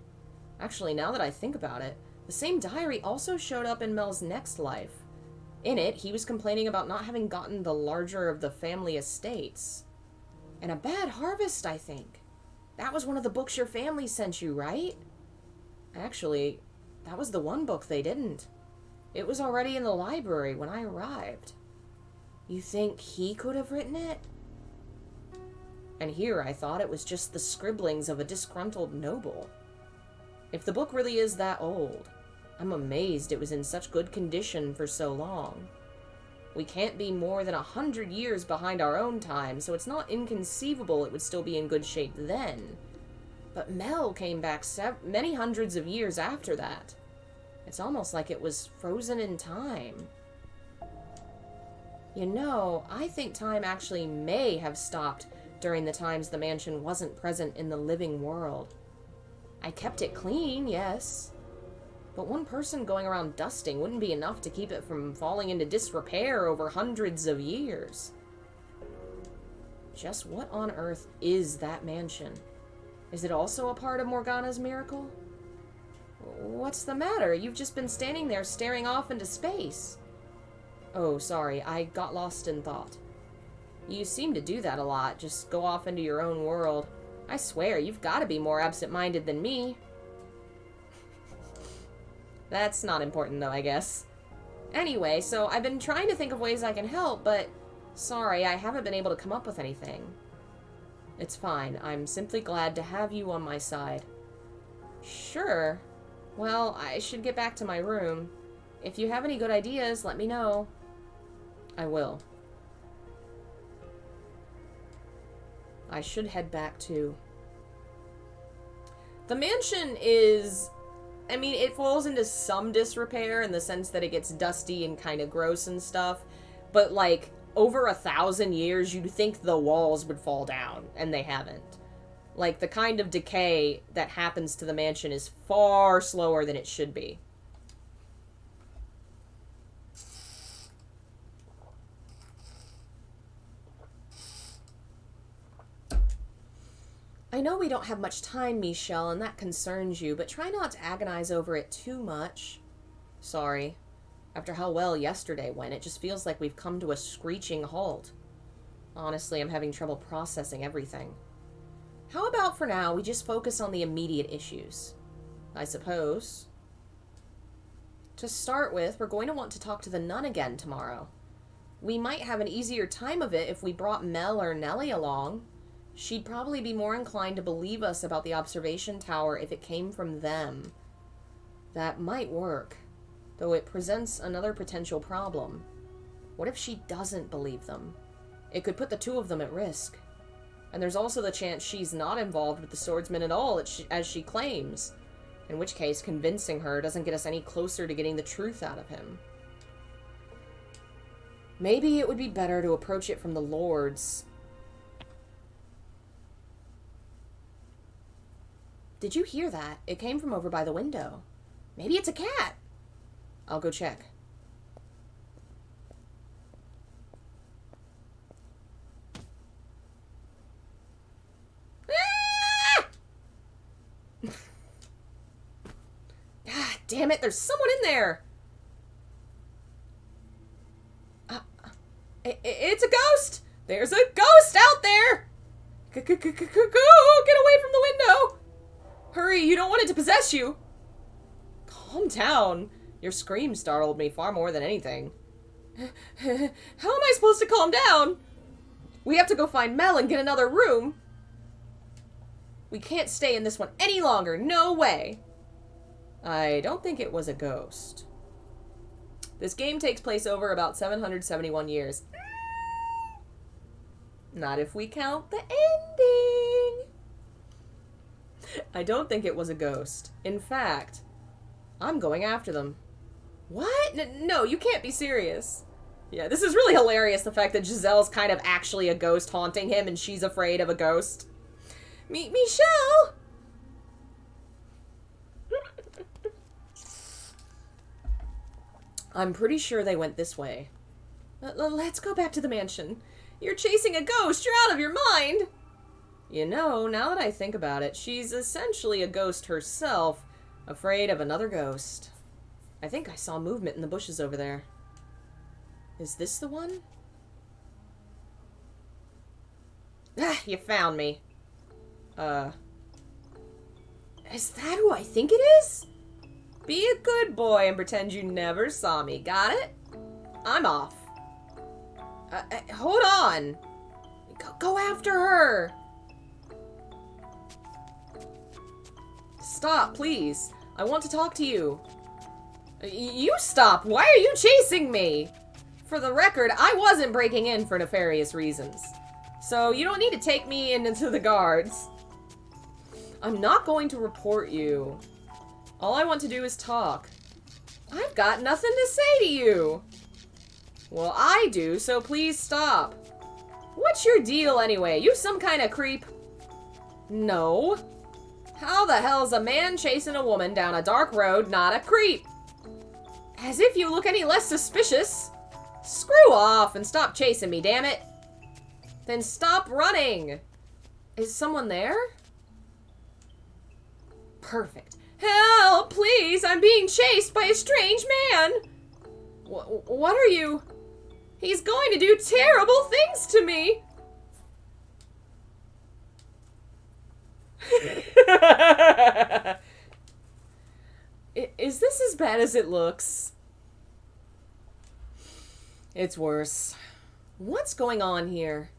Speaker 1: Actually, now that I think about it, the same diary also showed up in Mel's next life. In it, he was complaining about not having gotten the larger of the family estates. And a bad harvest, I think. That was one of the books your family sent you, right? Actually, that was the one book they didn't. It was already in the library when I arrived. You think he could have written it? And here I thought it was just the scribblings of a disgruntled noble. If the book really is that old, I'm amazed it was in such good condition for so long. We can't be more than 100 years behind our own time, so it's not inconceivable it would still be in good shape then. But Mel came back many hundreds of years after that. It's almost like it was frozen in time. You know, I think time actually may have stopped during the times the mansion wasn't present in the living world. I kept it clean, yes. But one person going around dusting wouldn't be enough to keep it from falling into disrepair over hundreds of years. Just what on earth is that mansion? Is it also a part of Morgana's miracle? What's the matter? You've just been standing there staring off into space. Oh, sorry, I got lost in thought. You seem to do that a lot, just go off into your own world. I swear, you've got to be more absent-minded than me. That's not important, though, I guess. Anyway, so I've been trying to think of ways I can help, but sorry, I haven't been able to come up with anything. It's fine. I'm simply glad to have you on my side. Sure. Well, I should get back to my room. If you have any good ideas, let me know. I will. I should head back too. The mansion is... I mean, it falls into some disrepair in the sense that it gets dusty and kind of gross and stuff. But, like, over 1,000 years, you'd think the walls would fall down, and they haven't. Like, the kind of decay that happens to the mansion is far slower than it should be. I know we don't have much time, Michelle, and that concerns you, but try not to agonize over it too much. Sorry. After how well yesterday went, it just feels like we've come to a screeching halt. Honestly, I'm having trouble processing everything. How about for now, we just focus on the immediate issues? I suppose. To start with, we're going to want to talk to the nun again tomorrow. We might have an easier time of it if we brought Mel or Nellie along. She'd probably be more inclined to believe us about the observation tower if it came from them. That might work, though it presents another potential problem. What if she doesn't believe them? It could put the two of them at risk. And there's also the chance she's not involved with the swordsman at all, as she claims. In which case, convincing her doesn't get us any closer to getting the truth out of him. Maybe it would be better to approach it from the Lords. Did you hear that? It came from over by the window. Maybe it's a cat. I'll go check. Ah! God damn it, there's someone in there. It's a ghost. There's a ghost out there. Go, get away from the window. Hurry, you don't want it to possess you. Calm down. Your scream startled me far more than anything. How am I supposed to calm down? We have to go find Mel and get another room. We can't stay in this one any longer. No way. I don't think it was a ghost. This game takes place over about 771 years. Not if we count the ending. I don't think it was a ghost. In fact, I'm going after them. What? No, you can't be serious. Yeah, this is really hilarious, the fact that Giselle's kind of actually a ghost haunting him and she's afraid of a ghost. Michelle! I'm pretty sure they went this way. Let's go back to the mansion. You're chasing a ghost! You're out of your mind! You know, now that I think about it, she's essentially a ghost herself, afraid of another ghost. I think I saw movement in the bushes over there. Is this the one? Ah, you found me. Is that who I think it is? Be a good boy and pretend you never saw me. Got it? I'm off. Hold on. Go after her. Stop, please. I want to talk to you. You stop. Why are you chasing me? For the record, I wasn't breaking in for nefarious reasons. So you don't need to take me into the guards. I'm not going to report you. All I want to do is talk. I've got nothing to say to you. Well, I do, so please stop. What's your deal anyway? You some kind of creep? No. How the hell's a man chasing a woman down a dark road not a creep? As if you look any less suspicious. Screw off and stop chasing me, damn it. Then stop running. Is someone there? Perfect. Help, please! I'm being chased by a strange man! What are you? He's going to do terrible things to me! Is this as bad as it looks? It's worse. What's going on here?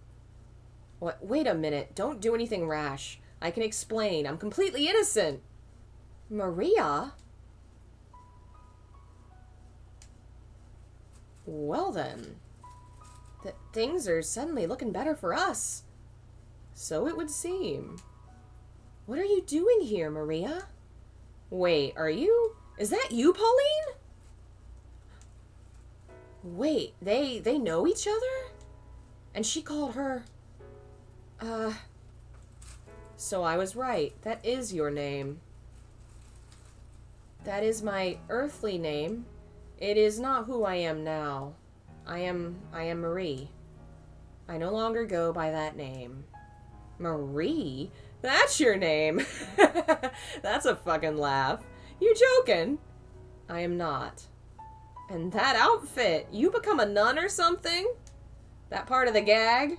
Speaker 1: What? Wait a minute. Don't do anything rash. I can explain. I'm completely innocent. Maria? Well then. Things are suddenly looking better for us. So it would seem. What are you doing here, Maria? Wait, are you? Is that you, Pauline? Wait, they know each other? And she called her... So I was right. That is your name. That is my earthly name. It is not who I am now. I am Marie. I no longer go by that name. Marie? That's your name? That's a fucking laugh. You joking? I am not. And that outfit, you become a nun or something? That part of the gag?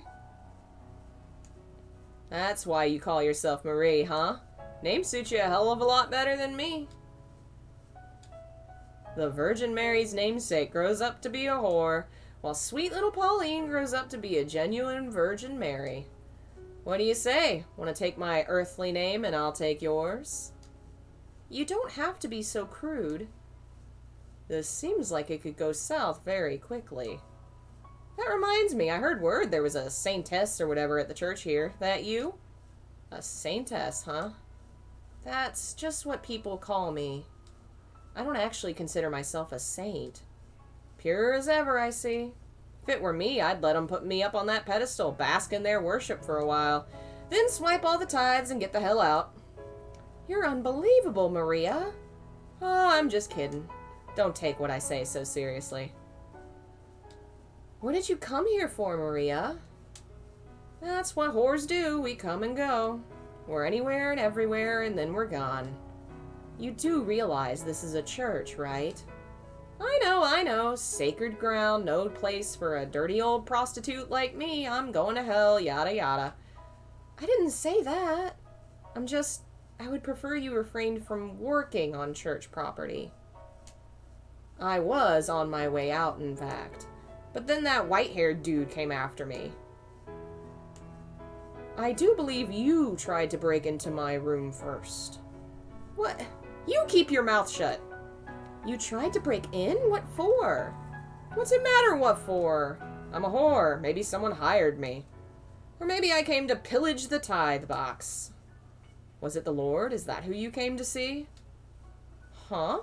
Speaker 1: That's why you call yourself Marie, huh? Name suits you a hell of a lot better than me. The Virgin Mary's namesake grows up to be a whore, while sweet little Pauline grows up to be a genuine Virgin Mary. What do you say? Want to take my earthly name and I'll take yours? You don't have to be so crude. This seems like it could go south very quickly. That reminds me, I heard word there was a saintess or whatever at the church here. That you? A saintess, huh? That's just what people call me. I don't actually consider myself a saint. Pure as ever, I see. If it were me, I'd let them put me up on that pedestal, bask in their worship for a while, then swipe all the tithes and get the hell out. You're unbelievable, Maria. Oh, I'm just kidding. Don't take what I say so seriously. What did you come here for, Maria? That's what whores do. We come and go. We're anywhere and everywhere, and then we're gone. You do realize this is a church, right? I know. Sacred ground, no place for a dirty old prostitute like me. I'm going to hell, yada yada. I didn't say that. I would prefer you refrained from working on church property. I was on my way out, in fact. But then that white-haired dude came after me. I do believe you tried to break into my room first. What? You keep your mouth shut. You tried to break in? What for? What's it matter what for? I'm a whore. Maybe someone hired me. Or maybe I came to pillage the tithe box. Was it the Lord? Is that who you came to see? Huh?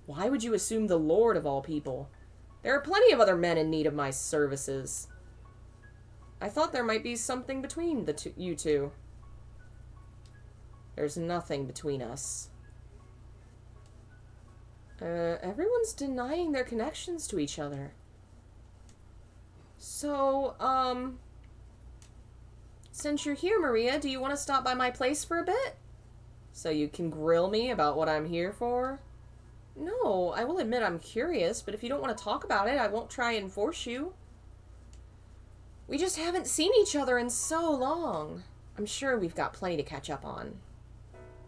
Speaker 1: Why would you assume the Lord of all people? There are plenty of other men in need of my services. I thought there might be something between you two. There's nothing between us. Everyone's denying their connections to each other. So, since you're here, Maria, do you want to stop by my place for a bit? So you can grill me about what I'm here for? No, I will admit I'm curious, but if you don't want to talk about it, I won't try and force you. We just haven't seen each other in so long. I'm sure we've got plenty to catch up on.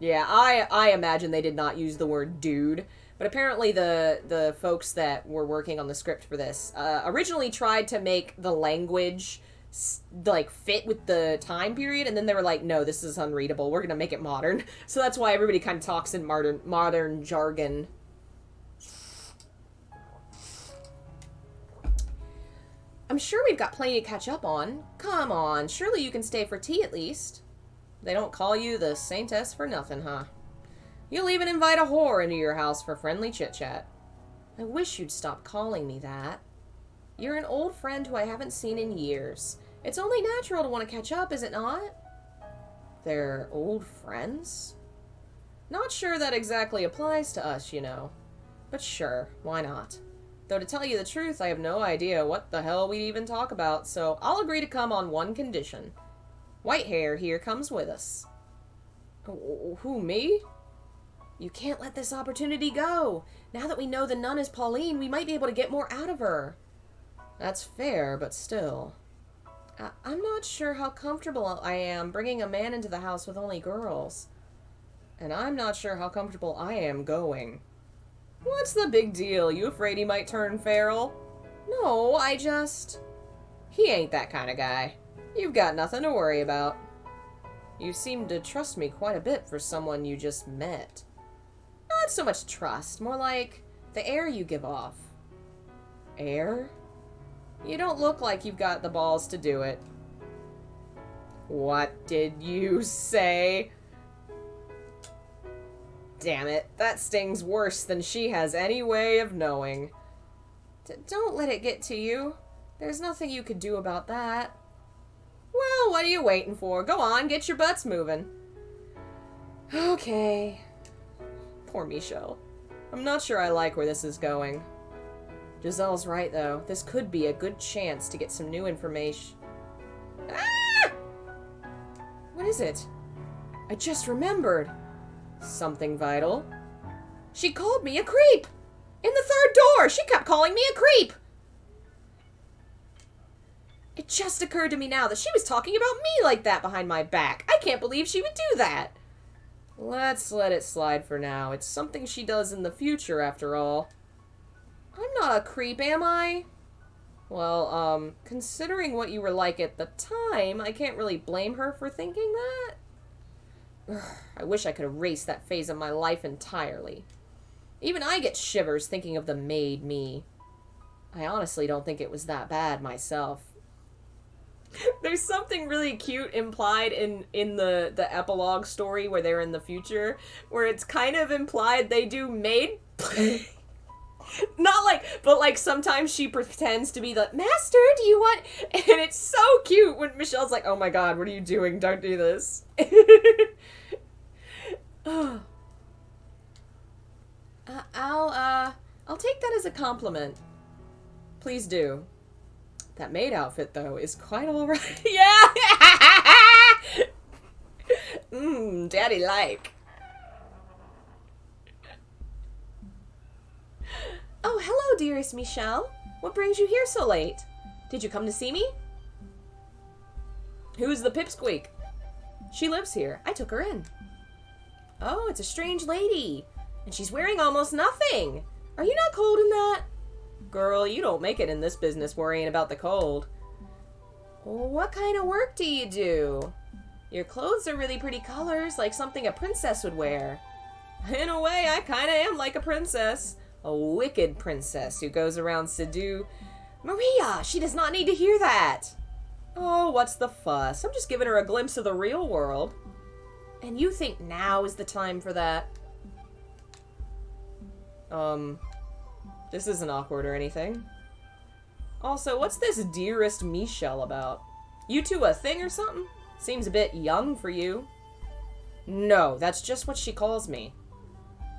Speaker 1: Yeah, I imagine they did not use the word dude, but apparently the folks that were working on the script for this originally tried to make the language like fit with the time period, and then they were like, no, this is unreadable, we're gonna make it modern. So that's why everybody kind of talks in modern jargon. I'm sure we've got plenty to catch up on. Come on, surely you can stay for tea at least. They don't call you the Saintess for nothing, huh? You'll even invite a whore into your house for friendly chit-chat. I wish you'd stop calling me that. You're an old friend who I haven't seen in years. It's only natural to want to catch up, is it not? They're old friends? Not sure that exactly applies to us, you know. But sure, why not? Though to tell you the truth, I have no idea what the hell we'd even talk about, so I'll agree to come on one condition. Whitehair here comes with us. Who, me? You can't let this opportunity go. Now that we know the nun is Pauline, we might be able to get more out of her. That's fair, but still. I'm not sure how comfortable I am bringing a man into the house with only girls. And I'm not sure how comfortable I am going. What's the big deal? You afraid he might turn feral? No, He ain't that kind of guy. You've got nothing to worry about. You seem to trust me quite a bit for someone you just met. Not so much trust, more like the air you give off. Air? You don't look like you've got the balls to do it. What did you say? Damn it, that stings worse than she has any way of knowing. Don't let it get to you. There's nothing you could do about that. Well, what are you waiting for? Go on, get your butts moving. Okay. Poor Michelle. I'm not sure I like where this is going. Giselle's right, though. This could be a good chance to get some new information. Ah! What is it? I just remembered. Something vital. She called me a creep! In the third door! She kept calling me a creep! It just occurred to me now that she was talking about me like that behind my back. I can't believe she would do that. Let's let it slide for now. It's something she does in the future, after all. I'm not a creep, am I? Well, considering what you were like at the time, I can't really blame her for thinking that. Ugh, I wish I could erase that phase of my life entirely. Even I get shivers thinking of the maid me. I honestly don't think it was that bad myself. There's something really cute implied in the epilogue story where they're in the future, where it's kind of implied they do maid play. Not like, but like sometimes she pretends to be the master, do you want? And it's so cute when Michelle's like, oh my god, what are you doing? Don't do this. I'll take that as a compliment. Please do. That maid outfit, though, is quite alright. Yeah! Daddy like. Oh, hello, dearest Michelle. What brings you here so late? Did you come to see me? Who's the pipsqueak? She lives here. I took her in. Oh, it's a strange lady. And she's wearing almost nothing. Are you not cold in that? Girl, you don't make it in this business worrying about the cold. What kind of work do you do? Your clothes are really pretty colors, like something a princess would wear. In a way, I kinda am like a princess. A wicked princess who goes around seduce... Maria! She does not need to hear that! Oh, what's the fuss? I'm just giving her a glimpse of the real world. And you think now is the time for that? This isn't awkward or anything. Also, what's this dearest Michelle about? You two a thing or something? Seems a bit young for you. No, that's just what she calls me.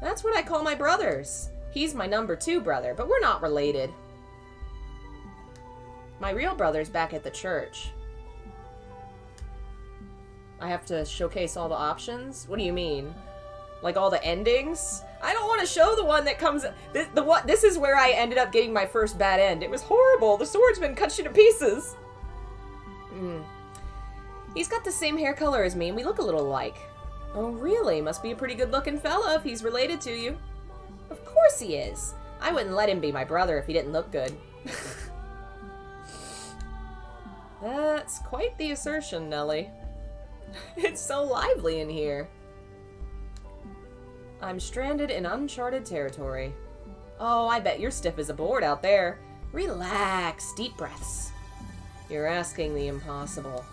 Speaker 1: That's what I call my brothers. He's my number 2 brother, but we're not related. My real brother's back at the church. I have to showcase all the options? What do you mean? Like all the endings? I don't want to show the one that comes... This is where I ended up getting my first bad end. It was horrible. The swordsman cut you to pieces. He's got the same hair color as me, and we look a little alike. Oh, really? Must be a pretty good-looking fella if he's related to you. Of course he is. I wouldn't let him be my brother if he didn't look good. That's quite the assertion, Nellie. It's so lively in here. I'm stranded in uncharted territory. Oh, I bet you're stiff as a board out there. Relax, deep breaths. You're asking the impossible.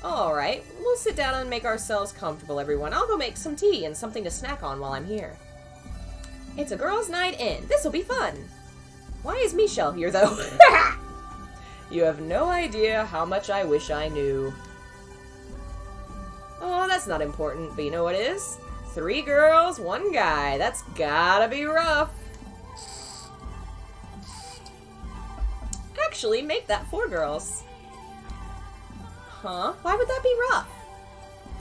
Speaker 1: Alright, we'll sit down and make ourselves comfortable, everyone. I'll go make some tea and something to snack on while I'm here. It's a girls' night in. This'll be fun. Why is Michelle here, though? You have no idea how much I wish I knew. Oh, that's not important, but you know what is? 3 girls, 1 guy. That's gotta be rough. Actually, make that 4 girls. Huh? Why would that be rough?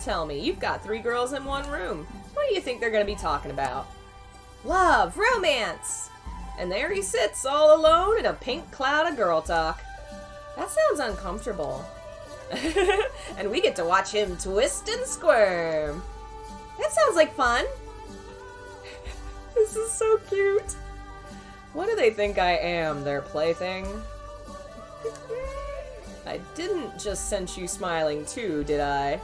Speaker 1: Tell me, you've got 3 girls in 1 room. What do you think they're gonna be talking about? Love, romance! And there he sits all alone in a pink cloud of girl talk. That sounds uncomfortable. And we get to watch him twist and squirm. That sounds like fun. This is so cute. What do they think I am, their plaything? I didn't just sense you smiling too, did I?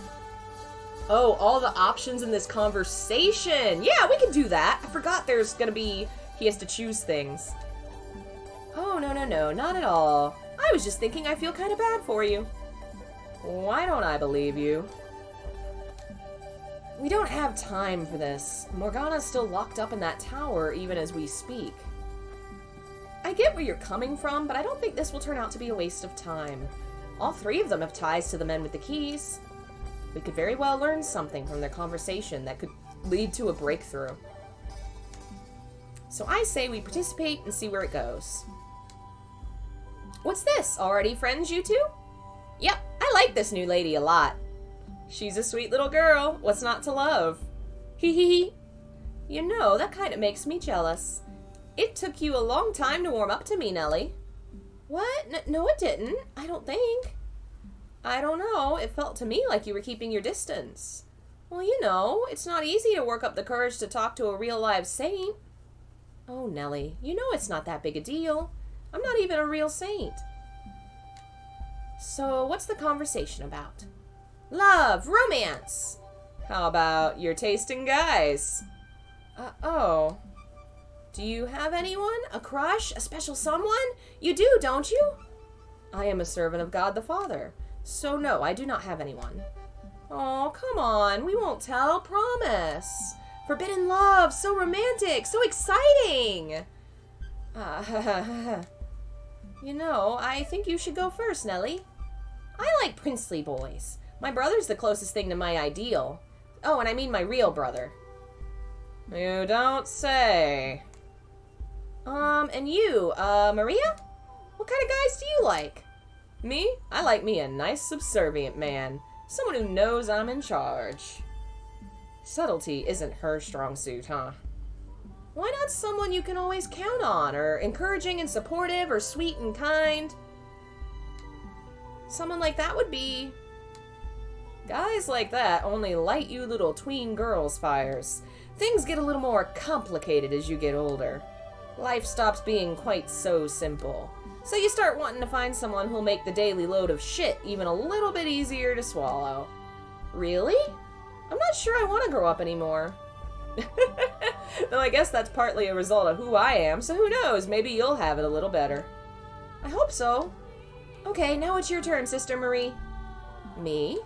Speaker 1: Oh, all the options in this conversation. Yeah, we can do that. I forgot there's gonna be... He has to choose things. Oh, no, not at all. I was just thinking I feel kind of bad for you. Why don't I believe you? We don't have time for this. Morgana's still locked up in that tower even as we speak. I get where you're coming from, but I don't think this will turn out to be a waste of time. All 3 of them have ties to the men with the keys. We could very well learn something from their conversation that could lead to a breakthrough. So I say we participate and see where it goes. What's this? Already friends, you two? Yep, I like this new lady a lot. She's a sweet little girl. What's not to love? Hee hee hee. You know, that kind of makes me jealous. It took you a long time to warm up to me, Nellie. What? No, it didn't. I don't think. I don't know. It felt to me like you were keeping your distance. Well, you know, it's not easy to work up the courage to talk to a real live saint. Oh, Nellie, you know it's not that big a deal. I'm not even a real saint. So, what's the conversation about? Love, romance. How about your taste in guys? Oh. Do you have anyone? A crush? A special someone? You do, don't you? I am a servant of God the Father. So no, I do not have anyone. Oh, come on. We won't tell. Promise. Forbidden love. So romantic. So exciting. You know, I think you should go first, Nellie. I like princely boys. My brother's the closest thing to my ideal. Oh, and I mean my real brother. You don't say. And you, Maria? What kind of guys do you like? Me? I like me a nice subservient man. Someone who knows I'm in charge. Subtlety isn't her strong suit, huh? Why not someone you can always count on, or encouraging and supportive, or sweet and kind? Someone like that would be... Guys like that only light you little tween girls' fires. Things get a little more complicated as you get older. Life stops being quite so simple. So you start wanting to find someone who'll make the daily load of shit even a little bit easier to swallow. Really? I'm not sure I want to grow up anymore. Though I guess that's partly a result of who I am, so who knows, maybe you'll have it a little better. I hope so. Okay, now it's your turn, Sister Marie. Me?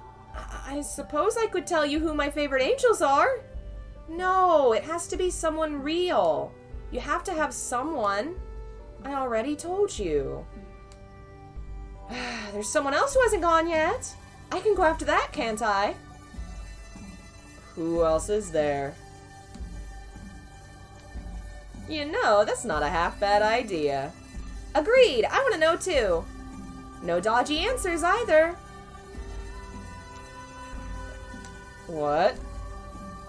Speaker 1: I suppose I could tell you who my favorite angels are. No, it has to be someone real. You have to have someone. I already told you. There's someone else who hasn't gone yet. I can go after that, can't I? Who else is there? You know, that's not a half-bad idea. Agreed, I want to know too. No dodgy answers either. What?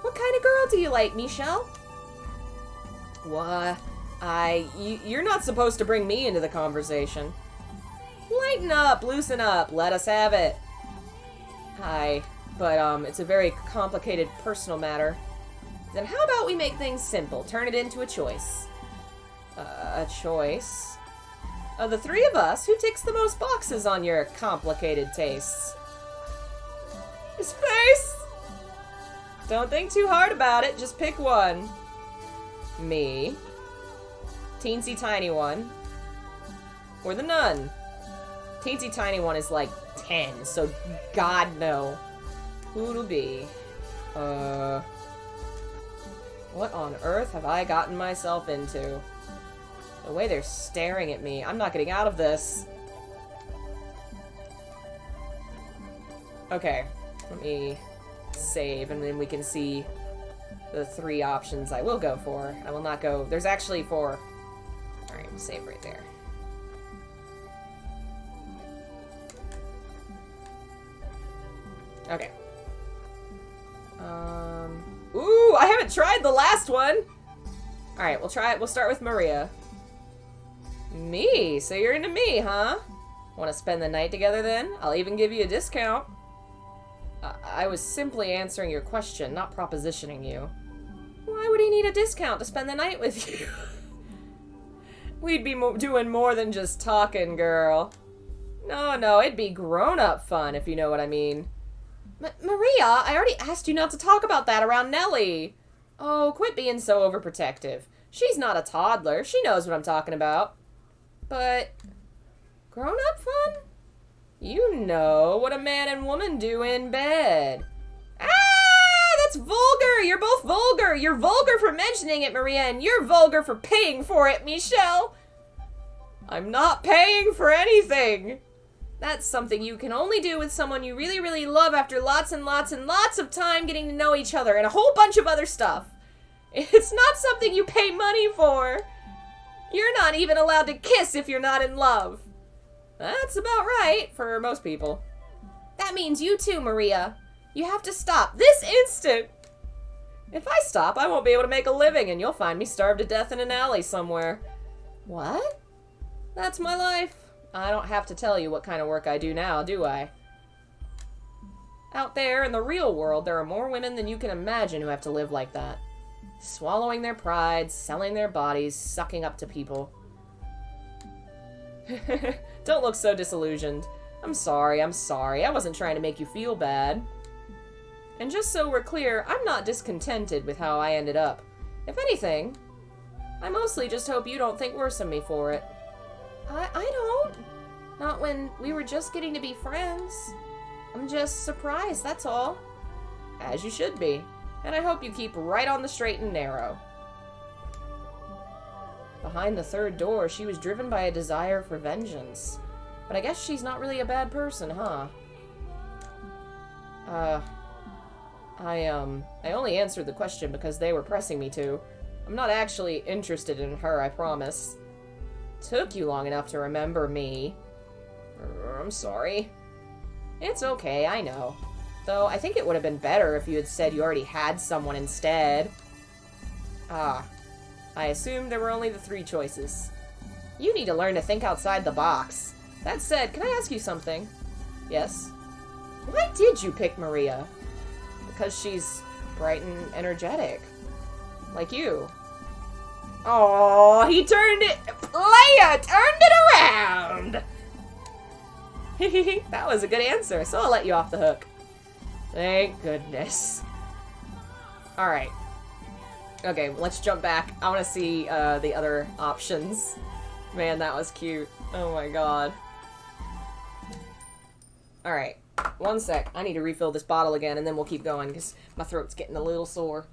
Speaker 1: What kind of girl do you like, Michelle? What? You're not supposed to bring me into the conversation. Lighten up, loosen up, let us have it. Hi, but it's a very complicated personal matter. Then how about we make things simple, turn it into a choice. A choice? Of the three of us, who ticks the most boxes on your complicated tastes? His face! Don't think too hard about it, just pick one. Me. Teensy tiny one. Or the nun. Teensy tiny one is like 10, so God no. Who'll be? What on earth have I gotten myself into? The way they're staring at me, I'm not getting out of this. Okay, let me save, and then we can see the three options I will go for. I will not go... There's actually four. Alright, save right there. Okay. Ooh, I haven't tried the last one! Alright, we'll try it. We'll start with Maria. Me? So you're into me, huh? Want to spend the night together then? I'll even give you a discount. I was simply answering your question, not propositioning you. Why would he need a discount to spend the night with you? We'd be doing more than just talking, girl. No, it'd be grown-up fun, if you know what I mean. Maria, I already asked you not to talk about that around Nellie. Oh, quit being so overprotective. She's not a toddler. She knows what I'm talking about. But... grown-up fun? You know what a man and woman do in bed. Ah! That's vulgar! You're both vulgar! You're vulgar for mentioning it, Maria, and you're vulgar for paying for it, Michelle! I'm not paying for anything! That's something you can only do with someone you really, really love after lots and lots and lots of time getting to know each other and a whole bunch of other stuff. It's not something you pay money for. You're not even allowed to kiss if you're not in love. That's about right for most people. That means you too, Maria. You have to stop this instant. If I stop, I won't be able to make a living and you'll find me starved to death in an alley somewhere. What? That's my life. I don't have to tell you what kind of work I do now, do I? Out there in the real world, there are more women than you can imagine who have to live like that. Swallowing their pride, selling their bodies, sucking up to people. Don't look so disillusioned. I'm sorry. I wasn't trying to make you feel bad. And just so we're clear, I'm not discontented with how I ended up. If anything, I mostly just hope you don't think worse of me for it. I don't. Not when we were just getting to be friends. I'm just surprised, that's all. As you should be. And I hope you keep right on the straight and narrow. Behind the third door, she was driven by a desire for vengeance. But I guess she's not really a bad person, huh? I only answered the question because they were pressing me to. I'm not actually interested in her, I promise. Took you long enough to remember me. I'm sorry. It's okay, I know. Though, I think it would have been better if you had said you already had someone instead. I assumed there were only the three choices. You need to learn to think outside the box. That said, can I ask you something? Yes? Why did you pick Maria? Because she's bright and energetic. Like you. Oh, he turned it... Leia turned it around! That was a good answer, so I'll let you off the hook. Thank goodness. Alright. Okay, let's jump back. I want to see the other options. Man, that was cute. Oh my god. Alright, one sec. I need to refill this bottle again, and then we'll keep going, because my throat's getting a little sore.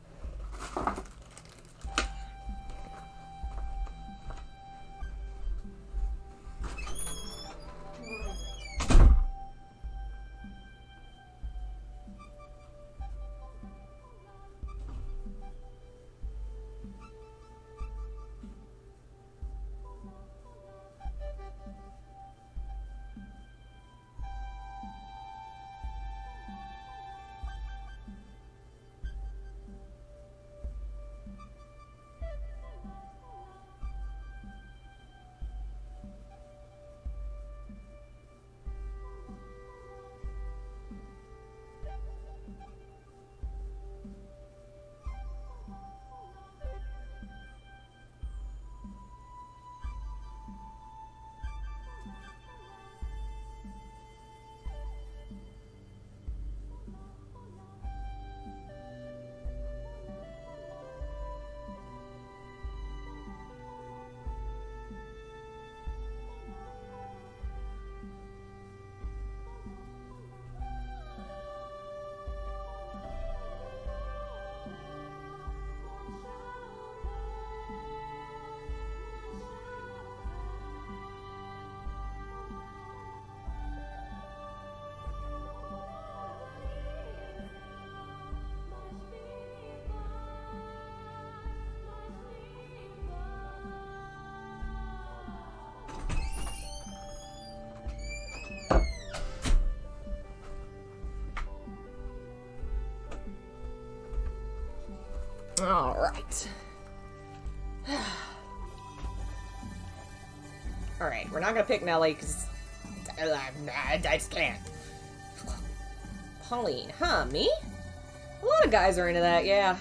Speaker 1: Alright. Alright, we're not gonna pick Nelly, because I just can't. Pauline, huh, me? A lot of guys are into that, yeah.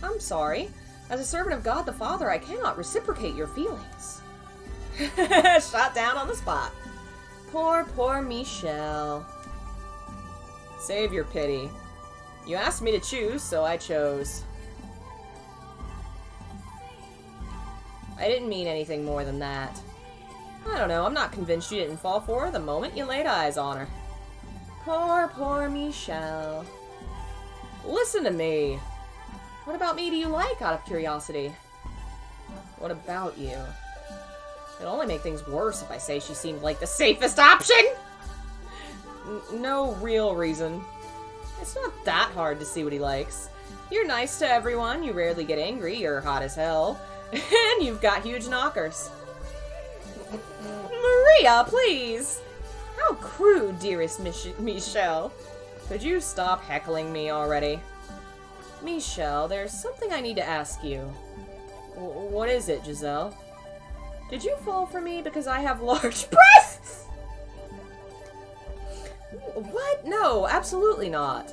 Speaker 1: I'm sorry. As a servant of God the Father, I cannot reciprocate your feelings. Shot down on the spot. Poor Michelle. Save your pity. You asked me to choose, so I chose. I didn't mean anything more than that. I don't know, I'm not convinced you didn't fall for her the moment you laid eyes on her. Poor Michelle. Listen to me. What about me do you like, out of curiosity? What about you? It'll only make things worse if I say she seemed like the safest option! No real reason. It's not that hard to see what he likes. You're nice to everyone, you rarely get angry, you're hot as hell. And you've got huge knockers. Maria, please! How crude, dearest Michelle. Could you stop heckling me already? Michelle, there's something I need to ask you. What is it, Giselle? Did you fall for me because I have large breasts? What? No, absolutely not.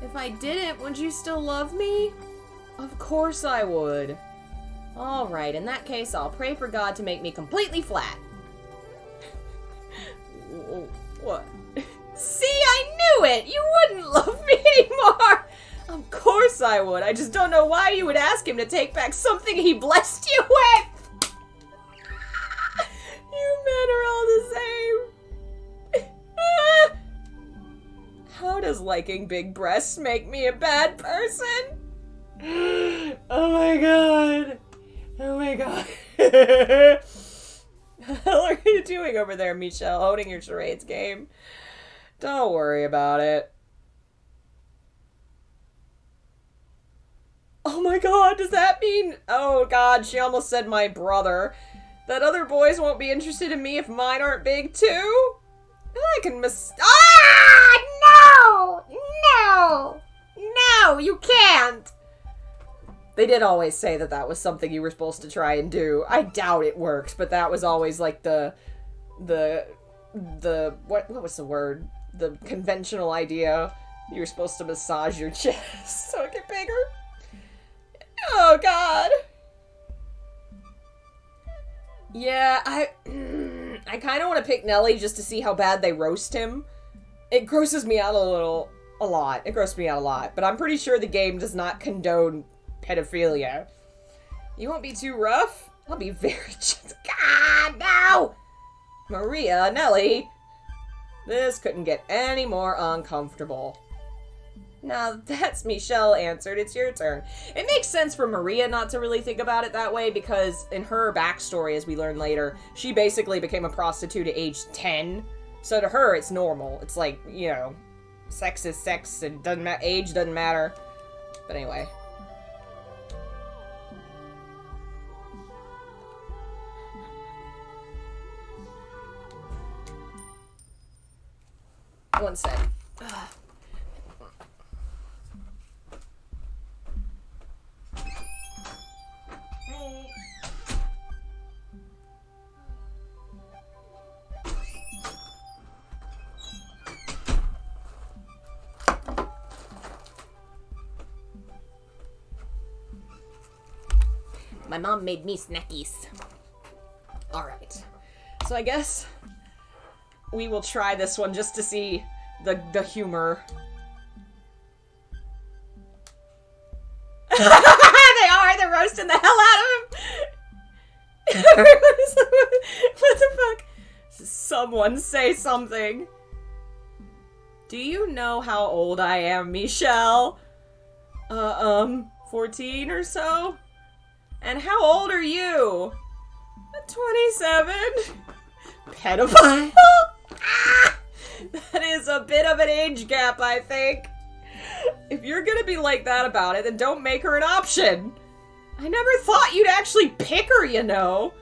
Speaker 1: If I didn't, would you still love me? Of course I would. Alright, in that case, I'll pray for God to make me completely flat. What? See, I knew it! You wouldn't love me anymore! Of course I would. I just don't know why you would ask him to take back something he blessed you with! You men are all the same. How does liking big breasts make me a bad person? Oh my god. Oh my god. What the hell are you doing over there, Michelle? Holding your charades game. Don't worry about it. Oh my god, does that mean... Oh god, she almost said my brother. That other boys won't be interested in me if mine aren't big too? I can Ah! No! No, you can't! They did always say that that was something you were supposed to try and do. I doubt it works, but that was always like what was the word? The conventional idea. You were supposed to massage your chest so it get bigger. Oh god. Yeah, I kind of want to pick Nelly just to see how bad they roast him. It grosses me out a lot. It grosses me out a lot, but I'm pretty sure the game does not condone pedophilia. You won't be too rough? I'll be very God, no! Maria, Nelly. This couldn't get any more uncomfortable. Now that's Michelle answered. It's your turn. It makes sense for Maria not to really think about it that way because in her backstory, as we learn later, she basically became a prostitute at age 10. So to her, it's normal. It's like, you know, sex is sex and age doesn't matter. But anyway. One sec. My mom made me snackies. Alright. So I guess we will try this one just to see the humor. They're roasting the hell out of him! What the fuck? Someone say something. Do you know how old I am, Michelle? 14 or so? And how old are you? 27? Pedophile? That is a bit of an age gap, I think. If you're gonna be like that about it, then don't make her an option. I never thought you'd actually pick her, you know.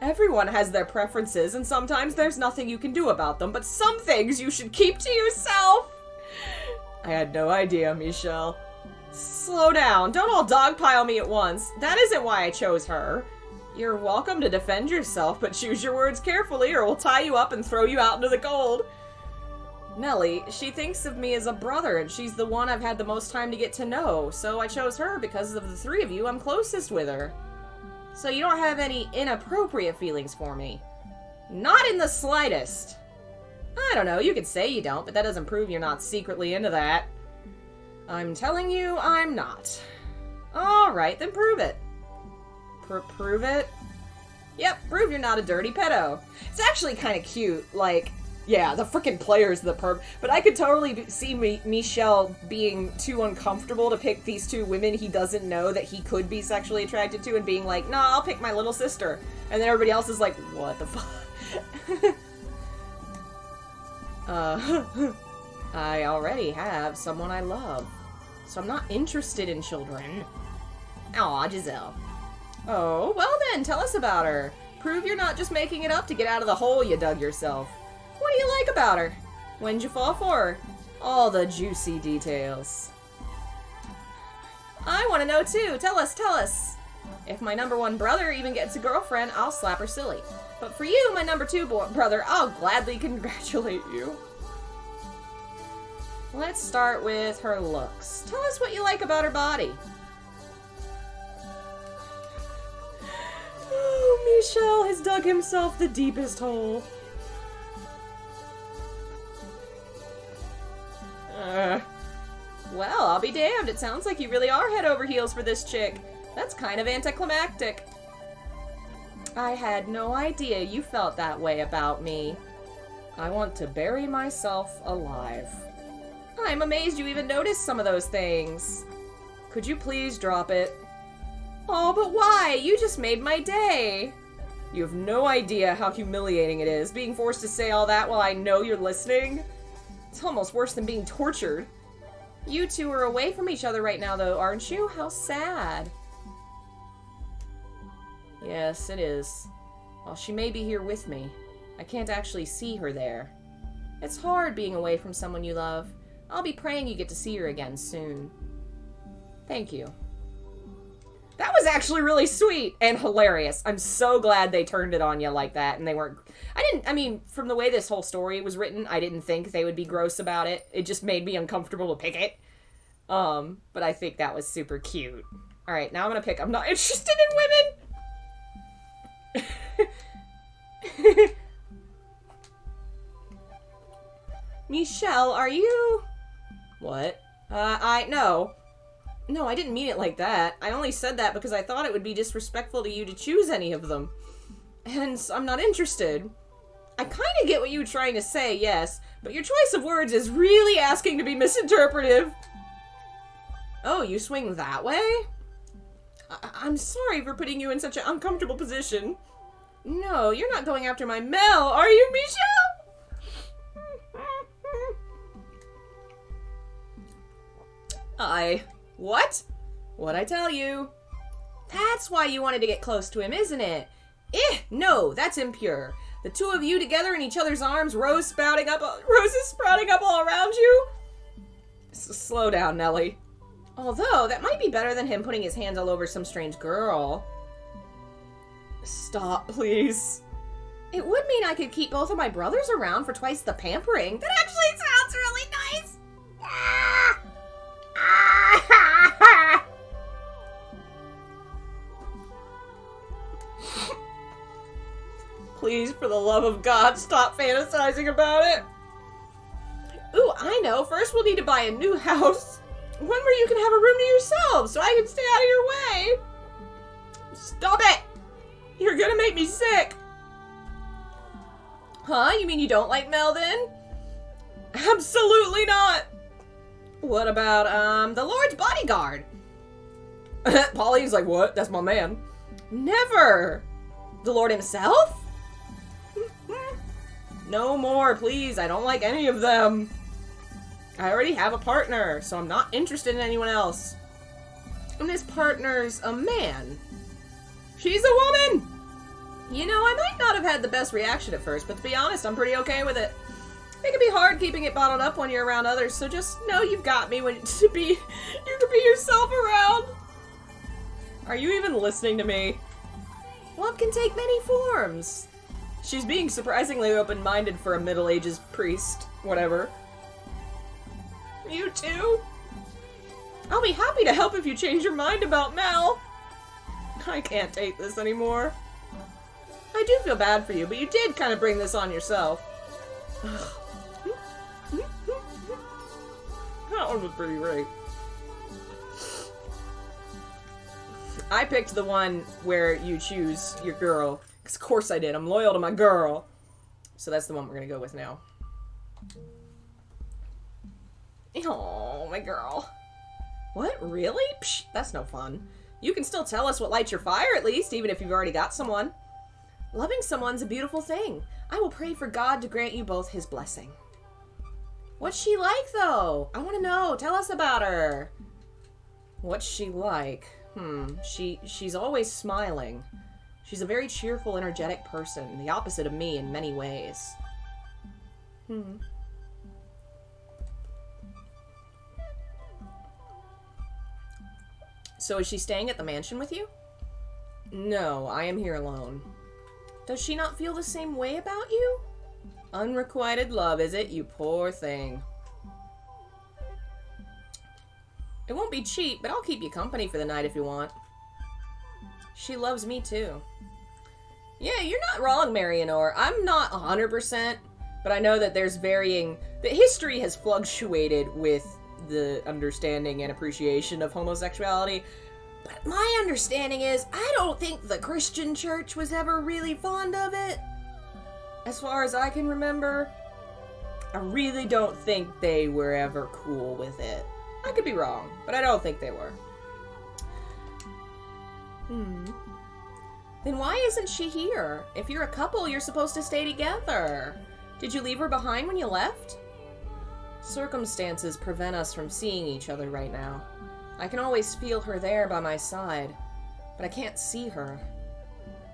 Speaker 1: Everyone has their preferences, and sometimes there's nothing you can do about them, but some things you should keep to yourself. I had no idea, Michelle. Slow down. Don't all dogpile me at once. That isn't why I chose her. You're welcome to defend yourself, but choose your words carefully or we'll tie you up and throw you out into the cold. Nelly, she thinks of me as a brother, and she's the one I've had the most time to get to know, so I chose her because of the three of you, I'm closest with her. So you don't have any inappropriate feelings for me? Not in the slightest. I don't know, you could say you don't, but that doesn't prove you're not secretly into that. I'm telling you, I'm not. Alright, then prove it. Prove it? Yep, prove you're not a dirty pedo. It's actually kind of cute, like, yeah, the frickin' player's the perp, but I could totally see Michelle being too uncomfortable to pick these two women he doesn't know that he could be sexually attracted to and being like, nah, I'll pick my little sister. And then everybody else is like, what the fuck? I already have someone I love, so I'm not interested in children. Aw, Giselle. Oh, well then, tell us about her. Prove you're not just making it up to get out of the hole you dug yourself. What do you like about her? When'd you fall for her? All the juicy details. I want to know too. Tell us, tell us. If my number one brother even gets a girlfriend, I'll slap her silly. But for you, my number two brother, I'll gladly congratulate you. Let's start with her looks. Tell us what you like about her body. Oh, Michelle has dug himself the deepest hole. Well, I'll be damned. It sounds like you really are head over heels for this chick. That's kind of anticlimactic. I had no idea you felt that way about me. I want to bury myself alive. I'm amazed you even noticed some of those things. Could you please drop it? Oh, but why? You just made my day. You have no idea how humiliating it is, being forced to say all that while I know you're listening. It's almost worse than being tortured. You two are away from each other right now, though, aren't you? How sad. Yes, it is. While she may be here with me, I can't actually see her there. It's hard being away from someone you love. I'll be praying you get to see her again soon. Thank you. That was actually really sweet and hilarious. I'm so glad they turned it on you like that and they weren't... I mean, from the way this whole story was written, I didn't think they would be gross about it. It just made me uncomfortable to pick it. But I think that was super cute. Alright, now I'm gonna pick... I'm not interested in women! Michelle, are you... What? No. No, I didn't mean it like that. I only said that because I thought it would be disrespectful to you to choose any of them. Hence, I'm not interested. I kind of get what you were trying to say, yes, but your choice of words is really asking to be misinterpretive. Oh, you swing that way? I'm sorry for putting you in such an uncomfortable position. No, you're not going after my Mel, are you, Michelle? What? What'd I tell you? That's why you wanted to get close to him, isn't it? No, that's impure. The two of you together in each other's arms, roses sprouting up all around you? Slow down, Nellie. Although, that might be better than him putting his hands all over some strange girl. Stop, please. It would mean I could keep both of my brothers around for twice the pampering. That actually sounds really nice. Please, for the love of God, stop fantasizing about it. Ooh, I know. First we'll need to buy a new house. One where you can have a room to yourself, so I can stay out of your way. Stop it! You're gonna make me sick. Huh? You mean you don't like Mel, then? Absolutely not. What about, the Lord's bodyguard? Pauline's like, what? That's my man. Never. The Lord himself? No more, please. I don't like any of them. I already have a partner, so I'm not interested in anyone else. And this partner's a man. She's a woman! You know, I might not have had the best reaction at first, but to be honest, I'm pretty okay with it. It can be hard keeping it bottled up when you're around others, so just know you've got me when you can be yourself around. Are you even listening to me? Love can take many forms. She's being surprisingly open-minded for a Middle Ages priest. Whatever. You too? I'll be happy to help if you change your mind about Mel. I can't take this anymore. I do feel bad for you, but you did kind of bring this on yourself. That one was pretty great. I picked the one where you choose your girl. Because of course I did. I'm loyal to my girl. So that's the one we're going to go with now. Oh, my girl. What? Really? Psh, that's no fun. You can still tell us what lights your fire, at least, even if you've already got someone. Loving someone's a beautiful thing. I will pray for God to grant you both his blessing. What's she like, though? I want to know. Tell us about her. What's she like? She's always smiling. She's a very cheerful, energetic person, the opposite of me in many ways. So is she staying at the mansion with you? No, I am here alone. Does she not feel the same way about you? Unrequited love, is it? You poor thing. It won't be cheap, but I'll keep you company for the night if you want. She loves me too. Yeah, you're not wrong, Marianor. I'm not 100%, but I know that there's varying... The history has fluctuated with the understanding and appreciation of homosexuality. But my understanding is, I don't think the Christian church was ever really fond of it. As far as I can remember, I really don't think they were ever cool with it. I could be wrong, but I don't think they were. Then why isn't she here? If you're a couple, you're supposed to stay together. Did you leave her behind when you left? Circumstances prevent us from seeing each other right now. I can always feel her there by my side, but I can't see her.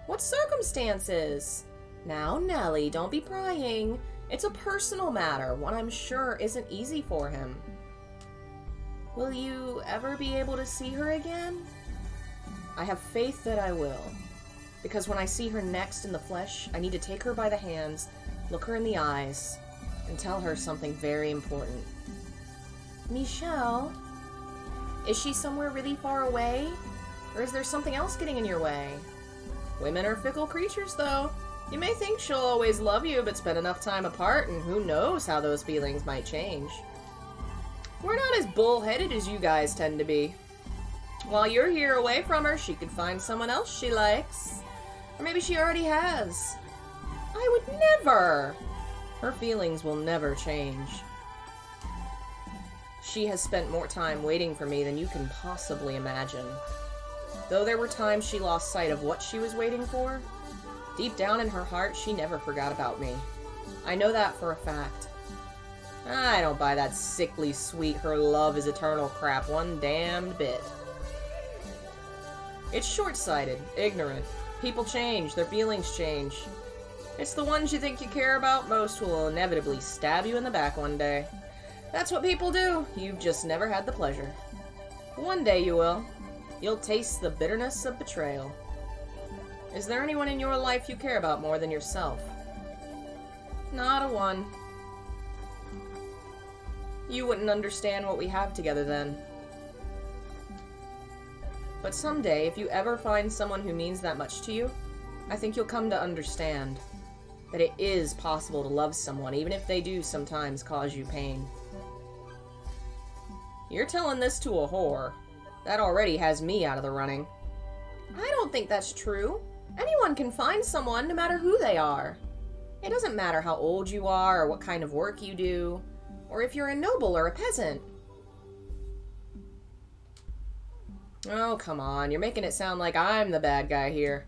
Speaker 1: What circumstances? Now, Nellie, don't be prying. It's a personal matter, one I'm sure isn't easy for him. Will you ever be able to see her again? I have faith that I will. Because when I see her next in the flesh, I need to take her by the hands, look her in the eyes, and tell her something very important. Michelle? Is she somewhere really far away? Or is there something else getting in your way? Women are fickle creatures, though. You may think she'll always love you, but spend enough time apart, and who knows how those feelings might change. We're not as bullheaded as you guys tend to be. While you're here away from her, she could find someone else she likes. Or maybe she already has. I would never! Her feelings will never change. She has spent more time waiting for me than you can possibly imagine. Though there were times she lost sight of what she was waiting for, deep down in her heart, she never forgot about me. I know that for a fact. I don't buy that sickly sweet her love is eternal crap one damned bit. It's short-sighted, ignorant. People change, their feelings change. It's the ones you think you care about most who will inevitably stab you in the back one day. That's what people do. You've just never had the pleasure. One day you will. You'll taste the bitterness of betrayal. Is there anyone in your life you care about more than yourself? Not a one. You wouldn't understand what we have together then. But someday, if you ever find someone who means that much to you, I think you'll come to understand that it is possible to love someone, even if they do sometimes cause you pain. You're telling this to a whore. That already has me out of the running. I don't think that's true. Anyone can find someone, no matter who they are. It doesn't matter how old you are, or what kind of work you do, or if you're a noble or a peasant. Oh, come on. You're making it sound like I'm the bad guy here.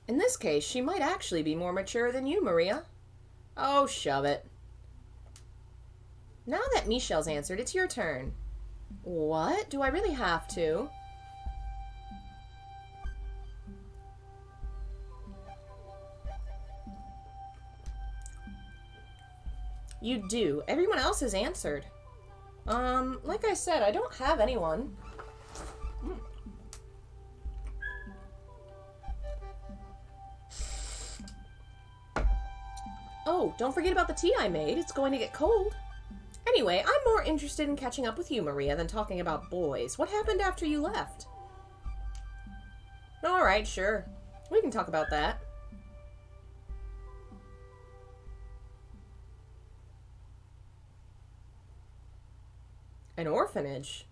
Speaker 1: In this case, she might actually be more mature than you, Maria. Oh, shove it. Now that Michelle's answered, it's your turn. What? Do I really have to? You do. Everyone else has answered. Like I said, I don't have anyone. Oh, don't forget about the tea I made. It's going to get cold. Anyway, I'm more interested in catching up with you, Maria, than talking about boys. What happened after you left? Alright, sure. We can talk about that. An orphanage?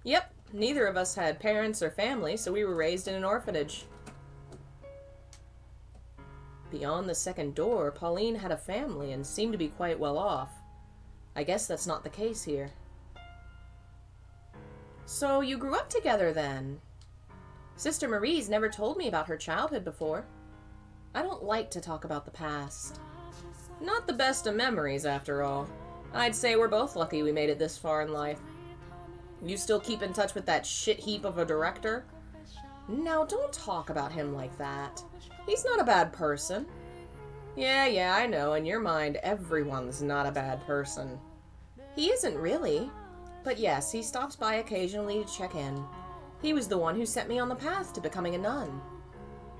Speaker 1: Yep, neither of us had parents or family, so we were raised in an orphanage. Beyond the second door, Pauline had a family and seemed to be quite well off. I guess that's not the case here. So you grew up together then? Sister Marie's never told me about her childhood before. I don't like to talk about the past. Not the best of memories, after all. I'd say we're both lucky we made it this far in life. You still keep in touch with that shit heap of a director? Now, don't talk about him like that. He's not a bad person. Yeah, I know. In your mind, everyone's not a bad person. He isn't really. But yes, he stops by occasionally to check in. He was the one who set me on the path to becoming a nun.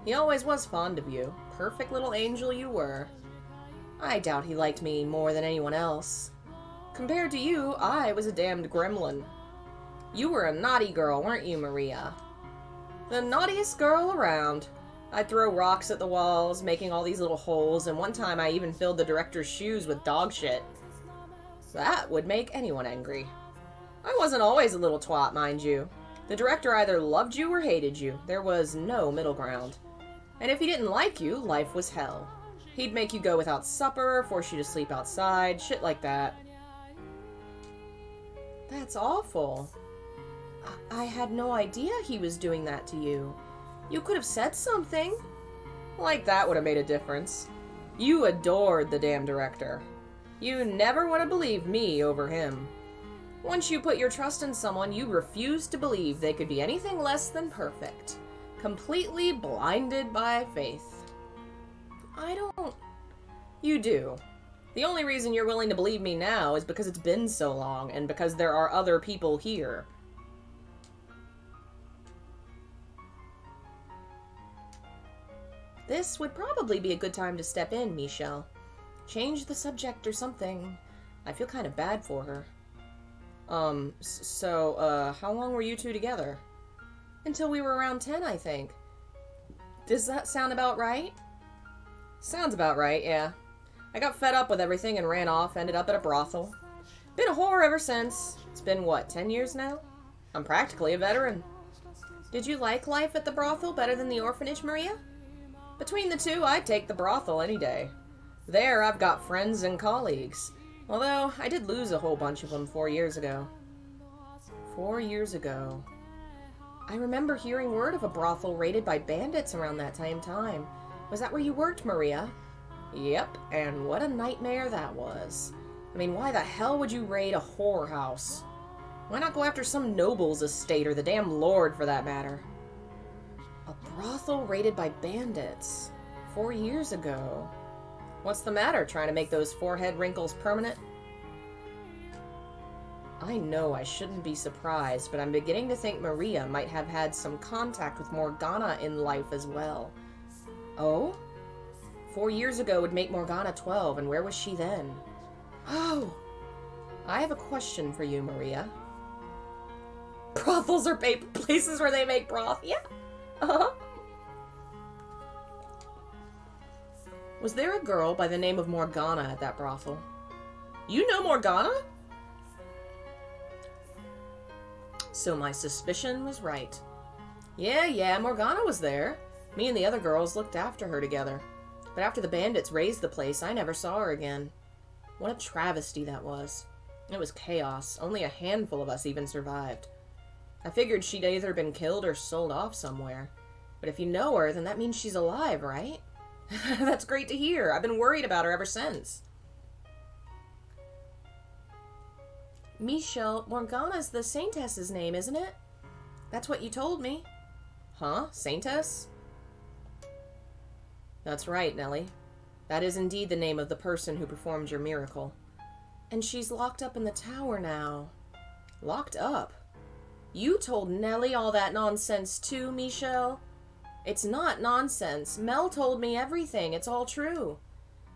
Speaker 1: He always was fond of you. Perfect little angel you were. I doubt he liked me more than anyone else. Compared to you, I was a damned gremlin. You were a naughty girl, weren't you, Maria? The naughtiest girl around. I'd throw rocks at the walls, making all these little holes, and one time I even filled the director's shoes with dog shit. That would make anyone angry. I wasn't always a little twat, mind you. The director either loved you or hated you. There was no middle ground. And if he didn't like you, life was hell. He'd make you go without supper, force you to sleep outside, shit like that. That's awful. I had no idea he was doing that to you. You could have said something. Like that would have made a difference. You adored the damn director. You never would have believed me over him. Once you put your trust in someone, you refused to believe they could be anything less than perfect. Completely blinded by faith. I don't... You do. The only reason you're willing to believe me now is because it's been so long, and because there are other people here. This would probably be a good time to step in, Michelle. Change the subject or something. I feel kind of bad for her. How long were you two together? Until we were around 10, I think. Does that sound about right? Sounds about right, yeah. I got fed up with everything and ran off, ended up at a brothel. Been a whore ever since. It's been, what, 10 years now? I'm practically a veteran. Did you like life at the brothel better than the orphanage, Maria? Between the two, I'd take the brothel any day. There, I've got friends and colleagues. Although, I did lose a whole bunch of them 4 years ago. 4 years ago. I remember hearing word of a brothel raided by bandits around that same time. Was that where you worked, Maria? Yep, and what a nightmare that was. I mean, why the hell would you raid a whorehouse? Why not go after some noble's estate, or the damn lord for that matter? A brothel raided by bandits. 4 years ago. What's the matter, trying to make those forehead wrinkles permanent? I know I shouldn't be surprised, but I'm beginning to think Maria might have had some contact with Morgana in life as well. Oh? 4 years ago would make Morgana 12, and where was she then? Oh! I have a question for you, Maria. Brothels are places where they make broth? Yeah. Uh-huh. Was there a girl by the name of Morgana at that brothel? You know Morgana? So my suspicion was right. Yeah, Morgana was there. Me and the other girls looked after her together. But after the bandits razed the place, I never saw her again. What a travesty that was. It was chaos. Only a handful of us even survived. I figured she'd either been killed or sold off somewhere. But if you know her, then that means she's alive, right? That's great to hear. I've been worried about her ever since. Michelle, Morgana's the Saintess's name, isn't it? That's what you told me. Huh? Saintess? That's right, Nellie. That is indeed the name of the person who performed your miracle. And she's locked up in the tower now. Locked up? You told Nellie all that nonsense too, Michelle? It's not nonsense. Mel told me everything. It's all true.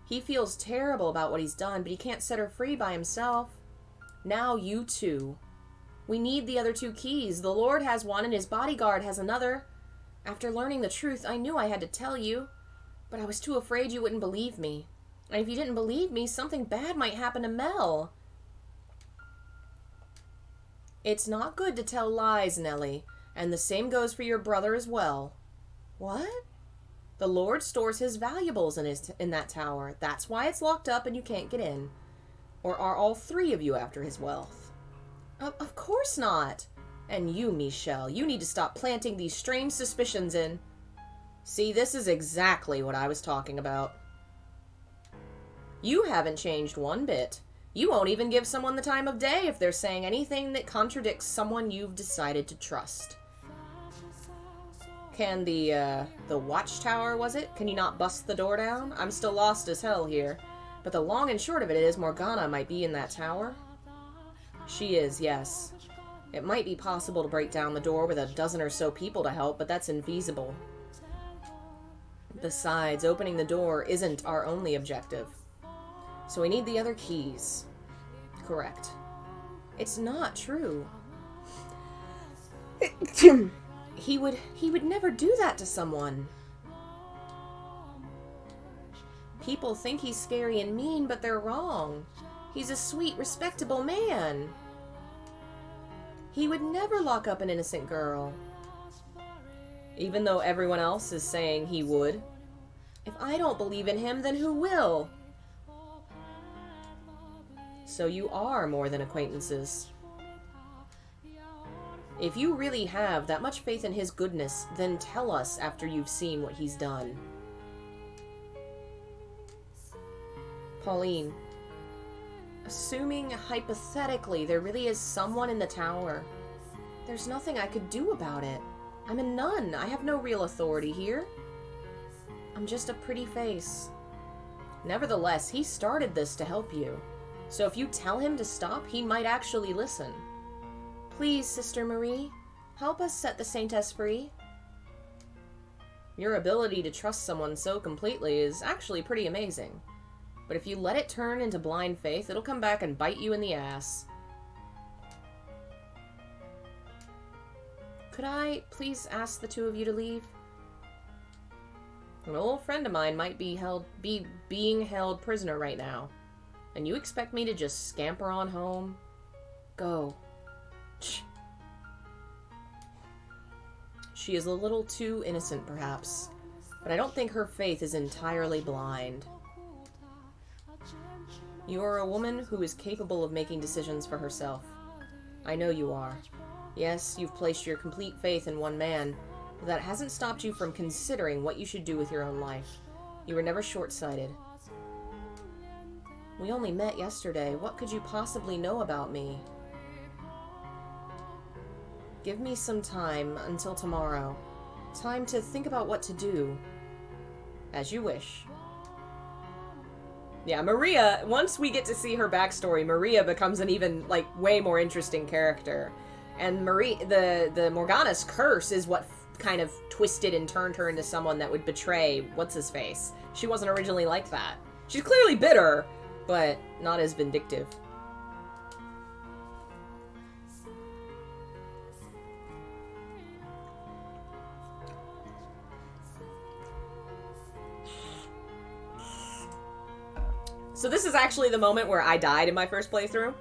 Speaker 1: He feels terrible about what he's done, but he can't set her free by himself. Now you two. We need the other 2 keys. The Lord has one and his bodyguard has another. After learning the truth, I knew I had to tell you, but I was too afraid you wouldn't believe me. And if you didn't believe me, something bad might happen to Mel. It's not good to tell lies, Nellie, and the same goes for your brother as well. What? The Lord stores his valuables in that tower. That's why it's locked up and you can't get in. Or are all 3 of you after his wealth? Of course not. And you, Michelle, you need to stop planting these strange suspicions in. See, this is exactly what I was talking about. You haven't changed one bit. You won't even give someone the time of day if they're saying anything that contradicts someone you've decided to trust. Can the watchtower, was it? Can you not bust the door down? I'm still lost as hell here. But the long and short of it is Morgana might be in that tower. She is, yes. It might be possible to break down the door with a dozen or so people to help, but that's infeasible. Besides, opening the door isn't our only objective. So we need the other keys. Correct. It's not true. He would never do that to someone. People think he's scary and mean, but they're wrong. He's a sweet, respectable man. He would never lock up an innocent girl. Even though everyone else is saying he would. If I don't believe in him, then who will? So you are more than acquaintances. If you really have that much faith in his goodness, then tell us after you've seen what he's done. Pauline, assuming hypothetically there really is someone in the tower, there's nothing I could do about it. I'm a nun. I have no real authority here. I'm just a pretty face. Nevertheless, he started this to help you. So if you tell him to stop, he might actually listen. Please, Sister Marie, help us set the Saintess free. Your ability to trust someone so completely is actually pretty amazing. But if you let it turn into blind faith, it'll come back and bite you in the ass. Could I please ask the 2 of you to leave? An old friend of mine might be being held prisoner right now. And you expect me to just scamper on home? Go. She is a little too innocent, perhaps, but I don't think her faith is entirely blind. You are a woman who is capable of making decisions for herself. I know you are. Yes, you've placed your complete faith in one man, but that hasn't stopped you from considering what you should do with your own life. You were never short-sighted. We only met yesterday. What could you possibly know about me? Give me some time until tomorrow. Time to think about what to do. As you wish. Yeah, Maria, once we get to see her backstory, Maria becomes an even, like, way more interesting character. And the Morgana's curse is what kind of twisted and turned her into someone that would betray what's-his-face. She wasn't originally like that. She's clearly bitter, but not as vindictive. So this is actually the moment where I died in my first playthrough.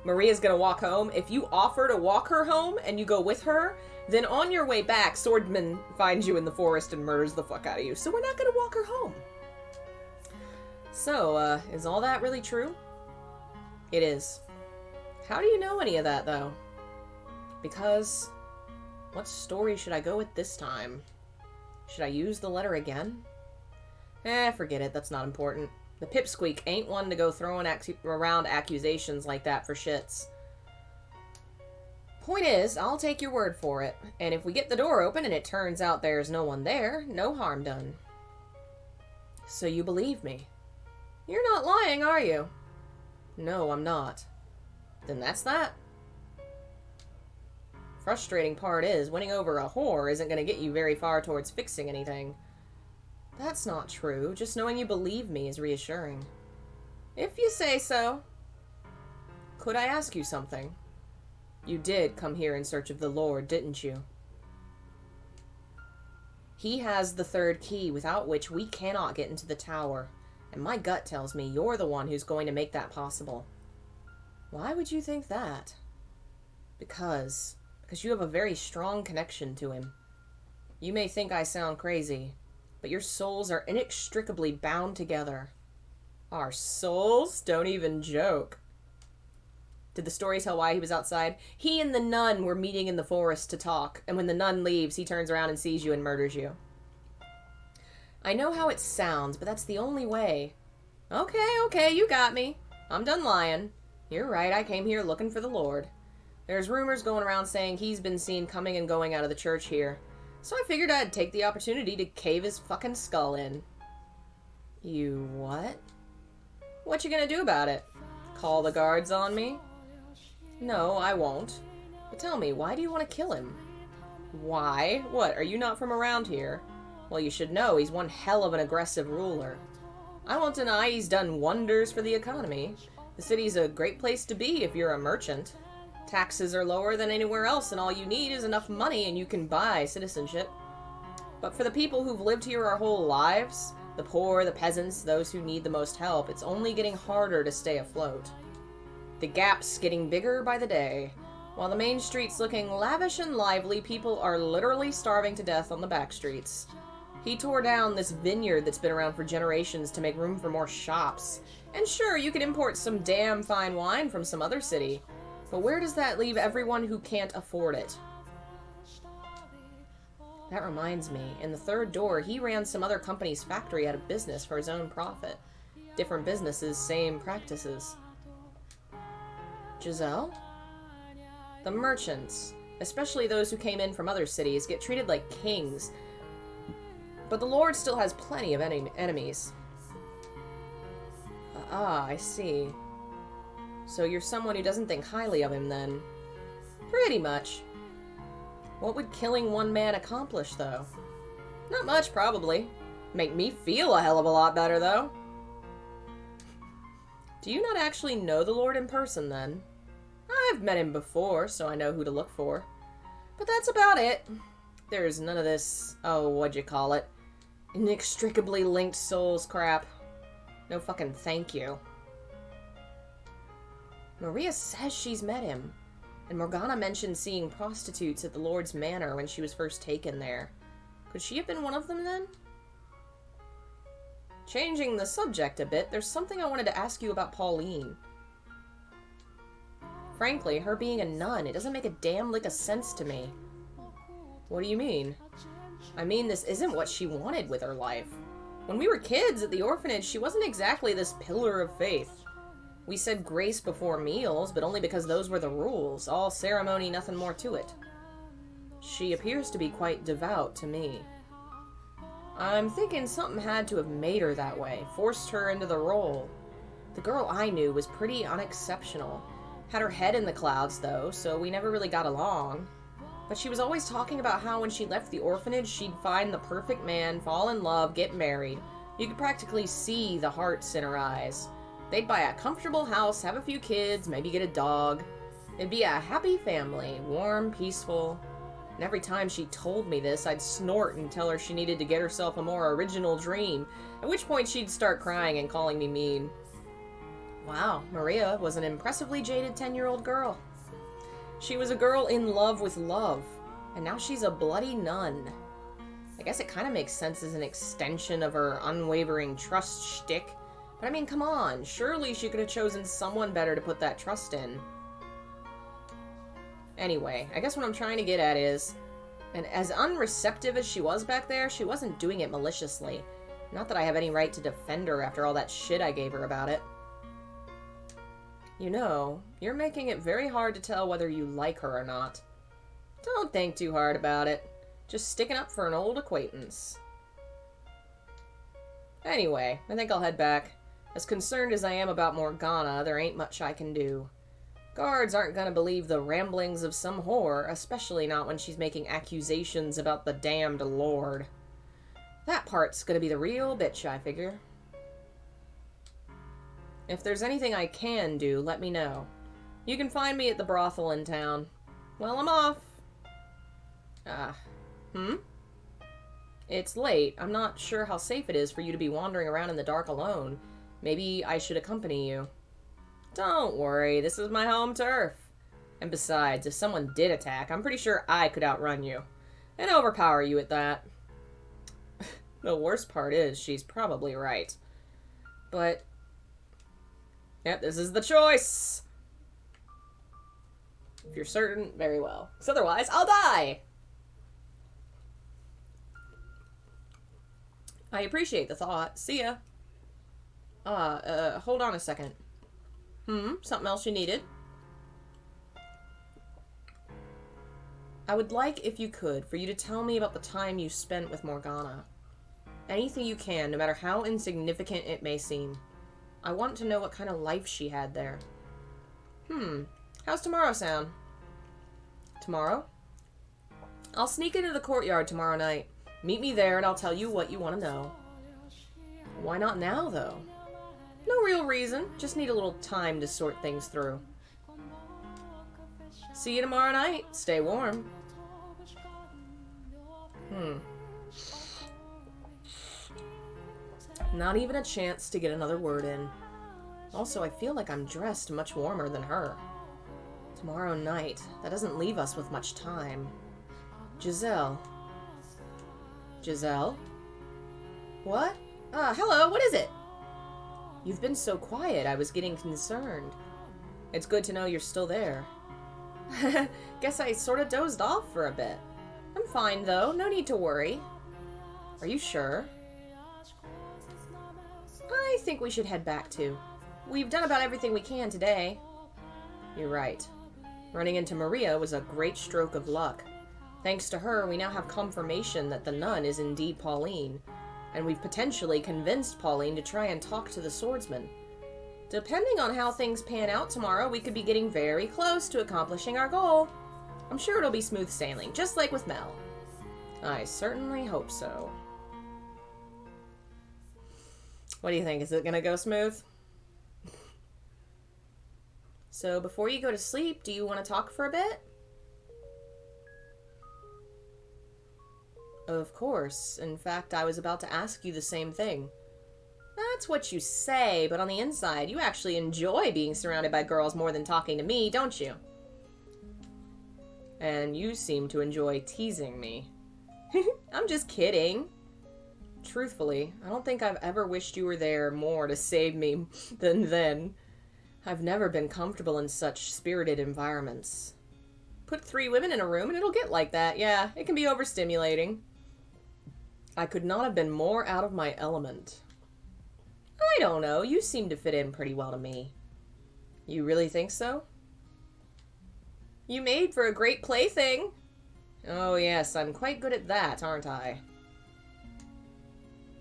Speaker 1: Maria's gonna walk home. If you offer to walk her home and you go with her, then on your way back, Swordman finds you in the forest and murders the fuck out of you. So we're not gonna walk her home. So, is all that really true? It is. How do you know any of that, though? Because, what story should I go with this time? Should I use the letter again? Forget it. That's not important. The pipsqueak ain't one to go throwing around accusations like that for shits. Point is, I'll take your word for it. And if we get the door open and it turns out there's no one there, no harm done. So you believe me? You're not lying, are you? No, I'm not. Then that's that. Frustrating part is, winning over a whore isn't going to get you very far towards fixing anything. That's not true. Just knowing you believe me is reassuring. If you say so. Could I ask you something? You did come here in search of the Lord, didn't you? He has the third key, without which we cannot get into the tower. And my gut tells me you're the one who's going to make that possible. Why would you think that? Because you have a very strong connection to him. You may think I sound crazy, but your souls are inextricably bound together. Our souls? Don't even joke. Did the story tell why he was outside? He and the nun were meeting in the forest to talk, and when the nun leaves, he turns around and sees you and murders you. I know how it sounds, but that's the only way. Okay, you got me. I'm done lying. You're right, I came here looking for the Lord. There's rumors going around saying he's been seen coming and going out of the church here. So I figured I'd take the opportunity to cave his fucking skull in. You what? What you gonna do about it? Call the guards on me? No, I won't. But tell me, why do you want to kill him? Why? What, are you not from around here? Well, you should know he's one hell of an aggressive ruler. I won't deny he's done wonders for the economy. The city's a great place to be if you're a merchant. Taxes are lower than anywhere else, and all you need is enough money and you can buy citizenship. But for the people who've lived here our whole lives, the poor, the peasants, those who need the most help, it's only getting harder to stay afloat. The gap's getting bigger by the day. While the main street's looking lavish and lively, people are literally starving to death on the back streets. He tore down this vineyard that's been around for generations to make room for more shops. And sure, you could import some damn fine wine from some other city. But where does that leave everyone who can't afford it? That reminds me, in the third door, he ran some other company's factory out of business for his own profit. Different businesses, same practices. Giselle? The merchants, especially those who came in from other cities, get treated like kings. But the Lord still has plenty of enemies. I see. So you're someone who doesn't think highly of him, then? Pretty much. What would killing one man accomplish, though? Not much, probably. Make me feel a hell of a lot better, though. Do you not actually know the Lord in person, then? I've met him before, so I know who to look for. But that's about it. There's none of this, what'd you call it? Inextricably linked souls crap. No fucking thank you. Maria says she's met him, and Morgana mentioned seeing prostitutes at the Lord's Manor when she was first taken there. Could she have been one of them then? Changing the subject a bit, there's something I wanted to ask you about Pauline. Frankly, her being a nun, it doesn't make a damn lick of sense to me. What do you mean? I mean, this isn't what she wanted with her life. When we were kids at the orphanage, she wasn't exactly this pillar of faith. We said grace before meals, but only because those were the rules. All ceremony, nothing more to it. She appears to be quite devout to me. I'm thinking something had to have made her that way, forced her into the role. The girl I knew was pretty unexceptional. Had her head in the clouds, though, so we never really got along. But she was always talking about how when she left the orphanage, she'd find the perfect man, fall in love, get married. You could practically see the hearts in her eyes. They'd buy a comfortable house, have a few kids, maybe get a dog. It'd be a happy family, warm, peaceful. And every time she told me this, I'd snort and tell her she needed to get herself a more original dream, at which point she'd start crying and calling me mean. Wow, Maria was an impressively jaded 10-year-old girl. She was a girl in love with love, and now she's a bloody nun. I guess it kind of makes sense as an extension of her unwavering trust shtick, but I mean, come on, surely she could have chosen someone better to put that trust in. Anyway, I guess what I'm trying to get at is, and as unreceptive as she was back there, she wasn't doing it maliciously. Not that I have any right to defend her after all that shit I gave her about it. You know, you're making it very hard to tell whether you like her or not. Don't think too hard about it. Just sticking up for an old acquaintance. Anyway, I think I'll head back. As concerned as I am about Morgana, there ain't much I can do. Guards aren't gonna believe the ramblings of some whore, especially not when she's making accusations about the damned Lord. That part's gonna be the real bitch, I figure. If there's anything I can do, let me know. You can find me at the brothel in town. Well, I'm off. It's late. I'm not sure how safe it is for you to be wandering around in the dark alone. Maybe I should accompany you. Don't worry, this is my home turf. And besides, if someone did attack, I'm pretty sure I could outrun you. And overpower you at that. The worst part is, she's probably right. But... yep, this is the choice. If you're certain, very well. Because otherwise, I'll die. I appreciate the thought. See ya. Hold on a second. Something else you needed? I would like, if you could, for you to tell me about the time you spent with Morgana. Anything you can, no matter how insignificant it may seem. I want to know what kind of life she had there. How's tomorrow sound? Tomorrow? I'll sneak into the courtyard tomorrow night. Meet me there and I'll tell you what you want to know. Why not now, though? No real reason. Just need a little time to sort things through. See you tomorrow night. Stay warm. Not even a chance to get another word in. Also, I feel like I'm dressed much warmer than her. Tomorrow night. That doesn't leave us with much time. Giselle. Giselle? What? Hello, what is it? You've been so quiet, I was getting concerned. It's good to know you're still there. Guess I sort of dozed off for a bit. I'm fine, though. No need to worry. Are you sure? I think we should head back, too. We've done about everything we can today. You're right. Running into Maria was a great stroke of luck. Thanks to her, we now have confirmation that the nun is indeed Pauline, and we've potentially convinced Pauline to try and talk to the swordsman. Depending on how things pan out tomorrow, we could be getting very close to accomplishing our goal. I'm sure it'll be smooth sailing, just like with Mel. I certainly hope so. What do you think? Is it gonna go smooth? So before you go to sleep, do you want to talk for a bit? Of course. In fact, I was about to ask you the same thing. that's what you say, but on the inside, you actually enjoy being surrounded by girls more than talking to me, don't you? And you seem to enjoy teasing me. I'm just kidding. Truthfully, I don't think I've ever wished you were there more to save me than then. I've never been comfortable in such spirited environments. Put 3 women in a room and it'll get like that. Yeah, it can be overstimulating. I could not have been more out of my element. I don't know, you seem to fit in pretty well to me. You really think so? You made for a great plaything. Oh yes, I'm quite good at that, aren't I?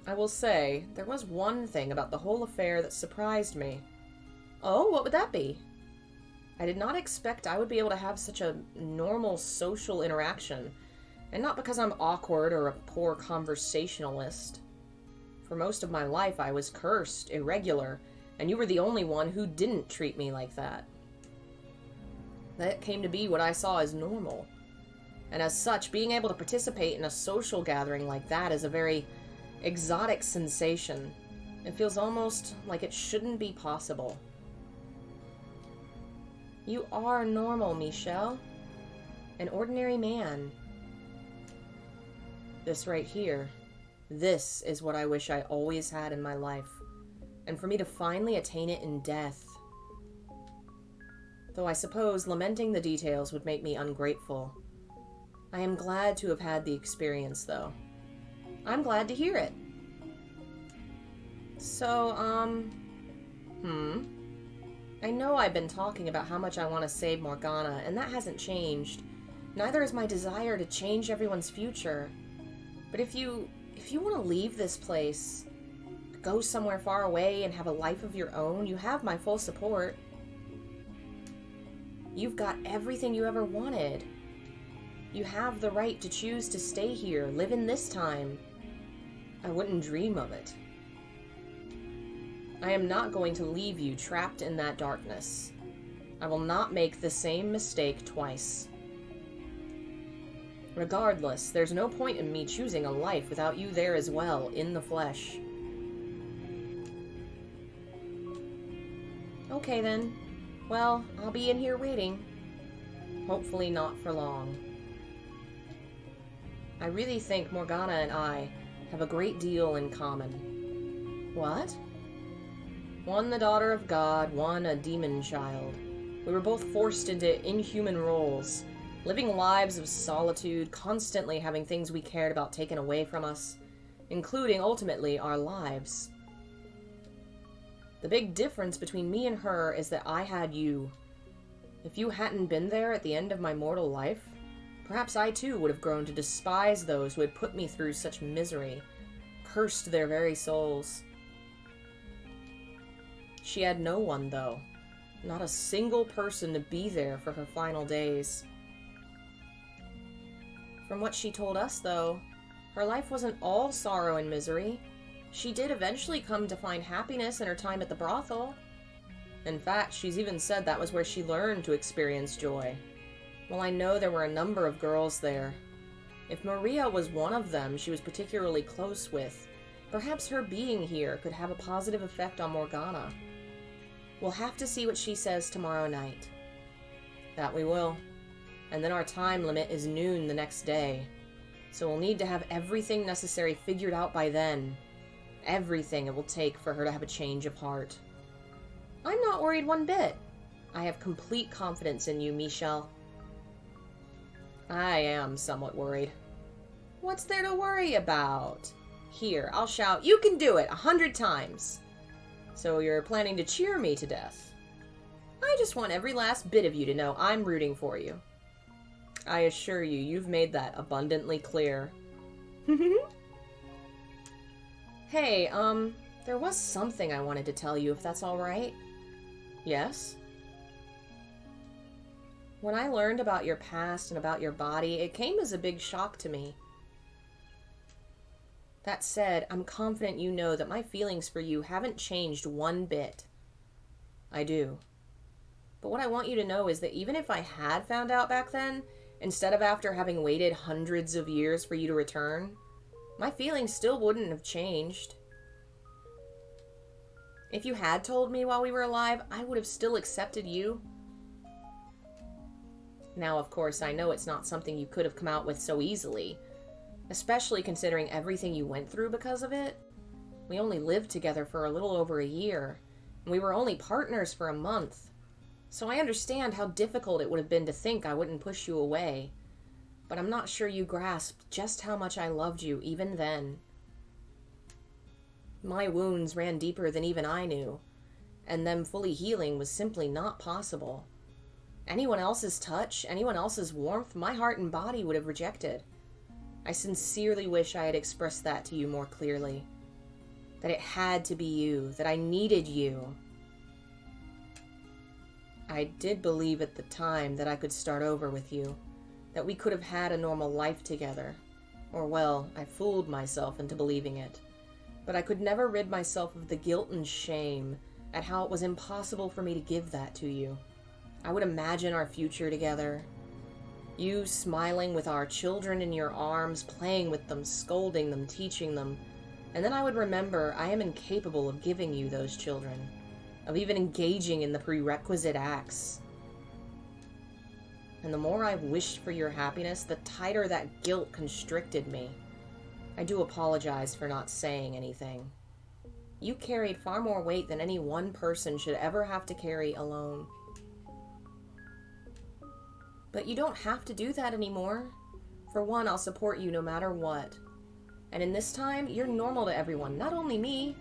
Speaker 1: I will say, there was one thing about the whole affair that surprised me. Oh, what would that be? I did not expect I would be able to have such a normal social interaction, and not because I'm awkward or a poor conversationalist. For most of my life, I was cursed, irregular, and you were the only one who didn't treat me like that. That came to be what I saw as normal. And as such, being able to participate in a social gathering like that is a very exotic sensation. It feels almost like it shouldn't be possible. You are normal, Michelle. An ordinary man. This right here. This is what I wish I always had in my life. And for me to finally attain it in death. Though I suppose lamenting the details would make me ungrateful. I am glad to have had the experience, though. I'm glad to hear it. So, I know I've been talking about how much I want to save Morgana, and that hasn't changed. Neither is my desire to change everyone's future. But if you want to leave this place, go somewhere far away and have a life of your own, you have my full support. You've got everything you ever wanted. You have the right to choose to stay here, live in this time. I wouldn't dream of it. I am not going to leave you trapped in that darkness. I will not make the same mistake twice. Regardless, there's no point in me choosing a life without you there as well, in the flesh. Okay then. Well, I'll be in here waiting. Hopefully not for long. I really think Morgana and I have a great deal in common. What? One the daughter of God, one a demon child. We were both forced into inhuman roles, living lives of solitude, constantly having things we cared about taken away from us, including, ultimately, our lives. The big difference between me and her is that I had you. If you hadn't been there at the end of my mortal life, perhaps I too would have grown to despise those who had put me through such misery, cursed their very souls. She had no one, though. Not a single person to be there for her final days. From what she told us, though, her life wasn't all sorrow and misery. She did eventually come to find happiness in her time at the brothel. In fact, she's even said that was where she learned to experience joy. Well, I know there were a number of girls there. If Maria was one of them she was particularly close with, perhaps her being here could have a positive effect on Morgana. We'll have to see what she says tomorrow night. That we will. And then our time limit is noon the next day. So we'll need to have everything necessary figured out by then. Everything it will take for her to have a change of heart. I'm not worried one bit. I have complete confidence in you, Michelle. I am somewhat worried. What's there to worry about? Here, I'll shout, "You can do it!" 100 times. So you're planning to cheer me to death? I just want every last bit of you to know I'm rooting for you. I assure you, you've made that abundantly clear. Hey, there was something I wanted to tell you, if that's alright. Yes? When I learned about your past and about your body, it came as a big shock to me. That said, I'm confident you know that my feelings for you haven't changed one bit. I do. But what I want you to know is that even if I had found out back then, instead of after having waited hundreds of years for you to return, my feelings still wouldn't have changed. If you had told me while we were alive, I would have still accepted you. Now, of course, I know it's not something you could have come out with so easily, especially considering everything you went through because of it. We only lived together for a little over a year, and we were only partners for a month. So I understand how difficult it would have been to think I wouldn't push you away. But I'm not sure you grasped just how much I loved you even then. My wounds ran deeper than even I knew, and them fully healing was simply not possible. Anyone else's touch, anyone else's warmth, my heart and body would have rejected. I sincerely wish I had expressed that to you more clearly. That it had to be you, that I needed you. I did believe at the time that I could start over with you, that we could have had a normal life together. Or, well, I fooled myself into believing it. But I could never rid myself of the guilt and shame at how it was impossible for me to give that to you. I would imagine our future together. You smiling with our children in your arms, playing with them, scolding them, teaching them. And then I would remember I am incapable of giving you those children, of even engaging in the prerequisite acts. And the more I wished for your happiness, the tighter that guilt constricted me. I do apologize for not saying anything. You carried far more weight than any one person should ever have to carry alone. But you don't have to do that anymore. For one, I'll support you no matter what. And in this time, you're normal to everyone, not only me.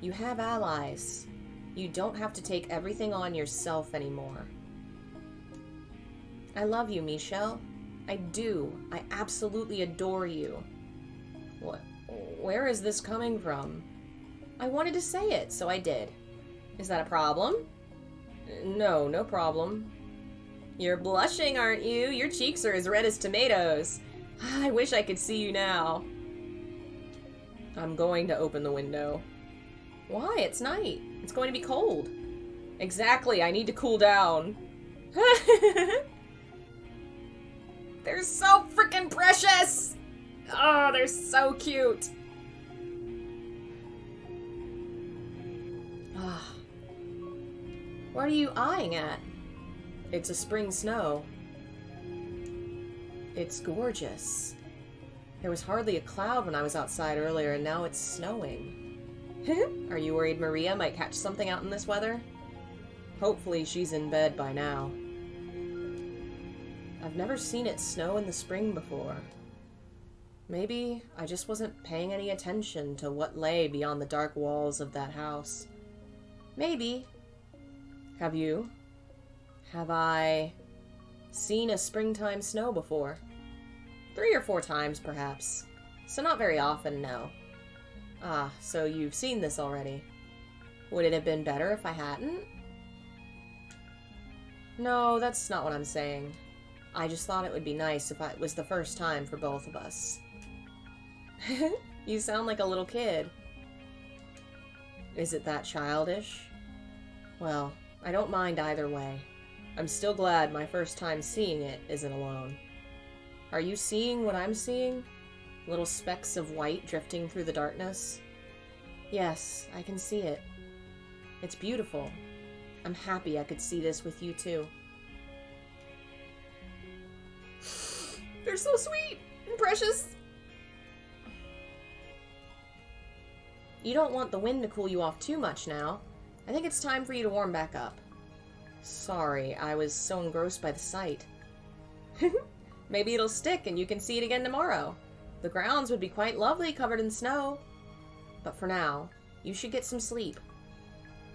Speaker 1: You have allies. You don't have to take everything on yourself anymore. I love you, Michelle. I do. I absolutely adore you. What? Where is this coming from? I wanted to say it, so I did. Is that a problem? No, no problem. You're blushing, aren't you? Your cheeks are as red as tomatoes. I wish I could see you now. I'm going to open the window. Why? It's night. It's going to be cold. Exactly, I need to cool down. They're so freaking precious! Oh, they're so cute. What are you eyeing at? It's a spring snow. It's gorgeous. There was hardly a cloud when I was outside earlier, and now it's snowing. Are you worried Maria might catch something out in this weather? Hopefully she's in bed by now. I've never seen it snow in the spring before. Maybe I just wasn't paying any attention to what lay beyond the dark walls of that house. Maybe. Have you? Have I seen a springtime snow before? 3 or 4 times, perhaps. So not very often, no. Ah, so you've seen this already. Would it have been better if I hadn't? No, that's not what I'm saying. I just thought it would be nice if it was the first time for both of us. You sound like a little kid. Is it that childish? Well, I don't mind either way. I'm still glad my first time seeing it isn't alone. Are you seeing what I'm seeing? Little specks of white drifting through the darkness? Yes, I can see it. It's beautiful. I'm happy I could see this with you too. They're so sweet and precious. You don't want the wind to cool you off too much now. I think it's time for you to warm back up. Sorry, I was so engrossed by the sight. Maybe it'll stick and you can see it again tomorrow. The grounds would be quite lovely covered in snow. But for now, you should get some sleep.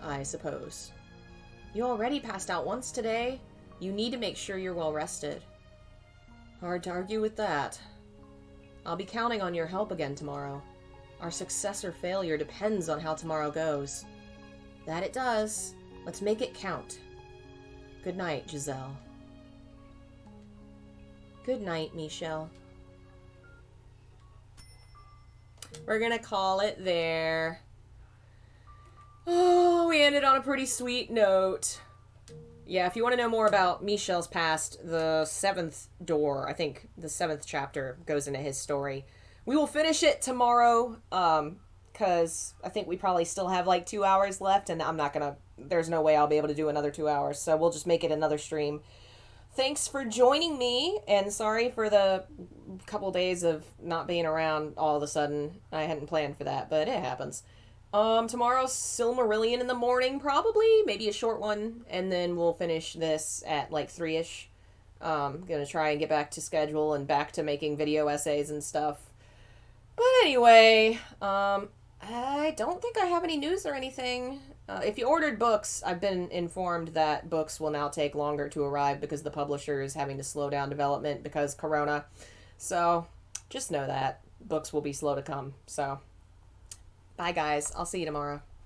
Speaker 1: I suppose. You already passed out once today. You need to make sure you're well rested. Hard to argue with that. I'll be counting on your help again tomorrow. Our success or failure depends on how tomorrow goes. That it does. Let's make it count. Good night, Giselle. Good night, Michelle. We're gonna call it there. Oh, we ended on a pretty sweet note. Yeah, if you want to know more about Michelle's past, the 7th door, I think the 7th chapter goes into his story. We will finish it tomorrow. because I think we probably still have like 2 hours left, and there's no way I'll be able to do another 2 hours, so we'll just make it another stream. Thanks for joining me, and sorry for the couple days of not being around all of a sudden. I hadn't planned for that, but it happens. Tomorrow's Silmarillion in the morning, probably, maybe a short one, and then we'll finish this at like 3-ish. Gonna try and get back to schedule and back to making video essays and stuff. But anyway, I don't think I have any news or anything. If you ordered books, I've been informed that books will now take longer to arrive because the publisher is having to slow down development because Corona. So, just know that. Books will be slow to come. So, bye guys. I'll see you tomorrow.